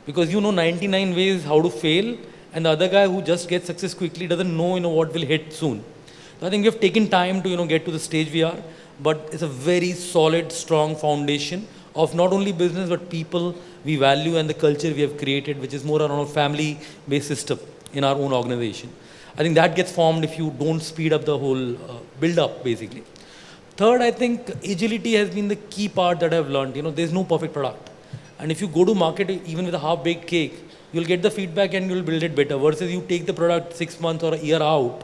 Speaker 12: Because 99 ways how to fail, and the other guy who just gets success quickly doesn't know, what will hit soon. So I think we have taken time to, get to the stage we are, but it's a very solid, strong foundation of not only business, but people we value and the culture we have created, which is more around a family-based system in our own organization. I think that gets formed if you don't speed up the whole build-up, basically. Third, I think agility has been the key part that I've learned. There's no perfect product. And if you go to market even with a half-baked cake, you'll get the feedback and you'll build it better. Versus you take the product 6 months or a year out,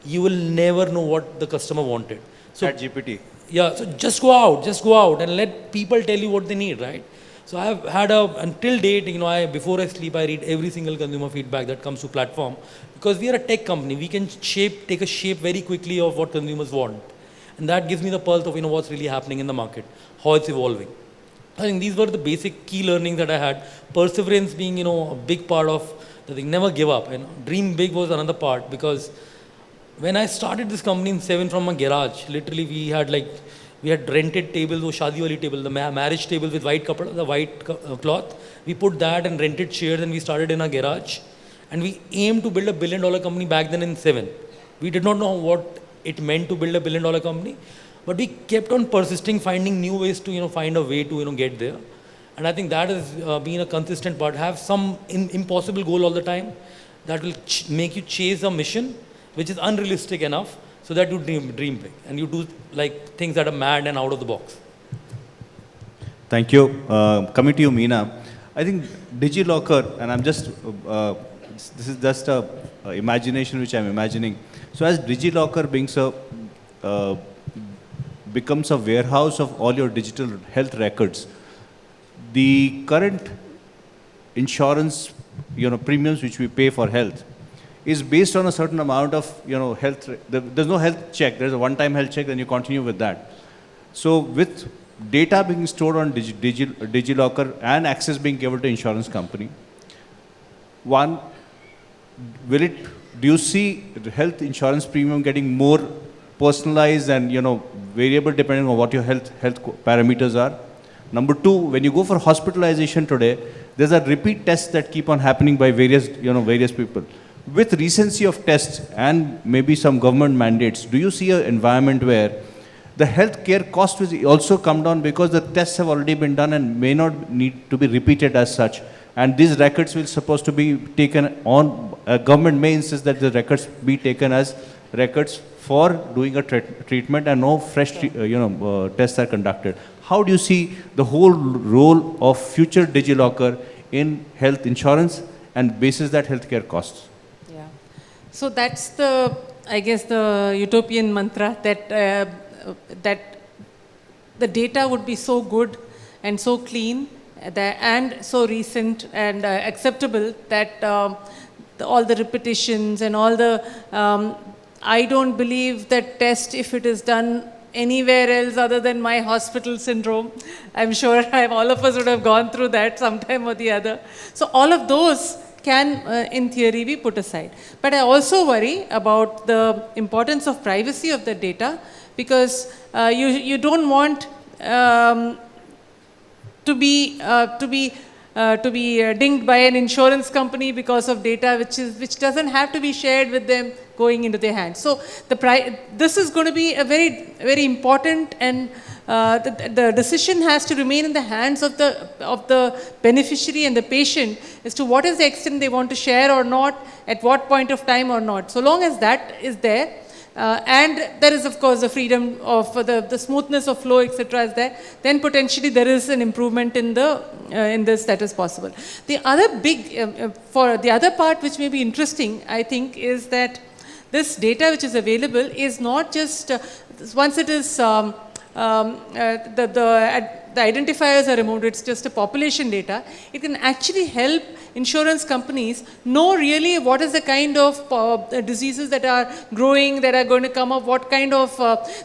Speaker 12: you will never know what the customer wanted. So
Speaker 11: GPT.
Speaker 12: Yeah, so just go out and let people tell you what they need, right? So I've had until date, before I sleep, I read every single consumer feedback that comes to platform, because we are a tech company. We can take a shape very quickly of what consumers want. And that gives me the pulse of, what's really happening in the market, how it's evolving. I think these were the basic key learnings that I had. Perseverance being, a big part of the thing. Never give up. Dream big was another part, because when I started this company in 7 from a garage, literally we had rented tables, shadi wali table, the marriage table with white kapda, the white cloth. We put that and rented chairs, and we started in a garage. And we aimed to build a $1 billion company back then in 7. We did not know what it meant to build a $1 billion company. But we kept on persisting, finding new ways to, find a way to, get there. And I think that has been a consistent part. Have some impossible goal all the time that will make you chase a mission which is unrealistic enough so that you dream big and you do like things that are mad and out of the box.
Speaker 11: Thank you. Coming to you, Meena. I think DigiLocker, and I'm just, this is just a imagination which I'm imagining. So as DigiLocker becomes a warehouse of all your digital health records, the current insurance, premiums which we pay for health is based on a certain amount of, health. There's no health check. There's a one-time health check, then you continue with that. So with data being stored on DigiLocker and access being given to insurance company, one, do you see the health insurance premium getting more personalized and, variable depending on what your health parameters are? Number two, when you go for hospitalization today, there's a repeat tests that keep on happening by various people. With recency of tests and maybe some government mandates, do you see an environment where the healthcare cost will also come down because the tests have already been done and may not need to be repeated as such? And these records will supposed to be taken on, government may insist that the records be taken as records for doing a treatment and no fresh, tests are conducted. How do you see the whole role of future DigiLocker in health insurance and basis that healthcare costs?
Speaker 13: Yeah. So that's I guess the utopian mantra that the data would be so good and so clean and so recent and acceptable that all the repetitions and all the, I don't believe that test, if it is done anywhere else other than my hospital syndrome, I'm sure all of us would have gone through that sometime or the other. So all of those can, in theory, be put aside. But I also worry about the importance of privacy of the data, because you don't want to be dinged by an insurance company because of data which doesn't have to be shared with them going into their hands. So this is going to be a very, very important, and the decision has to remain in the hands of the beneficiary and the patient as to what is the extent they want to share or not, at what point of time or not. So long as that is there, and there is of course the freedom of the smoothness of flow, etc. is there, then potentially there is an improvement in this that is possible. The other big, for the other part which may be interesting, I think, is that this data which is available is not just, once it is, the identifiers are removed, it's just a population data, it can actually help insurance companies know really what is the kind of diseases that are growing, that are going to come up, what kind of,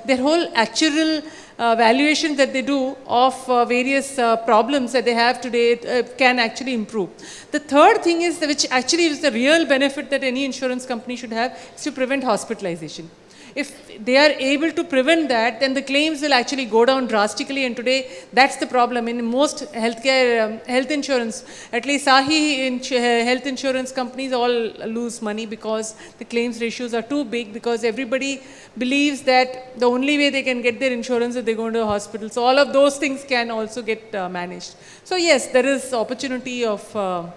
Speaker 13: their whole actual valuation that they do of various problems that they have today can actually improve. The third thing is, which actually is the real benefit that any insurance company should have, is to prevent hospitalization. If they are able to prevent that, then the claims will actually go down drastically, and today that's the problem. In most healthcare, health insurance, at least health insurance companies all lose money because the claims ratios are too big, because everybody believes that the only way they can get their insurance is they go into a hospital. So all of those things can also get managed. So yes, there is opportunity of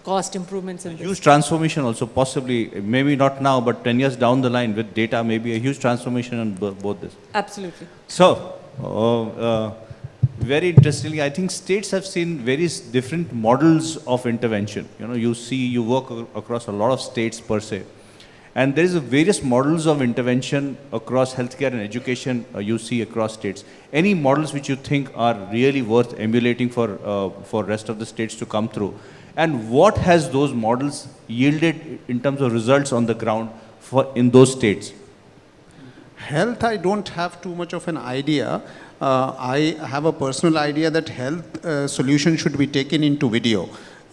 Speaker 13: cost improvements in this.
Speaker 11: Huge transformation also, possibly, maybe not now, but 10 years down the line with data, maybe a huge transformation on both this.
Speaker 13: Absolutely.
Speaker 11: So, very interestingly, I think states have seen various different models of intervention. You work across a lot of states per se. And there is various models of intervention across healthcare and education you see across states. Any models which you think are really worth emulating for rest of the states to come through? And what has those models yielded in terms of results on the ground in those states?
Speaker 14: Health, I don't have too much of an idea. I have a personal idea that health solution should be taken into video.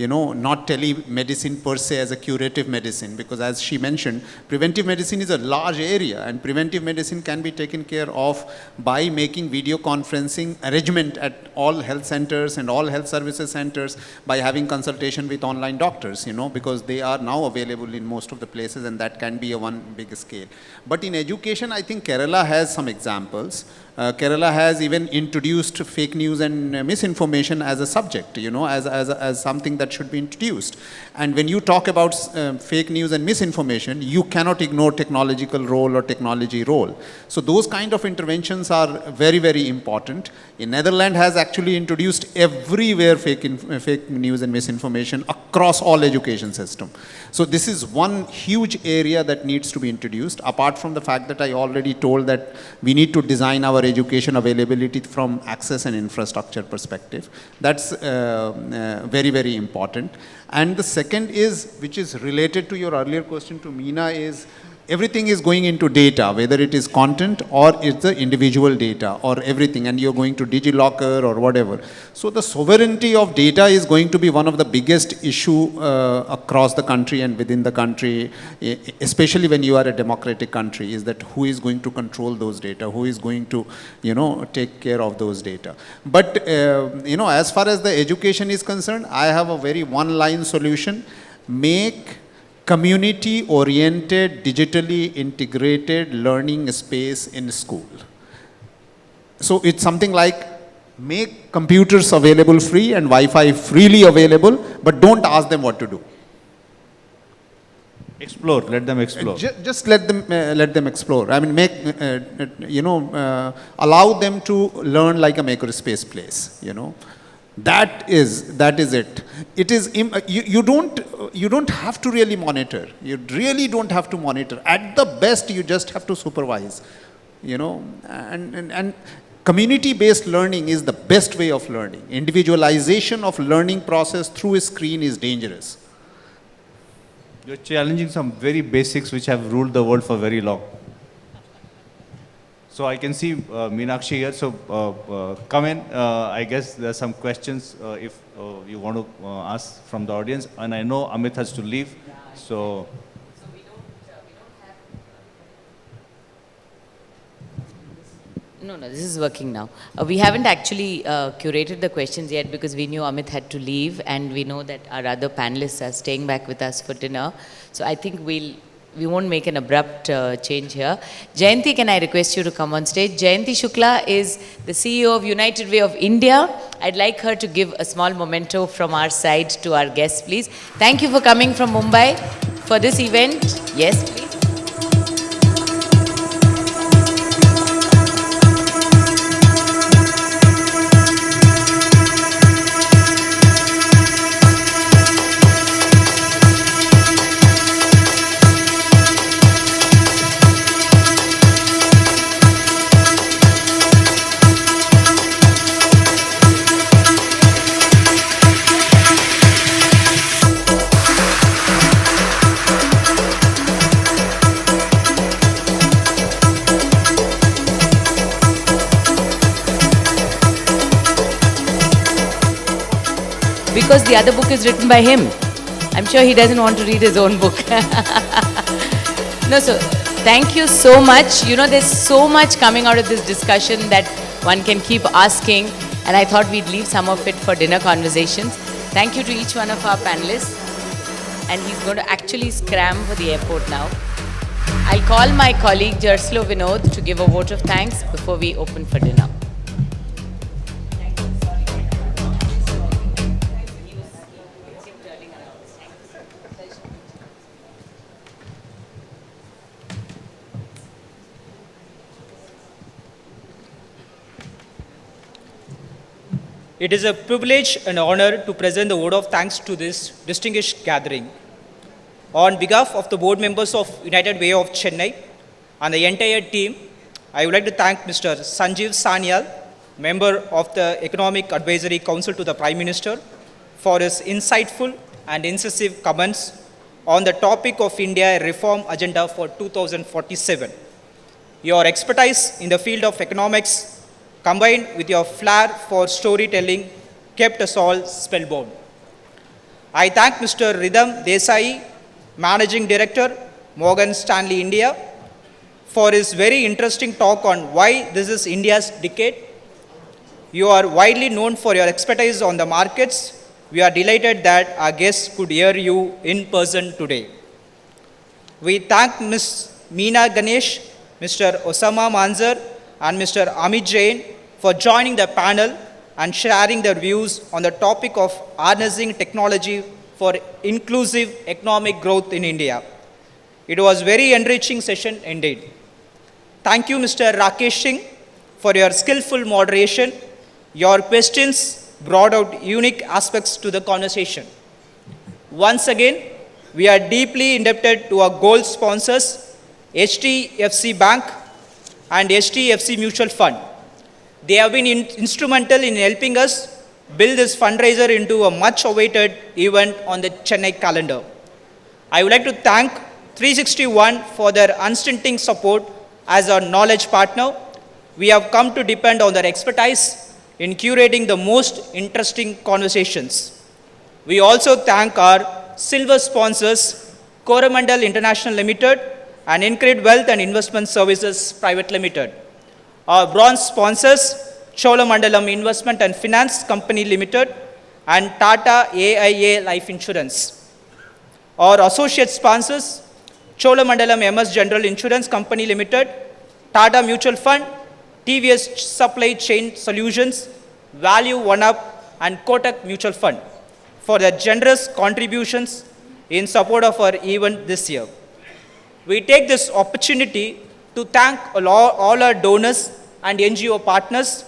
Speaker 14: not telemedicine per se as a curative medicine, because as she mentioned, preventive medicine is a large area, and preventive medicine can be taken care of by making video conferencing arrangement at all health centers and all health services centers, by having consultation with online doctors, because they are now available in most of the places, and that can be a one big scale. But in education, I think Kerala has some examples. Kerala has even introduced fake news and misinformation as a subject, as something that should be introduced. And when you talk about fake news and misinformation, you cannot ignore technological role or technology role. So those kind of interventions are very, very important. In Netherlands has actually introduced everywhere fake news and misinformation across all education system. So this is one huge area that needs to be introduced, apart from the fact that I already told that we need to design our education availability from access and infrastructure perspective. That's very, very important. And the second is, which is related to your earlier question to Meena, is everything is going into data, whether it is content or it's the individual data or everything, and you're going to DigiLocker or whatever. So the sovereignty of data is going to be one of the biggest issue across the country and within the country, especially when you are a democratic country, is that who is going to control those data, who is going to, take care of those data. But, as far as the education is concerned, I have a very one-line solution: make community-oriented, digitally integrated learning space in school. So it's something like make computers available free and Wi-Fi freely available, but don't ask them what to do.
Speaker 11: Explore, let them explore.
Speaker 14: Just let them explore. I mean, make, allow them to learn like a makerspace place, That is it. It is, you don't have to really monitor. You really don't have to monitor. At the best, you just have to supervise, and community-based learning is the best way of learning. Individualization of learning process through a screen is dangerous.
Speaker 11: You're challenging some very basics which have ruled the world for very long. So I can see Meenakshi here, so come in. I guess there are some questions if you want to ask from the audience, and I know Amit has to leave, so.
Speaker 1: No, this is working now. We haven't actually curated the questions yet because we knew Amit had to leave, and we know that our other panelists are staying back with us for dinner. So I think we won't make an abrupt change here. Jayanti, can I request you to come on stage? Jayanti Shukla is the CEO of United Way of India. I'd like her to give a small memento from our side to our guests, please. Thank you for coming from Mumbai for this event. Yes, please. Because the other book is written by him. I'm sure he doesn't want to read his own book. No, so thank you so much. There's so much coming out of this discussion that one can keep asking, and I thought we'd leave some of it for dinner conversations. Thank you to each one of our panelists. And he's going to actually scram for the airport now. I'll call my colleague Jerslo Vinod to give a vote of thanks before we open for dinner.
Speaker 15: It is a privilege and honor to present the word of thanks to this distinguished gathering. On behalf of the board members of United Way of Chennai and the entire team, I would like to thank Mr. Sanjeev Sanyal, member of the Economic Advisory Council to the Prime Minister, for his insightful and incisive comments on the topic of India Reform Agenda for 2047. Your expertise in the field of economics combined with your flair for storytelling kept us all spellbound. I thank Mr. Ridham Desai, Managing Director, Morgan Stanley India, for his very interesting talk on why this is India's decade. You are widely known for your expertise on the markets. We are delighted that our guests could hear you in person today. We thank Ms. Meena Ganesh, Mr. Osama Manzar, and Mr. Amit Jain for joining the panel and sharing their views on the topic of harnessing technology for inclusive economic growth in India. It was a very enriching session indeed. Thank you, Mr. Rakesh Singh, for your skillful moderation. Your questions brought out unique aspects to the conversation. Once again, we are deeply indebted to our gold sponsors, HDFC Bank and HDFC Mutual Fund. They have been instrumental in helping us build this fundraiser into a much awaited event on the Chennai calendar. I would like to thank 361 for their unstinting support as our knowledge partner. We have come to depend on their expertise in curating the most interesting conversations. We also thank our silver sponsors, Coromandel International Limited and Incred Wealth and Investment Services Private Limited. Our bronze sponsors, Cholamandalam Investment and Finance Company Limited and Tata AIA Life Insurance. Our associate sponsors, Cholamandalam MS General Insurance Company Limited, Tata Mutual Fund, TVS Supply Chain Solutions, Value One Up and Kotak Mutual Fund for their generous contributions in support of our event this year. We take this opportunity to thank all our donors and NGO partners.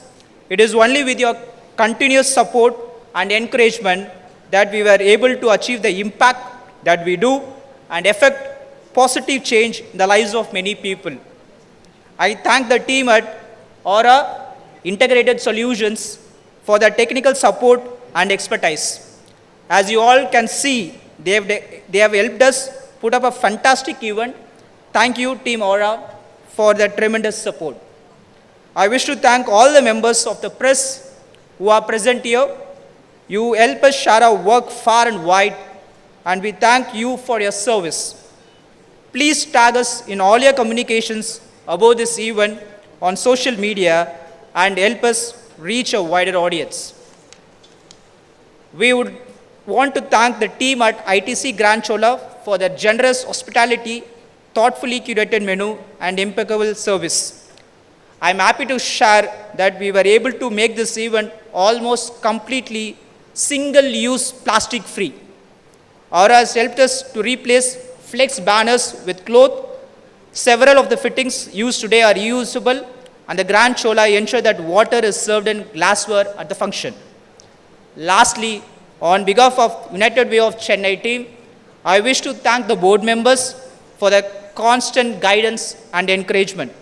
Speaker 15: It is only with your continuous support and encouragement that we were able to achieve the impact that we do and effect positive change in the lives of many people. I thank the team at Aura Integrated Solutions for their technical support and expertise. As you all can see, they have helped us put up a fantastic event. Thank you, Team Aura, for their tremendous support. I wish to thank all the members of the press who are present here. You help us share our work far and wide, and we thank you for your service. Please tag us in all your communications about this event on social media and help us reach a wider audience. We would want to thank the team at ITC Grand Chola for their generous hospitality, thoughtfully curated menu, and impeccable service. I'm happy to share that we were able to make this event almost completely single-use plastic-free. Aura has helped us to replace flex banners with cloth. Several of the fittings used today are reusable, and the Grand Chola ensure that water is served in glassware at the function. Lastly, on behalf of United Way of Chennai team, I wish to thank the board members for their constant guidance and encouragement.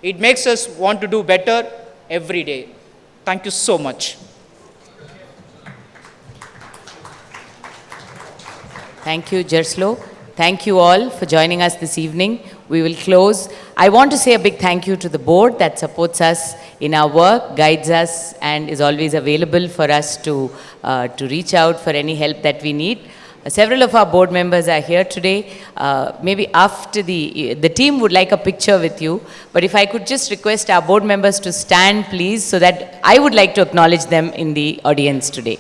Speaker 15: It makes us want to do better every day. Thank you so much.
Speaker 1: Thank you, Jerslow. Thank you all for joining us this evening. We will close. I want to say a big thank you to the board that supports us in our work, guides us, and is always available for us to reach out for any help that we need. Several of our board members are here today. Maybe after the team would like a picture with you, but if I could just request our board members to stand, please, so that I would like to acknowledge them in the audience today.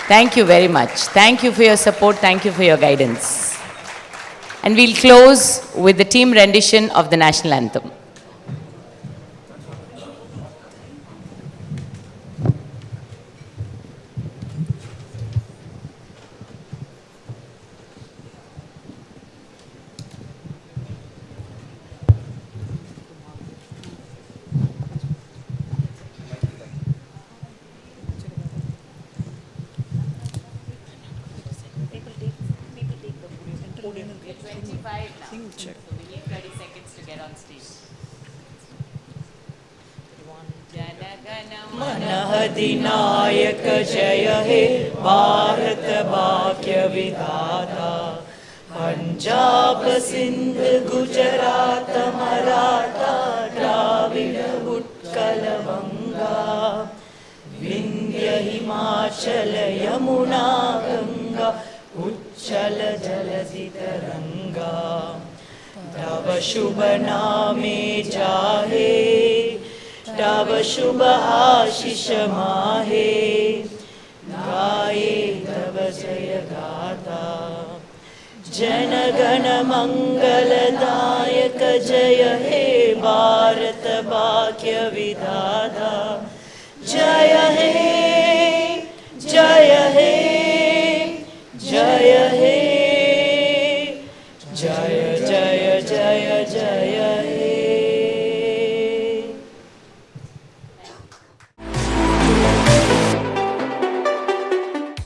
Speaker 1: Thank you very much. Thank you for your support. Thank you for your guidance. And we'll close with the team rendition of the national anthem.
Speaker 10: अधिनायक जय हे भारत भाग्य विधाता पंजाब सिंध गुजरात मराठा द्राविड़ उत्कल गंगा विंध्य हिमाचल चल यमुना गंगा उच्चल जलधि तरंगा तव शुभ नामे जाहे तव शुभ आशीष माहे गाये तव जय गाथा जन गण मंगलदायक जय हे भारत भाग्य विधाता जय हे जय हे जय हे जय